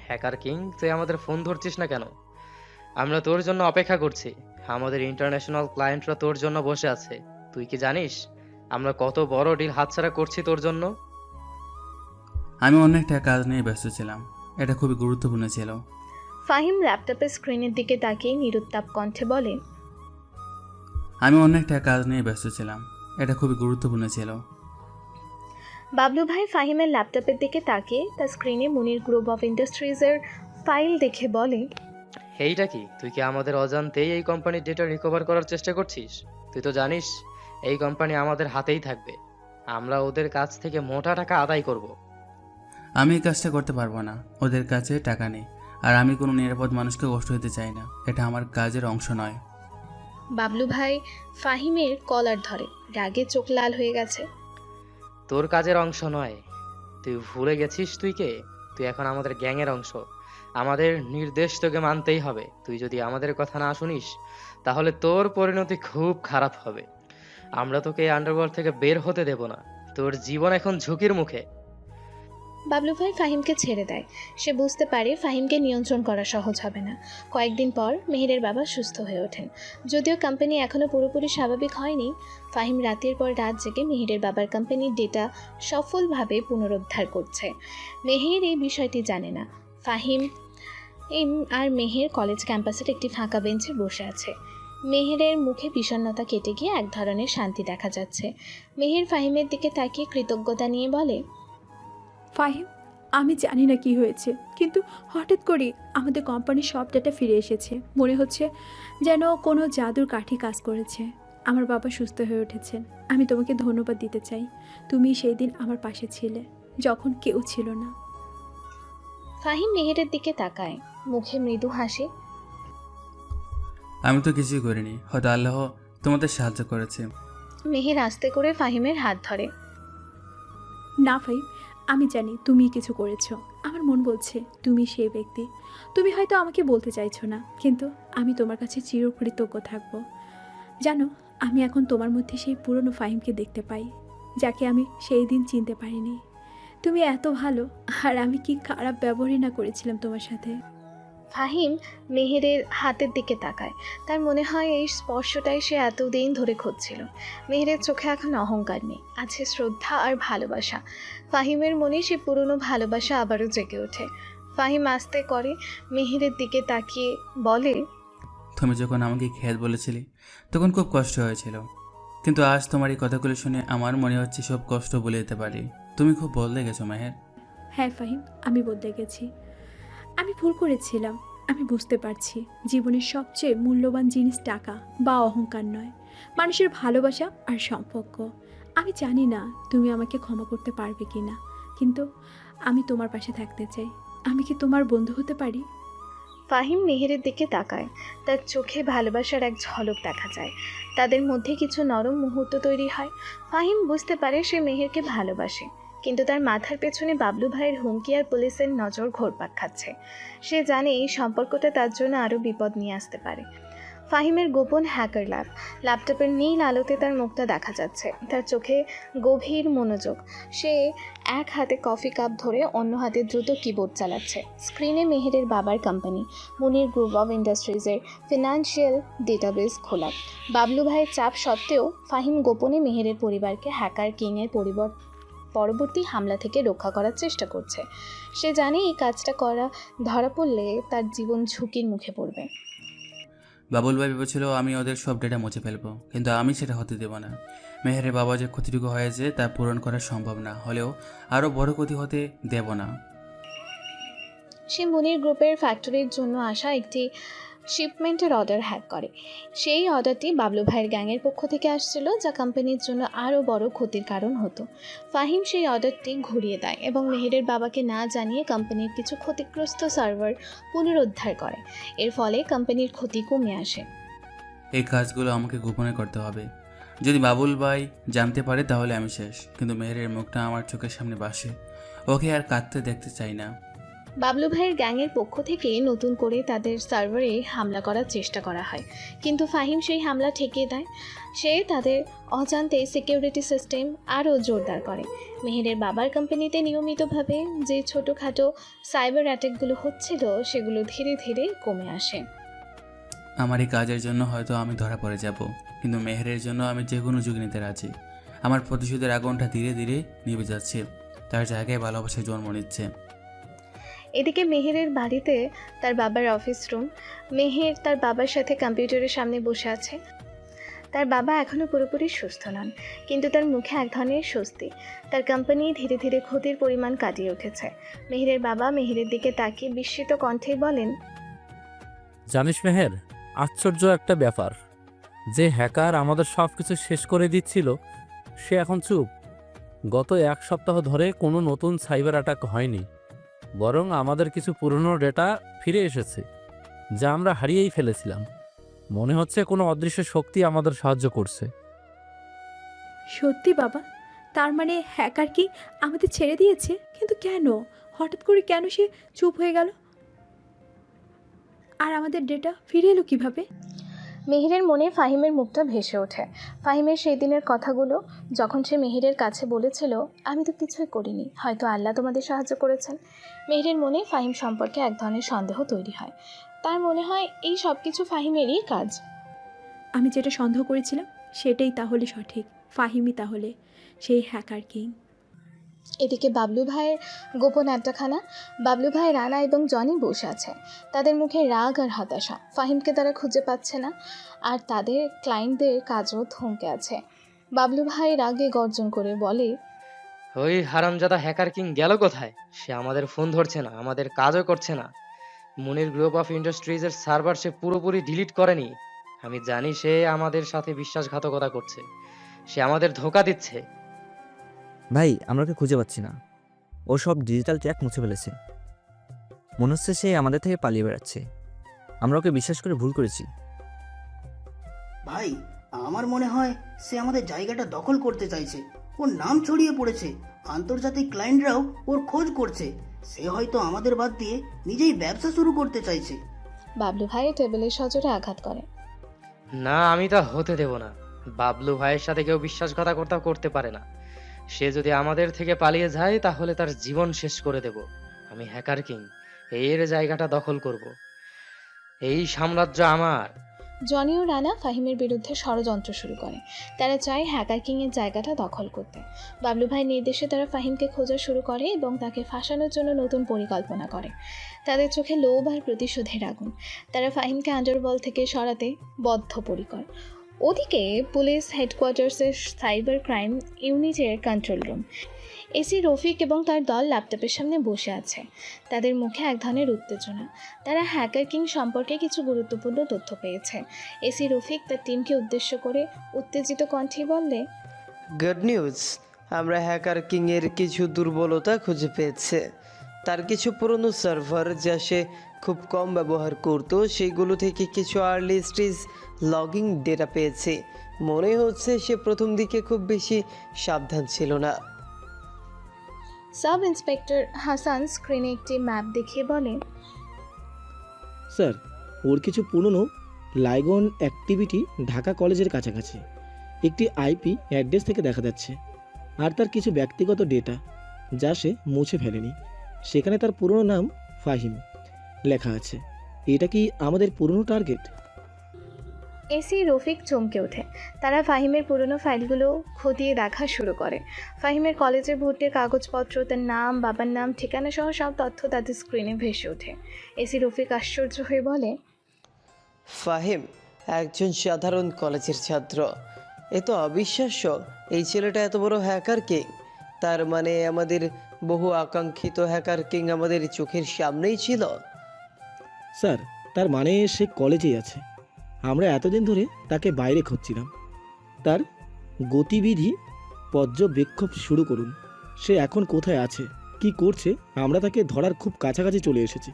হ্যাকার কিং, তুই আমাদের ফোন ধরছিস না কেন? আমরা তোর জন্য অপেক্ষা করছি। আমাদের ইন্টারন্যাশনাল ক্লায়েন্টরা তোর জন্য বসে আছে। তুই কি জানিস আমরা কত বড় ডিল হাতছাড়া করছি তোর জন্য? আমি অন্য একটা কাজ নিয়ে ব্যস্ত ছিলাম। এটা খুবই গুরুত্বপূর্ণ ছিল। ফাহিম ল্যাপটপের স্ক্রিনের দিকে তাকিয়ে নিরুত্তাপ কণ্ঠে বলে, আমি অন্য একটা কাজ নিয়ে ব্যস্ত ছিলাম। এটা খুবই গুরুত্বপূর্ণ ছিল। বাবলু ভাই ফাহিমের ল্যাপটপের দিকে তাকিয়ে তার স্ক্রিনে মুনির গ্রুপ অফ ইন্ডাস্ট্রিজের ফাইল দেখে বলে, এইটা কি? তুই কি আমাদের অজান্তেই এই কোম্পানির ডেটা রিকভার করার চেষ্টা করছিস? তুই তো জানিস এই কোম্পানি আমাদের হাতেই থাকবে। আমরা ওদের কাছ থেকে মোটা টাকা আদায় করব। আমি এই কাজটা করতে পারবো না। ওদের কাছে টাকা নেই, আর আমি কোনো নিরাপদ মানুষকে কষ্ট দিতে চাই না। এটা আমার কাজের অংশ নয়। বাবলু ভাই ফাহিমের কলার ধরে, রাগে চোখ লাল হয়ে গেছে। তোর কাজের অংশ নয়? তুই ভুলে গেছিস তুই কে? তুই এখন আমাদের গ্যাংয়ের অংশ। আমাদের নির্দেশ তোকে মানতেই হবে। তুই যদি আমাদের কথা না শুনিস তাহলে তোর পরিণতি খুব খারাপ হবে। আমরা তোকে এই আন্ডারওয়ার্ল্ড থেকে বের হতে দেব না। তোর জীবন এখন ঝুঁকির মুখে। বাবলু ভাই ফাহিমকে ছেড়ে দেয়। সে বুঝতে পারে ফাহিমকে নিয়ন্ত্রণ করা সহজ হবে না। কয়েকদিন পর মেহেরের বাবা সুস্থ হয়ে ওঠেন। যদিও কোম্পানি এখনও পুরোপুরি স্বাভাবিক হয়নি, ফাহিম রাতের পর রাত জেগে মেহেরের বাবার কোম্পানির ডেটা সফলভাবে পুনরুদ্ধার করছে। মেহের এই বিষয়টি জানে না। ফাহিম আর মেহের কলেজ ক্যাম্পাসের একটি ফাঁকা বেঞ্চে বসে আছে। মেহেরের মুখে বিষণ্ণতা কেটে গিয়ে এক ধরনের শান্তি দেখা যাচ্ছে। মেহের ফাহিমের দিকে তাকিয়ে কৃতজ্ঞতা নিয়ে বলে, ফাহিম, আমি জানি না কি হয়েছে, কিন্তু হঠাৎ করে আমাদের কোম্পানির সব ডেটা ফিরে এসেছে। মনে হচ্ছে যেন কোনো জাদুর কাঠি কাজ করেছে। আমার বাবা সুস্থ হয়ে উঠেছেন। আমি তোমাকে ধন্যবাদ দিতে চাই। তুমি সেই দিন আমার পাশে ছিলে, যখন কেউ ছিল না। ফাহিম মেহেরের দিকে তাকায়, মুখে মৃদু হাসি। আমি তো কিছুই করিনি, হয়তো আল্লাহ তোমাদের সাহায্য করেছে। মেহের আস্তে করে ফাহিমের হাত ধরে। না ফাহিম, আমি জানি তুমি কিছু করেছো। আমার মন বলছে তুমি সেই ব্যক্তি। তুমি হয়তো আমাকে বলতে চাইছো না, কিন্তু আমি তোমার কাছে চিরকৃতজ্ঞ থাকবো। জানো, আমি এখন তোমার মধ্যে সেই পুরনো ফাহিমকে দেখতে পাই, যাকে আমি সেই দিন চিনতে পারিনি। তুমি এত ভালো, আর আমি কি খারাপ ব্যবহারই না করেছিলাম তোমার সাথে। ফাহিম মেহেরের হাতের দিকে তাকায়। তার মনে হয় এই স্পর্শটাই সে এতদিন ধরে খুঁজছিল। মেহেরের চোখে এখন অহংকার নেই, আছে শ্রদ্ধা আর ভালোবাসা। ফাহিমের মনে সে পুরনো ভালোবাসা আবারও জেগে ওঠে। ফাহিম আস্তে করে মেহেরের দিকে তাকিয়ে বলে, তুমি যখন আমাকে খেয়াল বলেছিলি তখন খুব কষ্ট হয়েছিল, কিন্তু আজ তোমার এই কথাগুলো শুনে আমার মনে হচ্ছে সব কষ্ট বলে যেতে পারি। তুমি খুব বদলে গেছো মেহের। হ্যাঁ ফাহিম, আমি বদলে গেছি। আমি ভুল করেছিলাম। আমি বুঝতে পারছি জীবনের সবচেয়ে মূল্যবান জিনিস টাকা বা অহংকার নয়, মানুষের ভালোবাসা আর সম্পর্ক। আমি জানি না তুমি আমাকে ক্ষমা করতে পারবে কি না, কিন্তু আমি তোমার পাশে থাকতে চাই। আমি কি তোমার বন্ধু হতে পারি? ফাহিম মেহেরের দিকে তাকায়। তার চোখে ভালোবাসার এক ঝলক দেখা যায়। তাদের মধ্যে কিছু নরম মুহূর্ত তৈরি হয়। ফাহিম বুঝতে পারে সে মেহেরকে ভালোবাসে, কিন্তু তার মাথার পেছনে বাবলু ভাইয়ের হুমকি আর পুলিশের নজর ঘোরপাক খাচ্ছে। সে জানে এই সম্পর্কটা তার জন্য আরও বিপদ নিয়ে আসতে পারে। ফাহিমের গোপন হ্যাকার ল্যাব। ল্যাপটপের নীল আলোতে তার মুখটা দেখা যাচ্ছে। তার চোখে গভীর মনোযোগ। সে এক হাতে কফি কাপ ধরে অন্য হাতে দ্রুত কিবোর্ড চালাচ্ছে। স্ক্রিনে মেহেরের বাবার কোম্পানি মুনির গ্রুপ অফ ইন্ডাস্ট্রিজের ফিনান্সিয়াল ডেটাবেস খোলা। বাবলু ভাইয়ের চাপ সত্ত্বেও ফাহিম গোপনে মেহেরের পরিবারকে হ্যাকার কিংয়ের পরবর্তী হামলা থেকে রক্ষা করার চেষ্টা করছে। সে জানে এই কাজটা ধরা পড়লে তার জীবন ঝুঁকির মুখে পড়বে। বাবুল ভাই ভেবেছিল আমি ওদের সব ডেটা মুছে ফেলবো, কিন্তু আমি সেটা হতে দেব না। মেহেরের বাবা যে ক্ষতিটুকু হয়েছে তা পূরণ করা সম্ভব না হলেও আরও বড় ক্ষতি হতে দেব না। সে মুনির গ্রুপের ফ্যাক্টরির জন্য আসা একটি শিপমেন্টের অর্ডার হ্যাক করে। সেই অর্ডারটি বাবলু ভাইয়ের গ্যাংয়ের পক্ষ থেকে আসছিল, যা কোম্পানির জন্য আরও বড় ক্ষতির কারণ হতো। ফাহিম সেই অর্ডারটি ঘুরিয়ে দেয় এবং মেহেরের বাবাকে না জানিয়ে কোম্পানির কিছু ক্ষতিগ্রস্ত সার্ভার পুনরুদ্ধার করে। এর ফলে কোম্পানির ক্ষতি কমে আসে। এই কাজগুলো আমাকে গোপনে করতে হবে। যদি বাবুল ভাই জানতে পারে তাহলে আমি শেষ। কিন্তু মেহেরের মুখটা আমার চোখের সামনে ভাসে। ওকে আর কাঁদতে দেখতে চাই না। বাবলু ভাইয়ের গ্যাংয়ের পক্ষ থেকে নতুন করে তাদের সার্ভারে হামলা করার চেষ্টা করা হয়, কিন্তু ফাহিম সেই হামলা ঠেকিয়ে দেয়। সে তাদের অজান্তে সিকিউরিটি সিস্টেম আরও জোরদার করে। মেহেরের বাবার কোম্পানিতে নিয়মিতভাবে যে ছোটোখাটো সাইবার অ্যাটাকগুলো হচ্ছিল সেগুলো ধীরে ধীরে কমে আসে। আমার এই কাজের জন্য হয়তো আমি ধরা পড়ে যাব, কিন্তু মেহেরের জন্য আমি যে কোনো ঝুঁকি নিতে রাজি। আমার প্রতিশোধের আগুনটা ধীরে ধীরে নিভে যাচ্ছে, তার জায়গায় ভালোবাসা জন্ম নিচ্ছে। এদিকে মেহেরের বাড়িতে তার বাবার অফিস রুম। মেহের তার বাবার সাথে কম্পিউটারের সামনে বসে আছে। তার বাবা এখনও পুরোপুরি সুস্থ নন, কিন্তু তার মুখে এক ধরনের স্বস্তি। তার কোম্পানি ধীরে ধীরে ক্ষতির পরিমাণ কাটিয়ে উঠেছে। মেহেরের বাবা মেহেরের দিকে তাকিয়ে বিস্মিত কণ্ঠে বলেন, জানিস মেহের, আশ্চর্য একটা ব্যাপার, যে হ্যাকার আমাদের সব কিছু শেষ করে দিচ্ছিল সে এখন চুপ। গত এক সপ্তাহ ধরে কোনো নতুন সাইবার অ্যাটাক হয়নি, বরং আমাদের কিছু পুরনো ডেটা ফিরে এসেছে যা আমরা হারিয়েই ফেলেছিলাম। মনে হচ্ছে কোনো অদৃশ্য শক্তি আমাদের সাহায্য করছে। সত্যি বাবা? তার মানে হ্যাকার কি আমাদের ছেড়ে দিয়েছে? কিন্তু কেন? হঠাৎ করে কেন সে চুপ হয়ে গেল? আর আমাদের ডেটা ফিরে এলো কিভাবে? মেহেরের মনে ফাহিমের মুখটা ভেসে ওঠে। ফাহিমের সেই দিনের কথাগুলো, যখন সে মেহেরের কাছে বলেছিল, আমি তো কিছুই করিনি, হয়তো আল্লাহ তোমাদের সাহায্য করেছেন। মেহেরের মনে ফাহিম সম্পর্কে এক ধরনের সন্দেহ তৈরি হয়। তার মনে হয় এই সব কিছু ফাহিমেরই কাজ। আমি যেটা সন্দেহ করেছিলাম সেটাই তাহলে সঠিক। ফাহিমই তাহলে সেই হ্যাকার কিং। এদিকে বাবলু ভাইয়ের গোপন আড্ডাখানা। বাবলু ভাই, রানা এবং জনি বসে আছে। তাদের মুখে রাগ আর হতাশা। ফাহিমকে তারা খুঁজে পাচ্ছে না, আর তাদের ক্লায়েন্টদের কাজও থমকে আছে। বাবলু ভাই রাগে গর্জন করে বলে, ওই হারামজাদা হ্যাকার কিং গেল কোথায়? সে আমাদের ফোন ধরছে না, আমাদের কাজও করছে না। মুনির গ্রুপ অফ ইন্ডাস্ট্রিজের সার্ভার সে পুরোপুরি ডিলিট করেনি। আমি জানি সে আমাদের সাথে বিশ্বাসঘাতকতা করছে, সে আমাদের ধোঁকা দিচ্ছে। ভাই, আমরা ওকে খুঁজে পাচ্ছি না। ও সব ডিজিটাল ট্র্যাক মুছে ফেলেছে। মনে হচ্ছে সে আমাদের থেকে পালিয়ে বেড়াচ্ছে। আমরা ওকে বিশ্বাস করে ভুল করেছি। ভাই, আমার মনে হয় সে আমাদের জায়গাটা দখল করতে চাইছে। ওর নাম ছড়িয়ে পড়েছে, আন্তর্জাতিক ক্লায়েন্টরাও ওর খোঁজ করছে। সে হয়তো আমাদের বাদ দিয়ে নিজেই ব্যবসা শুরু করতে চাইছে। বাবলু ভাই টেবিলের সজোরে আঘাত করে। না, আমি তা হতে দেব না। বাবলু ভাইয়ের সাথে কেউ বিশ্বাসঘাতকতা করতে পারে না। সে যদি আমাদের থেকে পালিয়ে যায় তাহলে তার জীবন শেষ করে দেব। আমি হ্যাকার কিং, এর জায়গাটা দখল করব। এই সাম্রাজ্য আমার। জনি ও রানা ফাহিমের বিরুদ্ধে ষড়যন্ত্র শুরু করে। তারা চায় হ্যাকার কিংয়ের জায়গাটা দখল করতে। বাবলু ভাই নির্দেশে তারা ফাহিমকে খোঁজা শুরু করে এবং তাকে ফাঁসানোর জন্য নতুন পরিকল্পনা করে। তাদের চোখে লোভ আর প্রতিশোধের আগুন। তারা ফাহিমকে আন্ডারওয়ার্ল্ড থেকে সরাতে বদ্ধপরিকর। ওদিকে পুলিশ হেডকোয়ার্টার্সের সাইবার ক্রাইম ইউনিটের কন্ট্রোল রুম। এসি রফিক এবং তার দল ল্যাপটপের সামনে বসে আছে। তাদের মুখে এক ধরনের উত্তেজনা। তারা হ্যাকার কিং সম্পর্কে কিছু গুরুত্বপূর্ণ তথ্য পেয়েছে। এসি রফিক তার টিমকে উদ্দেশ্য করে উত্তেজিত কণ্ঠে বললে, গুড নিউজ, আমরা হ্যাকার কিংয়ের কিছু দুর্বলতা খুঁজে পেয়েছে। তার কিছু পুরনো সার্ভার যা সে খুব কম ব্যবহার করত, সেইগুলো থেকে কিছু আর্লি স্টেজ লগিং ডেটা পেয়েছে। মনে হচ্ছে সে প্রথম দিকে খুব বেশি সাবধান ছিল না। সাব ইন্সপেক্টর হাসান স্ক্রিনে একটি ম্যাপ দেখিয়ে বলে, স্যার, ওর কিছু পুরনো লাইগন অ্যাক্টিভিটি ঢাকা কলেজের কাছাকাছি একটি আইপি অ্যাড্রেস থেকে দেখা যাচ্ছে। আর তার কিছু ব্যক্তিগত ডেটা যা সে মুছে ফেলেনি, সেখানে তার পুরনো নাম ফাহিম লেখা আছে। এটা কি আমাদের পুরনো টার্গেট? এসি রফিক চমকে ওঠে। তারা ফাহিমের পুরনো ফাইলগুলো খতিয়ে দেখা শুরু করে। ফাহিমের কলেজের ভর্তির কাগজপত্র, তার নাম, বাবার নাম, ঠিকানা সহ সব তথ্য তাদের স্ক্রিনে ভেসে ওঠে। এসি রফিক আশ্চর্য হয়ে বলে, ফাহিম একজন সাধারণ কলেজের ছাত্র, এ তো অবিশ্বাস্য। এই ছেলেটা এত বড় হ্যাকার কিং। তার মানে আমাদের বহু আকাঙ্ক্ষিত হ্যাকার কিং আমাদের চোখের সামনেই ছিল। স্যার, তার মানে সে কলেজেই আছে। আমরা এতদিন ধরে তাকে বাইরে খুঁজছিলাম। তার গতিবিধি পর্যবেক্ষণ শুরু করুন। সে এখন কোথায় আছে, কি করছে, আমরা তাকে ধরার খুব কাছাকাছি চলে এসেছি।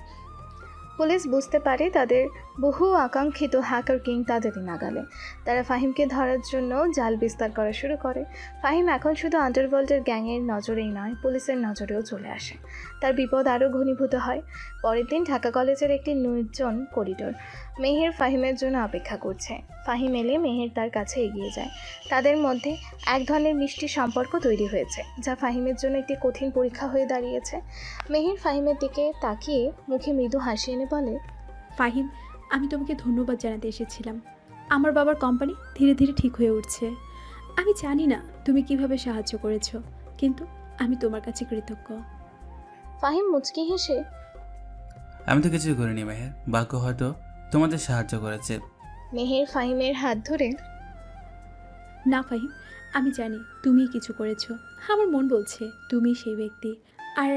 পুলিশ বুঝতে পারে তাদের বহু আকাঙ্ক্ষিত হ্যাকার কিং তাদেরই নাগালে। তারা ফাহিমকে ধরার জন্য জাল বিস্তার করা শুরু করে। ফাহিম এখন শুধু আন্ডারওয়ার্ল্ডের গ্যাংয়ের নজরেই নয়, পুলিশের নজরেও চলে আসে। তার বিপদ আরও ঘনীভূত হয়। পরের দিন ঢাকা কলেজের একটি নির্জন করিডোর। মেহের ফাহিমের জন্য অপেক্ষা করছে। ফাহিম এলে মেহের তার কাছে এগিয়ে যায়। তাদের মধ্যে এক ধরনের মিষ্টি সম্পর্ক তৈরি হয়েছে, যা ফাহিমের জন্য একটি কঠিন পরীক্ষা হয়ে দাঁড়িয়েছে। মেহের ফাহিমের দিকে তাকিয়ে মুখে মৃদু হাসি এনে বলে, ফাহিম, আমি তোমাকে ধন্যবাদ জানাতে এসেছিলাম। আমার বাবার কোম্পানি ধীরে ধীরে ঠিক হয়ে উঠছে। আমি জানি না তুমি কিভাবে সাহায্য করেছো, কিন্তু আমি তোমার কাছে কৃতজ্ঞ। ফাহিম মুচকি হেসে, আমি তো কিছুই করিনি মেহের, ভাগ্য হয়তো তোমাদের সাহায্য করেছে। মেহের ফাহিমের হাত ধরে, না ফাহিম, আমি জানি তুমিই কিছু করেছো। আমার মন বলছে তুমিই সেই ব্যক্তি। আর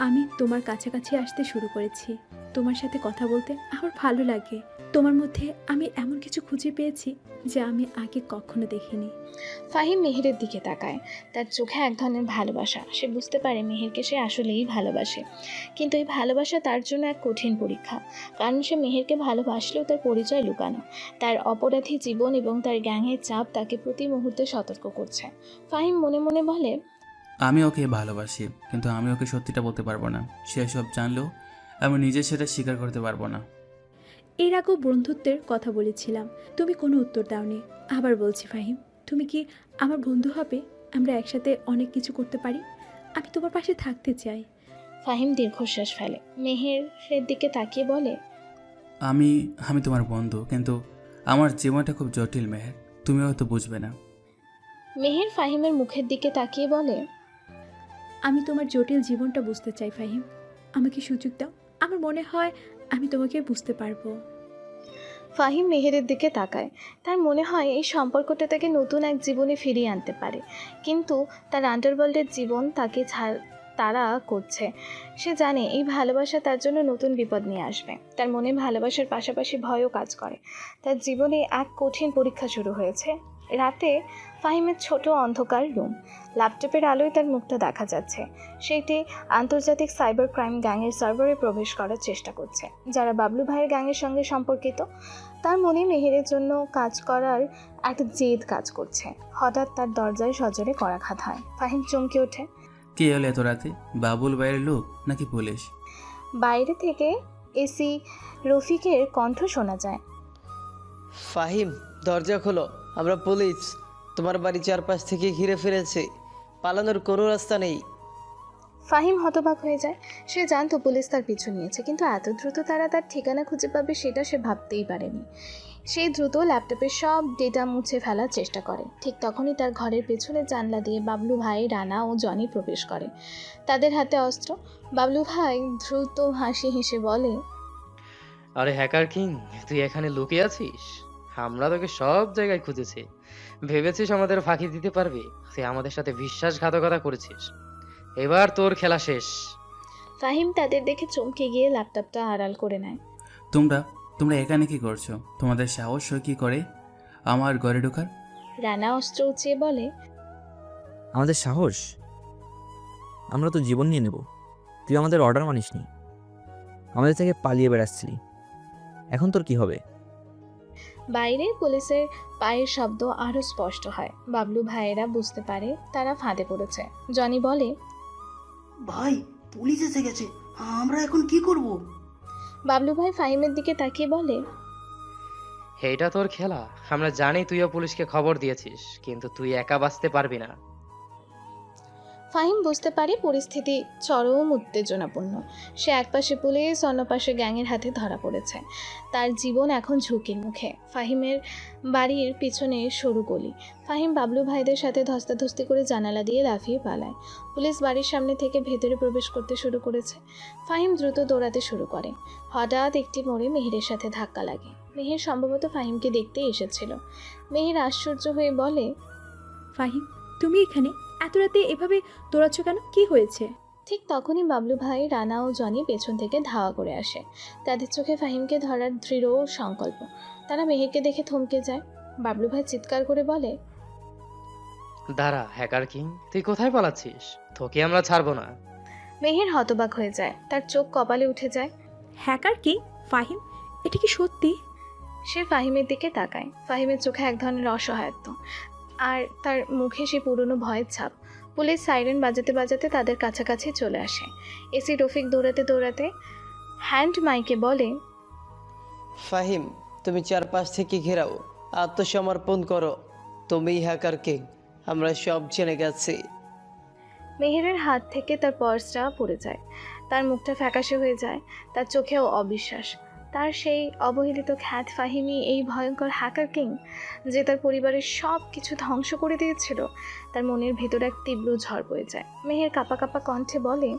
আমি তোমার কাছাকাছি আসতে শুরু করেছি। তোমার সাথে কথা বলতে আমার ভালো লাগে। তোমার মধ্যে আমি এমন কিছু খুঁজে পেয়েছি যা আমি আগে কখনো দেখিনি। ফাহিম মেহেরের দিকে তাকায়। তার চোখে এক ধরনের ভালোবাসা। সে বুঝতে পারে মেহেরকে সে আসলেই ভালোবাসে, কিন্তু এই ভালোবাসা তার জন্য এক কঠিন পরীক্ষা। কারণ সে মেহেরকে ভালোবাসলেও তার পরিচয় লুকানো। তার অপরাধী জীবন এবং তার গ্যাংয়ের চাপ তাকে প্রতি মুহূর্তে সতর্ক করছে। ফাহিম মনে মনে বলে, আমি ওকে ভালোবাসি, কিন্তু আমি ওকে সত্যিটা বলতে পারবো না। সে সব জানলেও আমি নিজে সেটা স্বীকার করতে পারবো না। এর আগেও বন্ধুত্বের কথা বলেছিলাম, তুমি কোনো উত্তর দাওনি। আবার বলছি ফাহিম, তুমি কি আমার বন্ধু হবে? আমরা একসাথে অনেক কিছু করতে পারি। আমি তোমার পাশে থাকতে চাই। ফাহিম দীর্ঘশ্বাস ফেলে। মেহেরের দিকে তাকিয়ে বলে, আমি আমি তোমার বন্ধু, কিন্তু আমার জীবনটা খুব জটিল মেহের, তুমি হয়তো বুঝবে না। মেহের ফাহিমের মুখের দিকে তাকিয়ে বলে, আমি তোমার জটিল জীবনটা বুঝতে চাই ফাহিম। আমাকে সুযোগ দাও, আমার মনে হয় আমি তোমাকে বুঝতে পারবো। ফাহিম মেহেরের দিকে তাকায়। তার মনে হয় এই সম্পর্কটা তাকে নতুন এক জীবনে ফিরিয়ে আনতে পারে, কিন্তু তার আন্ডারওয়ার্ল্ডের জীবন তাকে তাড়া করছে। সে জানে এই ভালোবাসা তার জন্য নতুন বিপদ নিয়ে আসবে। তার মনে ভালোবাসার পাশাপাশি ভয়ও কাজ করে। তার জীবনে এক কঠিন পরীক্ষা শুরু হয়েছে। রাতে ফাহিমের ছোট অন্ধকার রুম। ল্যাপটপের আলোয় তার মুখটা দেখা যাচ্ছে। সেটি আন্তর্জাতিক সাইবার ক্রাইম গ্যাংয়ের সার্ভারে প্রবেশ করার চেষ্টা করছে, যারা বাবলু ভাইয়ের গ্যাংয়ের সঙ্গে সম্পর্কিত। তার মনে মেহেরের জন্য কাজ করার একটা জেদ কাজ করছে। হঠাৎ তার দরজায় সজোরে করাঘাত হয়। ফাহিম চমকে ওঠে। কে হলো এত রাতে? বাবুল বাইরের লোক নাকি পুলিশ? বাইরে থেকে এসি রফিকের কণ্ঠ শোনা যায়। ফাহিম, দরজা খোলো, আমরা পুলিশ। তোমার বাড়ি চারপাশ থেকে ঘিরে ফেলেছে, পালানোর কোনো রাস্তা নেই। ফাহিম হতবাক হয়ে যায়। সে জানতো পুলিশ তার পিছু নিয়েছে, কিন্তু এত দ্রুত তারা তার ঠিকানা খুঁজে পাবে সেটা সে ভাবতেই পারেনি। সে দ্রুত ল্যাপটপের সব ডেটা মুছে ফেলার চেষ্টা করে। ঠিক তখনই তার ঘরের পেছনের জানলা দিয়ে বাবলু ভাই, রানা ও জনি প্রবেশ করে। তাদের হাতে অস্ত্র। বাবলু ভাই দ্রুত হাসি হেসে বলে, আরে হ্যাকার কিং, তুই এখানে লুকিয়ে আছিস? আমরা তোকে সব জায়গায় খুঁজেছি। ভেবেছিস আমাদের ফাঁকি দিতে পারবি? তুই আমাদের সাথে বিশ্বাসঘাতকতা করেছিস। এবার তোর খেলা শেষ। ফাহিম তাদের দেখে চমকে গিয়ে ল্যাপটপটা আড়াল করে নেয়। তোমরা তোমরা এখানে কি করছো? তোমাদের সাহস হয় কি করে আমার ঘরে ঢোকার? রানা অস্ত্র উঁচিয়ে বলে, আমাদের সাহস? আমরা তো জীবন নিয়ে নেব। তুই আমাদের অর্ডার মানিসনি, আমাদের থেকে পালিয়ে বেড়াচ্ছিলি। এখন তোর কি হবে? বাইরে পুলিশের পায়ের শব্দ আরো স্পষ্ট হয়। বাবলু ভাইয়েরা বুঝতে পারে তারা ফাঁদে পড়েছে। জনি বলে, ভাই পুলিশ এসে গেছে, আমরা এখন কি করব? বাবলু ভাই ফাহিমের দিকে তাকিয়ে বলে, এইটা তোর খেলা। আমরা জানি তুইও পুলিশকে খবর দিয়েছিস, কিন্তু তুই একা বাঁচতে পারবি না। ফাহিম বুঝতে পারে পরিস্থিতি চরম উত্তেজনাপূর্ণ। সে একপাশে পুলিশ, অন্য পাশে গ্যাংয়ের হাতে ধরা পড়েছে। তার জীবন এখন ঝুঁকির মুখে। ফাহিমের বাড়ির পিছনে সরু গলি। ফাহিম বাবলু ভাইদের সাথে ধস্তাধস্তি করে জানালা দিয়ে লাফিয়ে পালায়। পুলিশ বাড়ির সামনে থেকে ভেতরে প্রবেশ করতে শুরু করেছে। ফাহিম দ্রুত দৌড়াতে শুরু করে। হঠাৎ একটি মোড়ে মেহেরের সাথে ধাক্কা লাগে। মেহের সম্ভবত ফাহিমকে দেখতেই এসেছিল। মেহের আশ্চর্য হয়ে বলে, ফাহিম, তুমি এখানে এত রাতে এভাবে দৌড়াচ্ছ কেন? কি হয়েছে? ঠিক তখনই বাবলু ভাই, রানা ও জনি পেছন থেকে ধাওয়া করে আসে। তাদের চোখে ফাহিমকে ধরার দৃঢ় সংকল্প। তারা মেহেরকে দেখে থমকে যায়। বাবলু ভাই চিৎকার করে বলে, দাঁড়া হ্যাকার কিং, তুই কোথায় পালাচ্ছিস? তোকে আমরা ছাড়বো না। মেহের হতবাক হয়ে যায়। তার চোখ কপালে উঠে যায়। হ্যাকার কি? ফাহিম, এটা কি সত্যি? সে ফাহিমের দিকে তাকায়। ফাহিমের চোখে এক ধরনের অসহায়ত্ব, আর তার মুখে সে পুরনো ভয়ের ছাপ। পুলিশ সাইরেন বাজাতে বাজাতে তাদের কাছাকাছি চলে আসে। এসি রফিক দৌড়াতে দৌড়াতে হ্যান্ড মাইকে বলে, ফাহিম, তুমি চারপাশ থেকে ঘেরাও, আত্মসমর্পণ করো। তুমিই হ্যাকার কিং, আমরা সব জেনে গেছি। মেহেরের হাত থেকে তার পার্সটা পড়ে যায়। তার মুখটা ফ্যাকাশে হয়ে যায়। তার চোখেও অবিশ্বাস। তার সেই অবহেলিত খ্যাত ফাহিমি এই ভয়ঙ্কর হ্যাকার কিং, যে তার পরিবারের সব কিছু ধ্বংস করে দিয়েছিল। তার মনের ভেতর এক তীব্র ঝড় বয়ে যায়। মেহের কাঁপা কাঁপা কণ্ঠে বলে,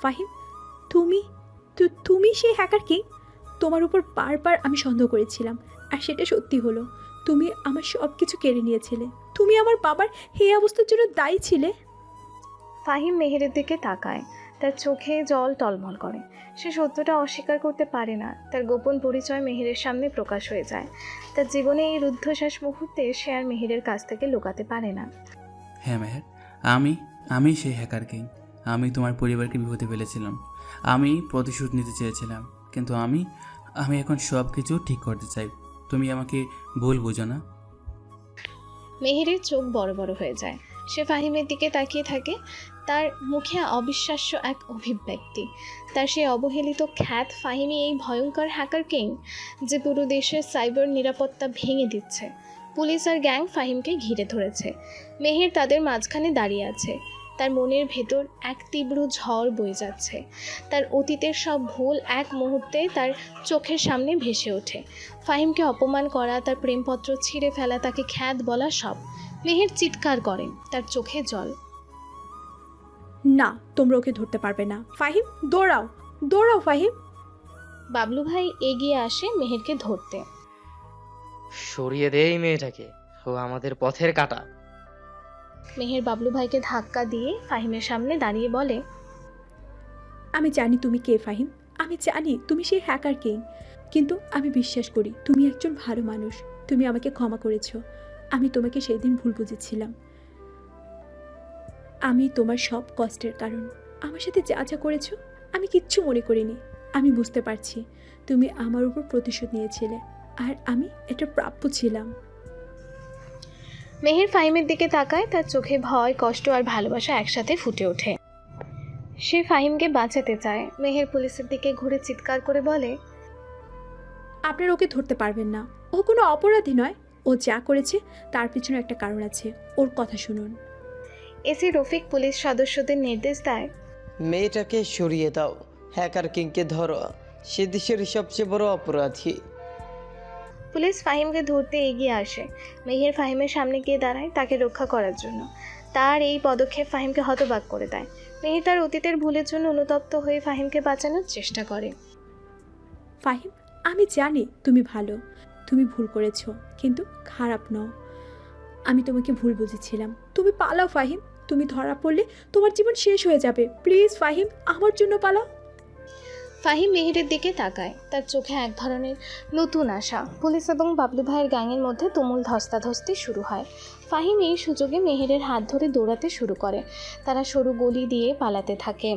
ফাহিম, তুমি সেই হ্যাকার কিং? তোমার উপর বারবার আমি সন্দেহ করেছিলাম, আর সেটা সত্যি হলো। তুমি আমার সব কিছু কেড়ে নিয়েছিলে। তুমি আমার বাবার এই অবস্থার জন্য দায়ী ছিলে। ফাহিম মেহেরের দিকে তাকায়। তার চোখে জল টলমল করে। সে সত্যটা অস্বীকার করতে পারে না। তার গোপন পরিচয় মেহেরের সামনে প্রকাশ হয়ে যায়। তার জীবনে এই রুদ্ধশ্বাস মুহূর্তে সে আর মেহেরের কাছ থেকে লুকাতে পারে না। হ্যাঁ মেহের, আমি সেই হ্যাকার কিং। আমি তোমার পরিবারকে বিপদে ফেলেছিলাম। আমি প্রতিশোধ নিতে চেয়েছিলাম, কিন্তু আমি এখন সব কিছু ঠিক করতে চাই। তুমি আমাকে ভুল বুঝো না। মেহেরের চোখ বড় বড় হয়ে যায়। সে ফাহিমের দিকে তাকিয়ে থাকে। তার মুখে অবিশ্বাস্য এক অভিব্যক্তি। তার সেই অবহেলিত খ্যাত ফাহিমি এই ভয়ঙ্কর হ্যাকার কিং, যে পুরো দেশের সাইবার নিরাপত্তা ভেঙে দিচ্ছে। পুলিশ আর গ্যাং ফাহিমকে ঘিরে ধরেছে। মেহের তাদের মাঝখানে দাঁড়িয়ে আছে। তার মনের ভেতর এক তীব্র ঝড় বয়ে যাচ্ছে। তার অতীতের সব ভুল এক মুহূর্তে তার চোখের সামনে ভেসে ওঠে। ফাহিমকে অপমান করা, তার প্রেমপত্র ছিঁড়ে ফেলা, তাকে খ্যাত বলা, সব। মেহের চিৎকার করে, তার চোখে জল। না, তোমরা ওকে ধরতে পারবে না। ফাহিম, দৌড়াও, দৌড়াও ফাহিম। বাবলু ভাই এগিয়ে আসে মেহেরকে ধরতে। সরিয়ে দে এই মেয়েটাকে, ও আমাদের পথের কাঁটা। মেহের বাবলু ভাইকে ধাক্কা দিয়ে ফাহিমের সামনে দাঁড়িয়ে বলে, আমি জানি তুমি কে ফাহিম, আমি জানি তুমি সেই হ্যাকার কিং, কিন্তু আমি বিশ্বাস করি তুমি একজন ভালো মানুষ। তুমি আমাকে ক্ষমা করেছো। আমি তোমাকে সেই দিন ভুল বুঝেছিলাম। আমি তোমার সব কষ্টের কারণ। আমার সাথে যা যা করেছো আমি কিচ্ছু মনে করিনি। আমি বুঝতে পারছি তুমি আমার উপর প্রতিশোধ নিয়েছিলে, আর আমি এটা প্রাপ্য ছিলাম। মেহের ফাহিমের দিকে তাকায়। তার চোখে ভয়, কষ্ট আর ভালোবাসা একসাথে ফুটে ওঠে। সে ফাহিমকে বাঁচাতে চায়। মেহের পুলিশের দিকে ঘুরে চিৎকার করে বলে, আপনারা ওকে ধরতে পারবেন না। ও কোনো অপরাধী নয়। ও যা করেছে তার পিছনে একটা কারণ আছে। ওর কথা শুনুন। এসি রফিক পুলিশ সদস্যদের নির্দেশ দেয়, মেয়েটাকে সরিয়ে দাও, হ্যাকার কিংকে ধরো। সে দেশের সবচেয়ে বড় অপরাধী। পুলিশ ফাহিমকে ধরতে এগিয়ে আসে। মেহের ফাহিমের সামনে গিয়ে দাঁড়ায় তাকে রক্ষা করার জন্য। তার এই পদক্ষেপ ফাহিমকে হতবাক করে দেয়। মেহের তার অতীতের ভুলের জন্য অনুতপ্ত হয়ে ফাহিমকে বাঁচানোর চেষ্টা করে। ফাহিম, আমি জানি তুমি ভালো, তুমি ভুল করেছো, কিন্তু খারাপ নও। আমি তোমাকে ভুল বুঝেছিলাম। তুমি পালাও ফাহিম, তুমি ধরা পড়লে তোমার জীবন শেষ হয়ে যাবে। প্লিজ ফাহিম, আমার জন্য পালাও। ফাহিম মেহেরের দিকে তাকায়, তার চোখে এক ধরনের নতুন আশা। পুলিশ এবং বাবলু ভাইয়ের গ্যাংয়ের মধ্যে তুমুল ধস্তাধস্তি শুরু হয়। ফাহিম এই সুযোগে মেহেরের হাত ধরে দৌড়াতে শুরু করে। তারা সরু গলি দিয়ে পালাতে থাকে।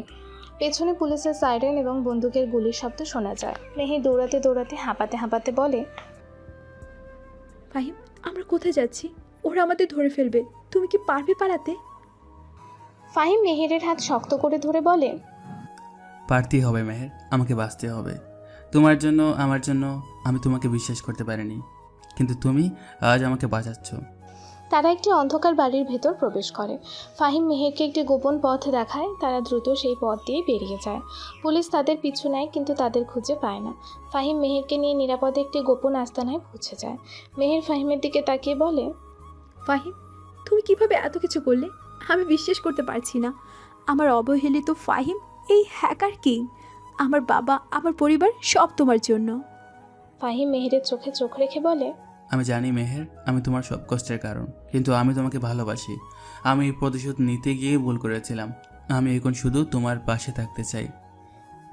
পেছনে পুলিশের সাইরেন এবং বন্দুকের গুলির শব্দ শোনা যায়। মেহের দৌড়াতে দৌড়াতে হাঁপাতে হাঁপাতে বলে, ফাহিম, আমরা কোথায় যাচ্ছি? ওরা আমাদের ধরে ফেলবে। তুমি কি পারবে পালাতে? ফাহিম মেহেরের হাত শক্ত করে ধরে বলে, পারতেই হবে মেহের, আমাকে বাঁচতে হবে। তোমার জন্য, আমার জন্য। আমি তোমাকে বিশ্বাস করতে পারিনি, কিন্তু তুমি আজ আমাকে বাঁচাচ্ছ। তারা একটি অন্ধকার বাড়ির ভেতর প্রবেশ করে। ফাহিম মেহেরকে একটি গোপন পথ দেখায়। তারা দ্রুত সেই পথ দিয়ে বেরিয়ে যায়। পুলিশ তাদের পিছু নেয়, কিন্তু তাদের খুঁজে পায় না। ফাহিম মেহেরকে নিয়ে নিরাপদে একটি গোপন আস্তানায় পৌঁছে যায়। মেহের ফাহিমের দিকে তাকিয়ে বলে, ফাহিম, তুমি কিভাবে এত কিছু করলে? আমি বিশ্বাস করতে পারছি না। আমার অবহেলিত ফাহিম এই হ্যাকার কিং, আমার বাবা, আমার পরিবার সব তোমার জন্য। ফাহিম মেহেরের চোখে চোখ রেখে বলে, আমি জানি মেহের, আমি তোমার সব কষ্টের কারণ, কিন্তু আমি তোমাকে ভালোবাসি। আমি এই প্রতিশোধ নিতে গিয়ে ভুল করেছিলাম। আমি এখন শুধু তোমার পাশে থাকতে চাই।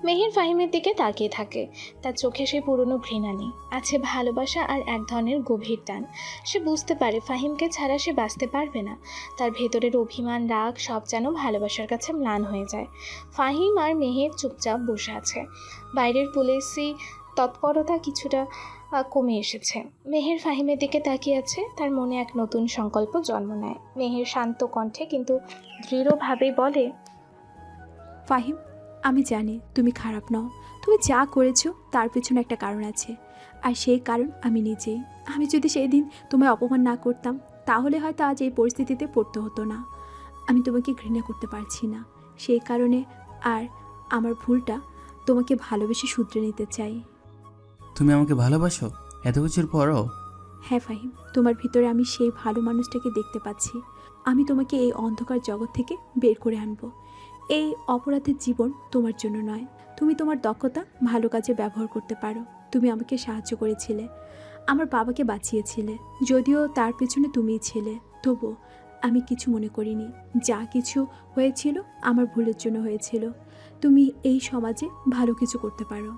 মেহের ফাহিমের দিকে তাকিয়ে থাকে। তার চোখে সেই পুরনো ঘৃণা নেই, আছে ভালোবাসা আর এক ধরনের গভীর টান। সে বুঝতে পারে ফাহিমকে ছাড়া সে বাঁচতে পারবে না। তার ভেতরের অভিমান, রাগ সব যেন ভালোবাসার কাছে ম্লান হয়ে যায়। ফাহিম আর মেহের চুপচাপ বসে আছে। বাইরের পুলিশি তৎপরতা কিছুটা কমে এসেছে। মেহের ফাহিমের দিকে তাকিয়ে আছে, তার মনে এক নতুন সংকল্প জন্ম নেয়। মেহের শান্ত কণ্ঠে কিন্তু দৃঢ়ভাবে বলে, ফাহিম, আমি জানি তুমি খারাপ নও। তুমি যা করেছো তার পেছনে একটা কারণ আছে, আর সেই কারণ আমি নিজেই। আমি যদি সেই দিন তোমায় অপমান না করতাম, তাহলে হয়তো আজ এই পরিস্থিতিতে পড়তে হতো না। আমি তোমাকে ঘৃণা করতে পারছি না, সেই কারণে আর আমার ভুলটা তোমাকে ভালোবেসে শুধরে নিতে চাই। তুমি আমাকে ভালোবাসো এত কিছুর পরও? হ্যাঁ ফাহিম, তোমার ভিতরে আমি সেই ভালো মানুষটাকে দেখতে পাচ্ছি। আমি তোমাকে এই অন্ধকার জগৎ থেকে বের করে আনবো। এই অপরাধের জীবন তোমার জন্য নয়। তুমি তোমার দক্ষতা ভালো কাজে ব্যবহার করতে পারো। তুমি আমাকে সাহায্য করেছিলে, আমার বাবাকে বাঁচিয়েছিলে, যদিও তার পেছনে তুমিই ছিলে। তবুও আমি কিছু মনে করিনি। যা কিছু হয়েছিল আমার ভুলের জন্য হয়েছিল। তুমি এই সমাজে ভালো কিছু করতে পারো।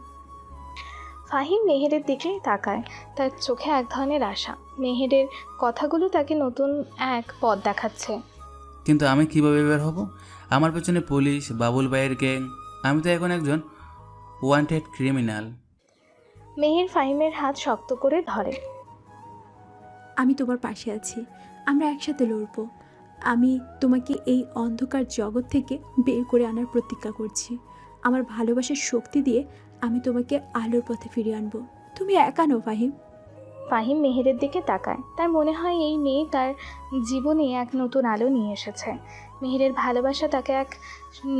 ফাহিম মেহেরের দিকে তাকায়, তার চোখে এক ধরনের আশা। মেহেরের কথাগুলো তাকে নতুন এক পথ দেখাচ্ছে। কিন্তু আমি কিভাবে বের হব? আমার পেছনে পুলিশ, বাবুল ভাইয়ের গ্যাং। আমি তো এখন একজন ওয়ান্টেড ক্রিমিনাল। মেহের ফাহিমের হাত শক্ত করে ধরে। আমি তোমার পাশে আছি, আমরা একসাথে লড়বো। আমি তোমাকে এই অন্ধকার জগৎ থেকে বের করে আনার প্রতিজ্ঞা করছি। আমার ভালোবাসার শক্তি দিয়ে আমি তোমাকে আলোর পথে ফিরিয়ে আনবো। তুমি একা নও ফাহিম। ফাহিম মেহেরের দিকে তাকায়, তার মনে হয় এই মেয়ে তার জীবনে এক নতুন আলো নিয়ে এসেছে। মেহেরের ভালোবাসা তাকে এক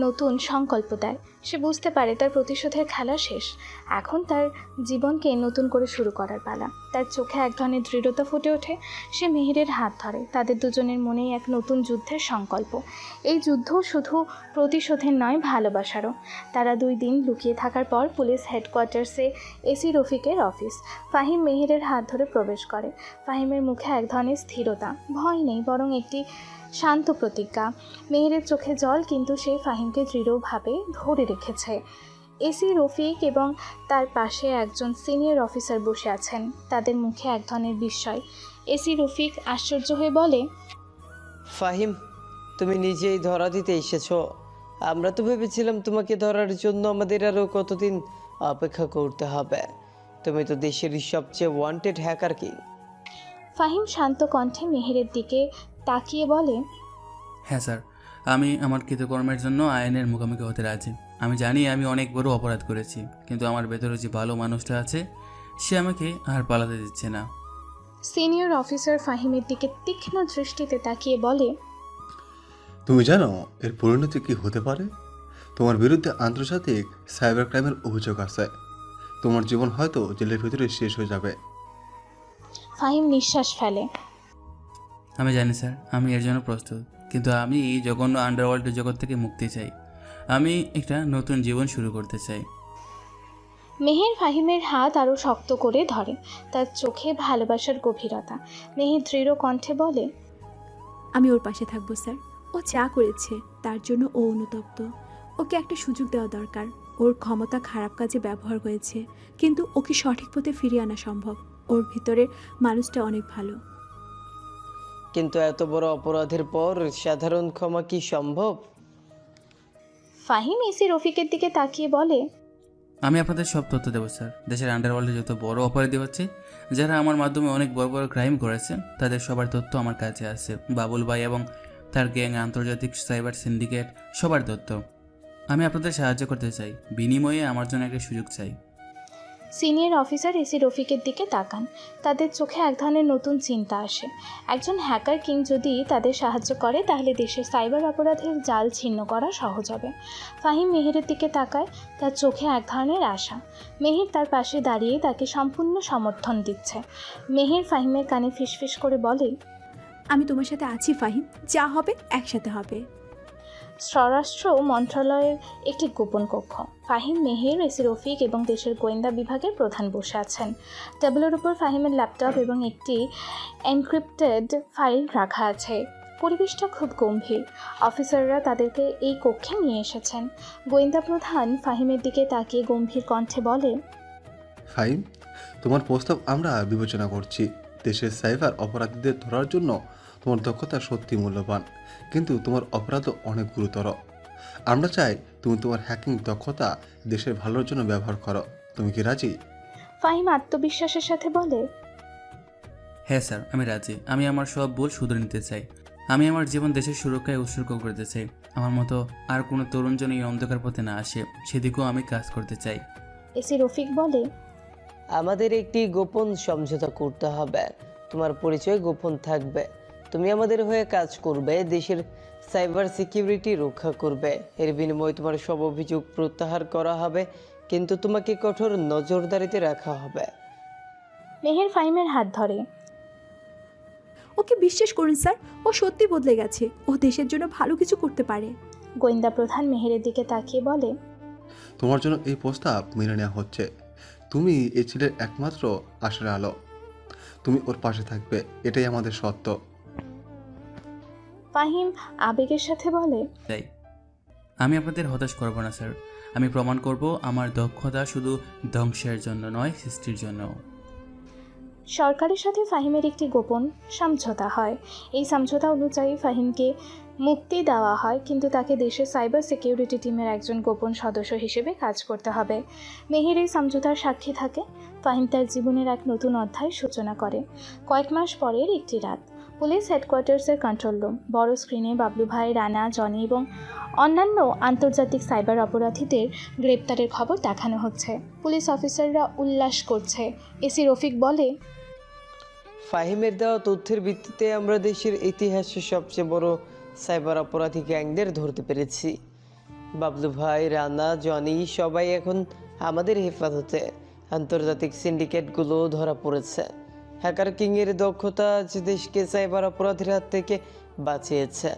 নতুন সংকল্প দেয়। সে বুঝতে পারে তার প্রতিশোধের খেলা শেষ, এখন তার জীবনকে নতুন করে শুরু করার পালা। তার চোখে এক ধরনের দৃঢ়তা ফুটে ওঠে। সে মেহেরের হাত ধরে। তাদের দুজনের মনেই এক নতুন যুদ্ধের সংকল্প। এই যুদ্ধ শুধু প্রতিশোধের নয়, ভালোবাসারও। তারা 2 দিন লুকিয়ে থাকার পর পুলিশ হেডকোয়ার্টার্সে এসি রফিকের অফিস। ফাহিম মেহেরের হাত ধরে প্রবেশ করে। ফাহিমের মুখে এক ধরনের স্থিরতা, ভয় নেই, বরং একটি শান্ত প্রতিজ্ঞা। মেহেরের চোখে জল, কিন্তু সে ফাহিমকে দৃঢ়ভাবে ধরে রেখেছে। এসি রফিক এবং তার পাশে একজন সিনিয়র অফিসার বসে আছেন। তাদের মুখে এক ধরনের বিস্ময়। এসি রফিক আশ্চর্য হয়ে বলে, ফাহিম, তুমি নিজেই ধরা দিতে এসেছো? আমরা তো ভেবেছিলাম তোমাকে ধরার জন্য আমাদের আরও কতদিন অপেক্ষা করতে হবে। তুমি তো দেশের সবচেয়ে ওয়ান্টেড হ্যাকার কিং। ফাহিম শান্ত কণ্ঠে মেহেরের দিকে তাকিয়ে বলে, হ্যাঁ স্যার, আমি আমার কৃতকর্মের জন্য আইনের মুখোমুখি হতে রাজি। আমি জানি আমি অনেক বড় অপরাধ করেছি, কিন্তু আমার ভেতরে যে ভালো মানুষটা আছে সে আমাকে আর পালাতে দিচ্ছে না। সিনিয়র অফিসার ফাহিমের দিকে তীক্ষ্ণ দৃষ্টিতে তাকিয়ে বলে, তুমি জানো এর পরিণতি কি হতে পারে? তোমার বিরুদ্ধে আন্তর্জাতিক সাইবার ক্রাইমের অভিযোগ আছে। তোমার জীবন হয়তো জেলের ভিতরে শেষ হয়ে যাবে। ফাহিম নিঃশ্বাস ফেলে। আমি জানি স্যার, আমি এর জন্য প্রস্তুত, কিন্তু আমি এই জঘন্য আন্ডারওয়ার্ল্ড জগৎ থেকে মুক্তি চাই। আমি একটা নতুন জীবন শুরু করতে চাই। মেহের ফাহিমের হাত আরও শক্ত করে ধরে, তার চোখে ভালোবাসার গভীরতা। মেহের দৃঢ় কণ্ঠে বলে, আমি ওর পাশে থাকবো স্যার। ও ও যা করেছে তার জন্য ও অনুতপ্ত। ওকে একটা সুযোগ দেওয়া দরকার। ওর ক্ষমতা খারাপ কাজে ব্যবহার হয়েছে, কিন্তু ওকে সঠিক পথে ফিরিয়ে আনা সম্ভব। ওর ভিতরের মানুষটা অনেক ভালো। কিন্তু এত বড় অপরাধের পর সাধারণ ক্ষমা কি সম্ভব? ফাহিম এসি রফিকের দিকে তাকিয়ে বলে, আমি আপনাদের সব তথ্য দেবো স্যার। দেশের আন্ডারওয়ার্ল্ডে যত বড় অপরাধী হচ্ছে, যারা আমার মাধ্যমে অনেক বড় বড় ক্রাইম করেছে, তাদের সবার তথ্য আমার কাছে আছে। বাবুল ভাই এবং তার গ্যাং, আন্তর্জাতিক সাইবার সিন্ডিকেট, সবার তথ্য। আমি আপনাদের সাহায্য করতে চাই, বিনিময়ে আমার জন্য একটা সুযোগ চাই। সিনিয়র অফিসার এসি রফিকের দিকে তাকান। তাদের চোখে এক ধরনের নতুন চিন্তা আসে। একজন হ্যাকার কিং যদি তাদের সাহায্য করে, তাহলে দেশের সাইবার অপরাধের জাল ছিন্ন করা সহজ হবে। ফাহিম মেহেরের দিকে তাকায়, তার চোখে এক ধরনের আশা। মেহের তার পাশে দাঁড়িয়ে তাকে সম্পূর্ণ সমর্থন দিচ্ছে। মেহের ফাহিমের কানে ফিসফিস করে বলে, আমি তোমার সাথে আছি ফাহিম, যা হবে একসাথে হবে। স্বরাষ্ট্র মন্ত্রণালয়ের একটি গোপন কক্ষ। ফাহিম, মেহের, এসি রফিক এবং দেশের গোয়েন্দা বিভাগের প্রধান বসে আছেন। টেবিলের উপর ফাহিমের ল্যাপটপ এবং একটি এনক্রিপ্টেড ফাইল রাখা আছে। পরিবেশটা খুব গম্ভীর। অফিসাররা তাদেরকে এই কক্ষে নিয়ে এসেছেন। গোয়েন্দা প্রধান ফাহিমের দিকে তাকিয়ে গম্ভীর কণ্ঠে বলে, ফাহিম, তোমার প্রস্তাব আমরা বিবেচনা করছি। দেশের সাইবার অপরাধীদের ধরার জন্য তোমার দক্ষতা সত্যি মূল্যবান, কিন্তু তোমার অপরাধও অনেক গুরুতর। আমরা চাই তুমি তোমার হ্যাকিং দক্ষতা দেশের ভালোর জন্য ব্যবহার করো। তুমি কি রাজি? ফাহিম আত্মবিশ্বাসের সাথে বলে, হ্যাঁ স্যার, আমি রাজি। আমি আমার সব ভুল শুধরে নিতে চাই। আমি আমার জীবন দেশের সুরক্ষায় উৎসর্গ করতে চাই। আমার মতো আর কোনো তরুণ যেন এই অন্ধকার পথে না আসে, সেদিকেও আমি কাজ করতে চাই। এসি রফিক বলে, আমাদের একটি গোপন সমঝোতা করতে হবে। তোমার পরিচয় গোপন থাকবে। তুমি আমাদের হয়ে কাজ করবে, দেশের সাইবার সিকিউরিটি রক্ষা করবে। এর বিনিময়ে তোমার সব অভিযোগ প্রত্যাহার করা হবে, কিন্তু তোমাকে কঠোর নজরদারিতে রাখা হবে। মেহের ফাহিমের হাত ধরে। ওকে বিশ্বাস করুন স্যার, ও সত্যি বদলে গেছে। ও দেশের জন্য ভালো কিছু করতে পারে। গোয়েন্দা প্রধান মেহেরের দিকে তাকিয়ে বলে, তোমার জন্য এই প্রস্তাব মেনে নেওয়া হচ্ছে। তুমি এই ছেলের একমাত্র আশার আলো। তুমি ওর পাশে থাকবে, এটাই আমাদের সত্য। ফাহিম আবেগের সাথে বলে, তাই আমি আপনাদের হতাশ করব না স্যার। আমি প্রমাণ করব আমার দক্ষতা শুধু ধ্বংসের জন্য নয়, সৃষ্টির জন্য। সরকারের সাথে ফাহিমের একটি গোপন সমঝোতা হয়। এই সমঝোতা অনুযায়ী ফাহিমকে মুক্তি দেওয়া হয়, কিন্তু তাকে দেশের সাইবার সিকিউরিটি টিমের একজন গোপন সদস্য হিসেবে কাজ করতে হবে। মেহের এই সমঝোতার সাক্ষী থাকে। ফাহিম তার জীবনের এক নতুন অধ্যায় সূচনা করে। কয়েক মাস পরের একটি রাত, পুলিশ হেডকোয়ার্টার্সের কন্ট্রোল রুম। বড় স্ক্রিনে বাবলু ভাই, রানা, জনি এবং অন্যান্য আন্তর্জাতিক সাইবার অপরাধীদের গ্রেপ্তারের খবর দেখানো হচ্ছে। পুলিশ অফিসাররা উল্লাস করছে। এসি রফিক বলে, ফাহিমের দেওয়া তথ্যের ভিত্তিতে আমরা দেশের ইতিহাসে সবচেয়ে বড় সাইবার অপরাধী গ্যাংদের ধরতে পেরেছি। বাবলু ভাই, রানা, জনি সবাই এখন আমাদের হেফাজতে। আন্তর্জাতিক সিন্ডিকেটগুলো ধরা পড়েছে। হ্যাকার কিংয়ের দক্ষতা আজ দেশকে সাইবার অপরাধের হাত থেকে বাঁচিয়েছে।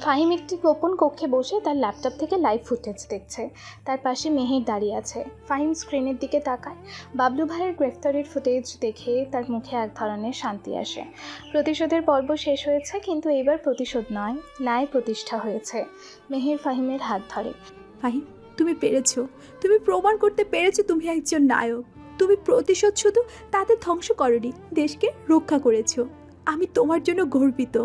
ফাহিম একটি গোপন কক্ষে বসে তার ল্যাপটপ থেকে লাইভ ফুটেজ দেখছে। তার পাশে মেহের দাঁড়িয়ে আছে। ফাহিম স্ক্রিনের দিকে তাকায়। বাবলু ভাইয়ের গ্রেফতারির ফুটেজ দেখে তার মুখে এক ধরনের শান্তি আসে। প্রতিশোধের পর্ব শেষ হয়েছে, কিন্তু এবার প্রতিশোধ নয়, ন্যায় প্রতিষ্ঠা হয়েছে। মেহের ফাহিমের হাত ধরে। ফাহিম, তুমি পেরেছো। তুমি প্রমাণ করতে পেরেছো তুমি একজন নায়ক। তুমি প্রতিশোধ শুধু তাদের ধ্বংস করনি, দেশকে রক্ষা করেছো। আমি তোমার জন্য গর্বিত।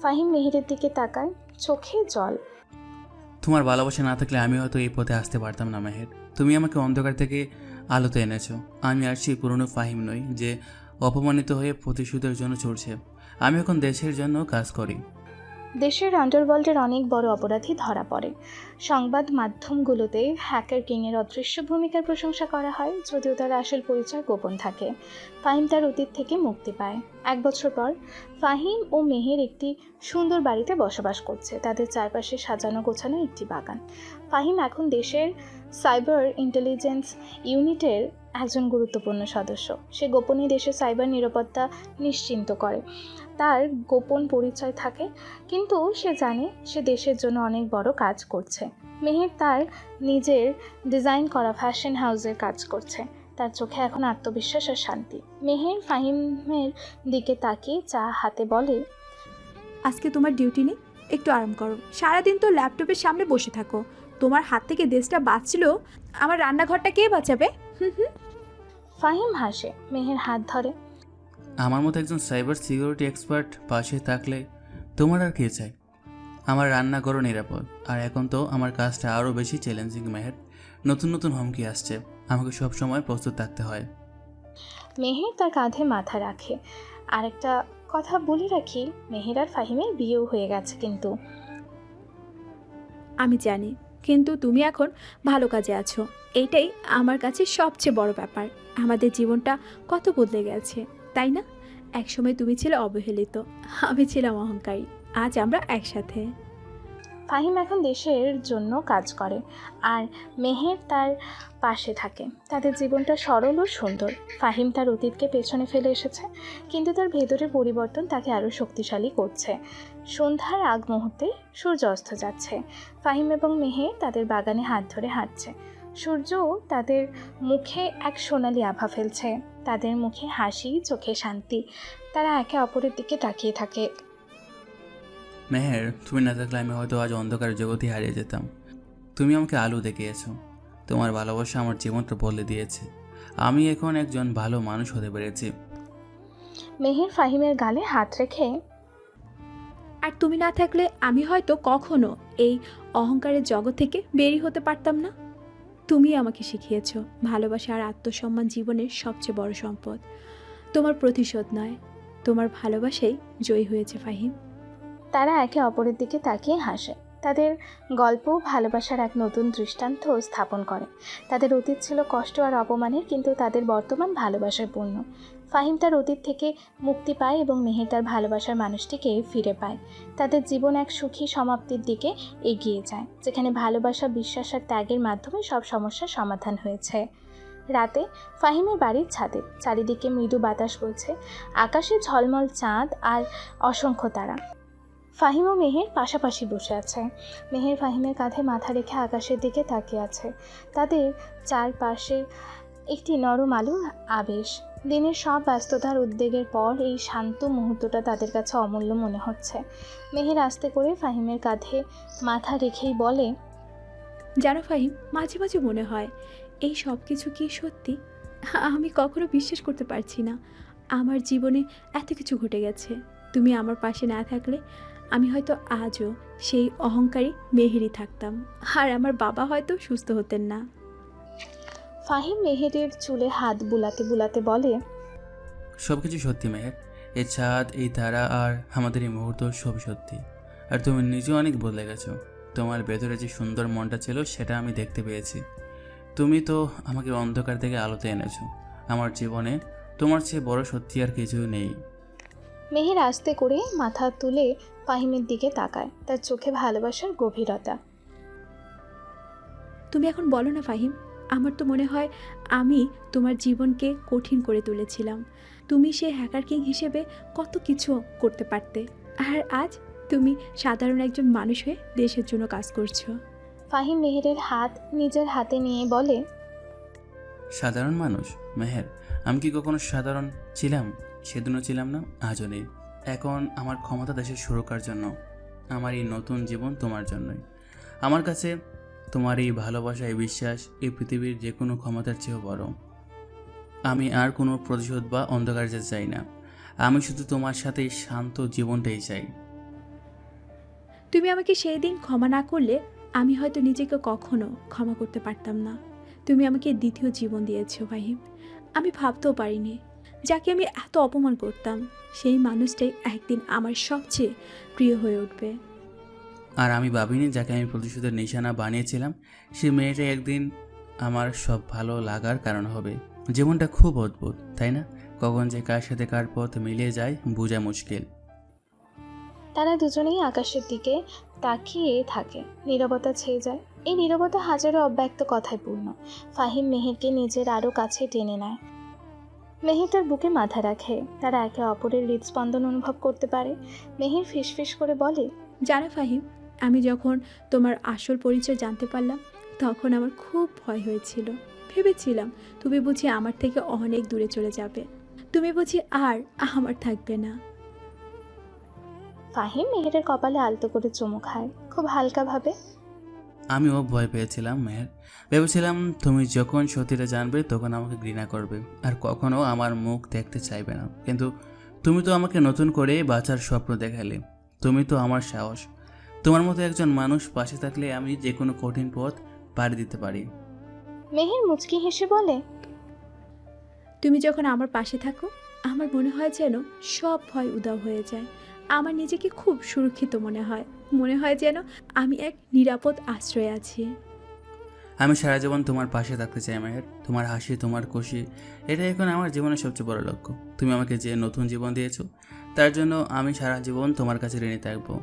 ফাহিম মেহেরের দিকে তাকায়, চোখে জল। তোমার ভালোবাসা না থাকলে আমি হয়তো এই পথে আসতে পারতাম না মেহের। তুমি আমাকে অন্ধকার থেকে আলোতে এনেছো। আমি আর সেই পুরনো ফাহিম নই যে অপমানিত হয়ে প্রতিশোধের জন্য চড়ছে। আমি এখন দেশের জন্য কাজ করি। দেশের আন্ডারওয়ার্ল্ডের অনেক বড় অপরাধী ধরা পড়ে। সংবাদ মাধ্যমগুলোতে হ্যাকার কিংয়ের অদৃশ্য ভূমিকার প্রশংসা করা হয়, যদিও তার আসল পরিচয় গোপন থাকে। ফাহিম তার অতীত থেকে মুক্তি পায়। 1 বছর পর ফাহিম ও মেহের একটি সুন্দর বাড়িতে বসবাস করছে। তাদের চারপাশে সাজানো গোছানো একটি বাগান। ফাহিম এখন দেশের সাইবার ইন্টেলিজেন্স ইউনিটের একজন গুরুত্বপূর্ণ সদস্য। সে গোপনে দেশের সাইবার নিরাপত্তা নিশ্চিন্ত করে। তার গোপন পরিচয় থাকে, কিন্তু সে জানে সে দেশের জন্য অনেক বড় কাজ করছে। মেহের তার নিজের ডিজাইন করা ফ্যাশন হাউসের কাজ করছে। তার চোখে এখন আত্মবিশ্বাস আর শান্তি। মেহের ফাহিমের দিকে তাকিয়ে চা হাতে বলে, আজকে তোমার ডিউটি নেই, একটু আরাম করো। সারাদিন তো ল্যাপটপের সামনে বসে থাকো। তোমার হাত থেকে দেশটা বাঁচলেও আমার রান্নাঘরটা কে বাঁচাবে? হুম হুম। ফাহিম হাসে, মেহের হাত ধরে। আমার মতো একজন সাইবার সিকিউরিটি এক্সপার্ট পাশে থাকলে তোমার আর কে চাই? আমার রান্নাঘরও নিরাপদ। আর এখন তো আমার কাজটা আরও বেশি চ্যালেঞ্জিং মেহের। নতুন নতুন হুমকি আসছে, আমাকে সব সময় প্রস্তুত থাকতে হয়। মেহের তার কাঁধে মাথা রাখে। আরেকটা কথা বলে রাখি, মেহের আর ফাহিমের বিয়েও হয়ে গেছে। কিন্তু আমি জানি, কিন্তু তুমি এখন ভালো কাজে আছো, এইটাই আমার কাছে সবচেয়ে বড় ব্যাপার। আমাদের জীবনটা কত বদলে গেছে, তাই না? একসময় তুমি ছিলে অবহেলিত, আমি ছিলাম অহংকারী, আজ আমরা একসাথে। ফাহিম এখন দেশের জন্য কাজ করে আর মেহের তার পাশে থাকে। তাদের জীবনটা সরল ও সুন্দর। ফাহিম তার অতীতকে পেছনে ফেলে এসেছে, কিন্তু তার ভেতরের পরিবর্তন তাকে আরও শক্তিশালী করছে। সন্ধ্যার আগ মুহূর্তে সূর্য অস্ত যাচ্ছে। ফাহিম এবং মেহের তাদের বাগানে হাত ধরে হাঁটছে। সূর্যও তাদের মুখে এক সোনালি আভা ফেলছে। তাদের মুখে হাসি, চোখে শান্তি। তারা একে অপরের দিকে তাকিয়ে থাকে। মেহের, তুমি না থাকলে আমি হয়তো আজ অন্ধকার জগতে হারিয়ে যেতাম। তুমি আমাকে আলো দেখিয়েছো। তোমার ভালোবাসা আমার জীবনটা বদলে দিয়েছে। আমি এখন একজন ভালো মানুষ হতে পেরেছি। মেহের ফাহিমের গালে হাত রেখে, আর তুমি না থাকলে আমি হয়তো কখনো এই অহংকারের জগৎ থেকে বেরিয়ে হতে পারতাম না। তুমি আমাকে শিখিয়েছো ভালোবাসা আর আত্মসম্মান জীবনের সবচেয়ে বড় সম্পদ। তোমার প্রতিশোধ নয়, তোমার ভালোবাসাই জয়ী হয়েছে ফাহিম। তারা একে অপরের দিকে তাকিয়ে হাসে। তাদের গল্প ভালোবাসার এক নতুন দৃষ্টান্ত স্থাপন করে। তাদের অতীত ছিল কষ্ট আর অপমানের, কিন্তু তাদের বর্তমান ভালোবাসায় পূর্ণ। ফাহিম তার অতীত থেকে মুক্তি পায় এবং মেহের তার ভালোবাসার মানুষটিকে ফিরে পায়। তাদের জীবন এক সুখী সমাপ্তির দিকে এগিয়ে যায়, যেখানে ভালোবাসা, বিশ্বাস আর ত্যাগের মাধ্যমে সব সমস্যার সমাধান হয়েছে। রাতে ফাহিমের বাড়ির ছাদে চারিদিকে মৃদু বাতাস বইছে। আকাশে ঝলমল চাঁদ আর অসংখ্য তারা। ফাহিম ও মেহের পাশাপাশি বসে আছে। মেহের ফাহিমের কাঁধে মাথা রেখে আকাশের দিকে তাকিয়ে আছে। তাদের চারপাশে একটি নরম আলোর আবেশ। দিনের সব ব্যস্ততার উদ্বেগের পর এই শান্ত মুহূর্তটা তাদের কাছে অমূল্য মনে হচ্ছে। মেহের আস্তে করে ফাহিমের কাঁধে মাথা রেখেই বলে, জানো ফাহিম, মাঝে মাঝে মনে হয় এই সব কিছু কি সত্যি? আমি কখনো বিশ্বাস করতে পারছি না আমার জীবনে এত কিছু ঘটে গেছে। তুমি আমার পাশে না থাকলে আমি হয়তো আজও সেই অহংকারী মেহেরই থাকতাম, আর আমার বাবা হয়তো সুস্থ হতেন না। ফাহিম মেহেরের চুলে হাত বুলাতে বুলাতে বলে, সব কিছু সত্যি মেহের। এই চাঁদ, এই তারা আর আমাদের এই মুহূর্ত সব সত্যি। আর তুমি নিজেও অনেক বদলে গেছো। তোমার ভেতরে যে সুন্দর মনটা ছিল সেটা আমি দেখতে পেয়েছি। তুমি তো আমাকে অন্ধকার থেকে আলোতে এনেছো। আমার জীবনে তোমার চেয়ে বড় সত্যি আর কিছু নেই। মেহের আস্তে করে মাথা তুলে ফাহিমের দিকে তাকায়, তার চোখে ভালোবাসার গভীরতা। তুমি এখন বলো না ফাহিম, আমার তো মনে হয় আমি তোমার জীবনকে কঠিন করে তুলেছিলাম। তুমি সে হ্যাকার কিং হিসেবে কত কিছু করতে পারতে, আর আজ তুমি সাধারণ একজন মানুষ হয়ে দেশের জন্য কাজ করছো। ফাহিম মেহেরের হাত নিজের হাতে নিয়ে বলে, সাধারণ মানুষ? মেহের, আমি কি কখনো সাধারণ ছিলাম? সেদিনও ছিলাম না, আজও নেই। এখন আমার ক্ষমতা দেশের সুরক্ষার জন্য। আমার এই নতুন জীবন তোমার জন্যই। আমার কাছে তোমার এই ভালোবাসা, এই বিশ্বাস এই পৃথিবীর যে কোনো ক্ষমতার চেয়েও বড়। আমি আর কোনো প্রতিশোধ বা অন্ধকার যেতে চাই না। আমি শুধু তোমার সাথে এই শান্ত জীবনটাই চাই। তুমি আমাকে সেই দিন ক্ষমা না করলে আমি হয়তো নিজেকে কখনো ক্ষমা করতে পারতাম না। তুমি আমাকে দ্বিতীয় জীবন দিয়েছো ফাহিম। আমি ভাবতেও পারিনি যাকে আমি এত অপমান করতাম সেই মানুষটাই একদিন আমার সবচেয়ে প্রিয় হয়ে উঠবে। আর আমি ভাবিনি যাকে আমি প্রতিশোধের নিশানা বানিয়েছিলাম সেই মেয়েটাই একদিন আমার সব ভালো লাগার কারণ হবে। জীবনটা খুব অদ্ভুত, তাই না? কখন যে কার সাথে কার পথ মিলিয়ে যায় বোঝা মুশকিল। তারা দুজনেই আকাশের দিকে তাকিয়ে থাকে। নীরবতা ছেয়ে যায়। এই নীরবতা হাজারো অব্যক্ত কথায় পূর্ণ। ফাহিম মেহেরকে নিজের আরও কাছে টেনে নেয়। মেহের তার বুকে মাথা রাখে। তারা একে অপরের হৃদস্পন্দন অনুভব করতে পারে। মেহের ফিসফিস করে বলে, জানো ফাহিম, আমি যখন তোমার আসল পরিচয় জানতে পারলাম তখন আমার খুব ভয় হয়েছিল। ভেবেছিলাম তুমি বুঝি আমার থেকে অনেক দূরে চলে যাবে, তুমি বুঝি আর আমার থাকবে না। ফাহিম মেহেরের কপালে আলতো করে চুমু খায়, খুব হালকাভাবে। আমিও ভয় পেয়েছিলাম মেহের। ভেবেছিলাম তুমি যখন সত্যিটা জানবে তখন আমাকে ঘৃণা করবে আর কখনো আমার মুখ দেখতে চাইবে না, কিন্তু তুমি তো আমাকে নতুন করে বাঁচার স্বপ্ন দেখালে। তুমি তো আমার সাহস। তোমার মতো একজন মানুষ পাশে থাকলে আমি যে কোনো কঠিন পথ পাড়ি দিতে পারি। মেহের মুচকি হেসে বলে, তুমি যখন আমার পাশে থাকো আমার মনে হয় যেন সব ভয় উধাও হয়ে যায়। আমার নিজেকে খুব সুরক্ষিত মনে হয় যেন আমি এক নিরাপদ আশ্রয়ে আছি। আমি সারা জীবন তোমার পাশে থাকতে চাই মেহের। তোমার হাসি, তোমার খুশি, এটাই এখন আমার জীবনের সবচেয়ে বড় লক্ষ্য। তুমি আমাকে যে নতুন জীবন দিয়েছো তার জন্য আমি সারা জীবন তোমার কাছে ঋণী থাকবো।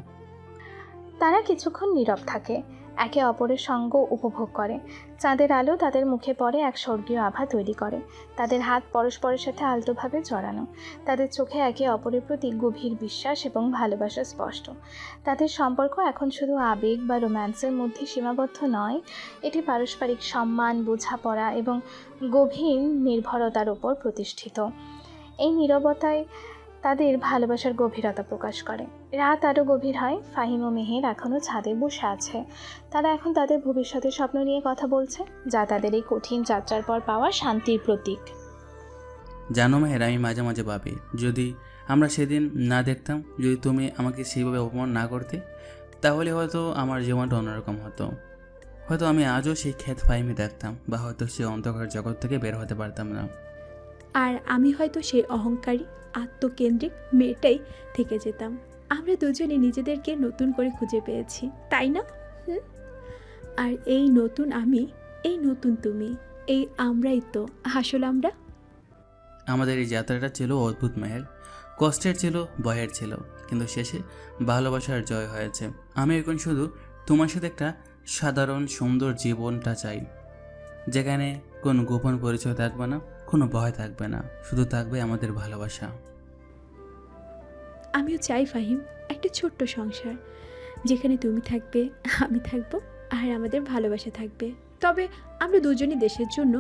তারা কিছুক্ষণ নীরব থাকে, একে অপরের সঙ্গ উপভোগ করে। চাঁদের আলো তাদের মুখে পড়ে এক স্বর্গীয় আভা তৈরি করে। তাদের হাত পরস্পরের সাথে আলতোভাবে জড়ানো, তাদের চোখে একে অপরের প্রতি গভীর বিশ্বাস এবং ভালোবাসা স্পষ্ট। তাদের সম্পর্ক এখন শুধু আবেগ বা রোম্যান্সের মধ্যে সীমাবদ্ধ নয়, এটি পারস্পরিক সম্মান, বোঝাপড়া এবং গভীর নির্ভরতার উপর প্রতিষ্ঠিত। এই নীরবতায় তাদের ভালোবাসার গভীরতা প্রকাশ করে। রাত আরও গভীর হয়। ফাহিম ও মেহের এখনও ছাদে বসে আছে। তারা এখন তাদের ভবিষ্যতের স্বপ্ন নিয়ে কথা বলছে, যা তাদের এই কঠিন যাত্রার পর পাওয়া শান্তির প্রতীক। জানো মেহের, আমি মাঝে মাঝে ভাবি যদি আমরা সেদিন না দেখতাম, যদি তুমি আমাকে সেইভাবে অপমান না করতে, তাহলে হয়তো আমার জীবনটা অন্যরকম হতো। হয়তো আমি আজও সেই ক্ষেত ফাহিমে দেখতাম, বা হয়তো সেই অন্ধকার জগৎ থেকে বের হতে পারতাম না। আর আমি হয়তো সেই অহংকারী আত্মকেন্দ্রিক মেয়েটাই থেকে যেতাম। আমরা দুজনে নিজেদেরকে নতুন করে খুঁজে পেয়েছি, তাই না? আর এই নতুন আমি, এই নতুন তুমি, এই আমরাই তো আসলে আমরা। আমাদের এই যাত্রাটা ছিল অদ্ভুত মেহের। কষ্টের ছিল, ভয়ের ছিল, কিন্তু শেষে ভালোবাসার জয় হয়েছে। আমি এখন শুধু তোমার সাথে একটা সাধারণ সুন্দর জীবনটা চাই, যেখানে কোনো গোপন পরিচয় থাকবে না, কোনো ভয় থাকবে না, শুধু থাকবে আমাদের ভালোবাসা। আমিও চাই ফাহিম, একটা ছোট্ট সংসার যেখানে তুমি থাকবে, আমি থাকবো, আর আমাদের ভালোবাসা থাকবে। তবে আমরা দুজনই দেশের জন্য,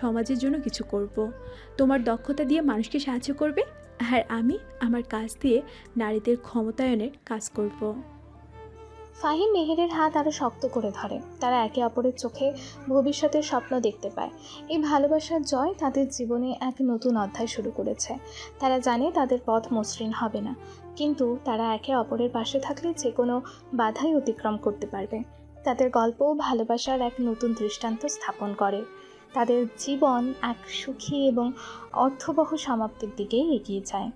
সমাজের জন্য কিছু করব। তোমার দক্ষতা দিয়ে মানুষকে সাহায্য করবে, আর আমি আমার কাজ দিয়ে নারীদের ক্ষমতায়নের কাজ করব। ফাহিম মেহেরের হাত আরও শক্ত করে ধরে। তারা একে অপরের চোখে ভবিষ্যতের স্বপ্ন দেখতে পায়। এই ভালোবাসার জয় তাদের জীবনে এক নতুন অধ্যায় শুরু করেছে। তারা জানে তাদের পথ মসৃণ হবে না, কিন্তু তারা একে অপরের পাশে থাকলে যে কোনো বাধাই অতিক্রম করতে পারবে। তাদের গল্প ভালোবাসার এক নতুন দৃষ্টান্ত স্থাপন করে। তাদের জীবন এক সুখী এবং অর্থবহ সমাপ্তির দিকেই এগিয়ে যায়।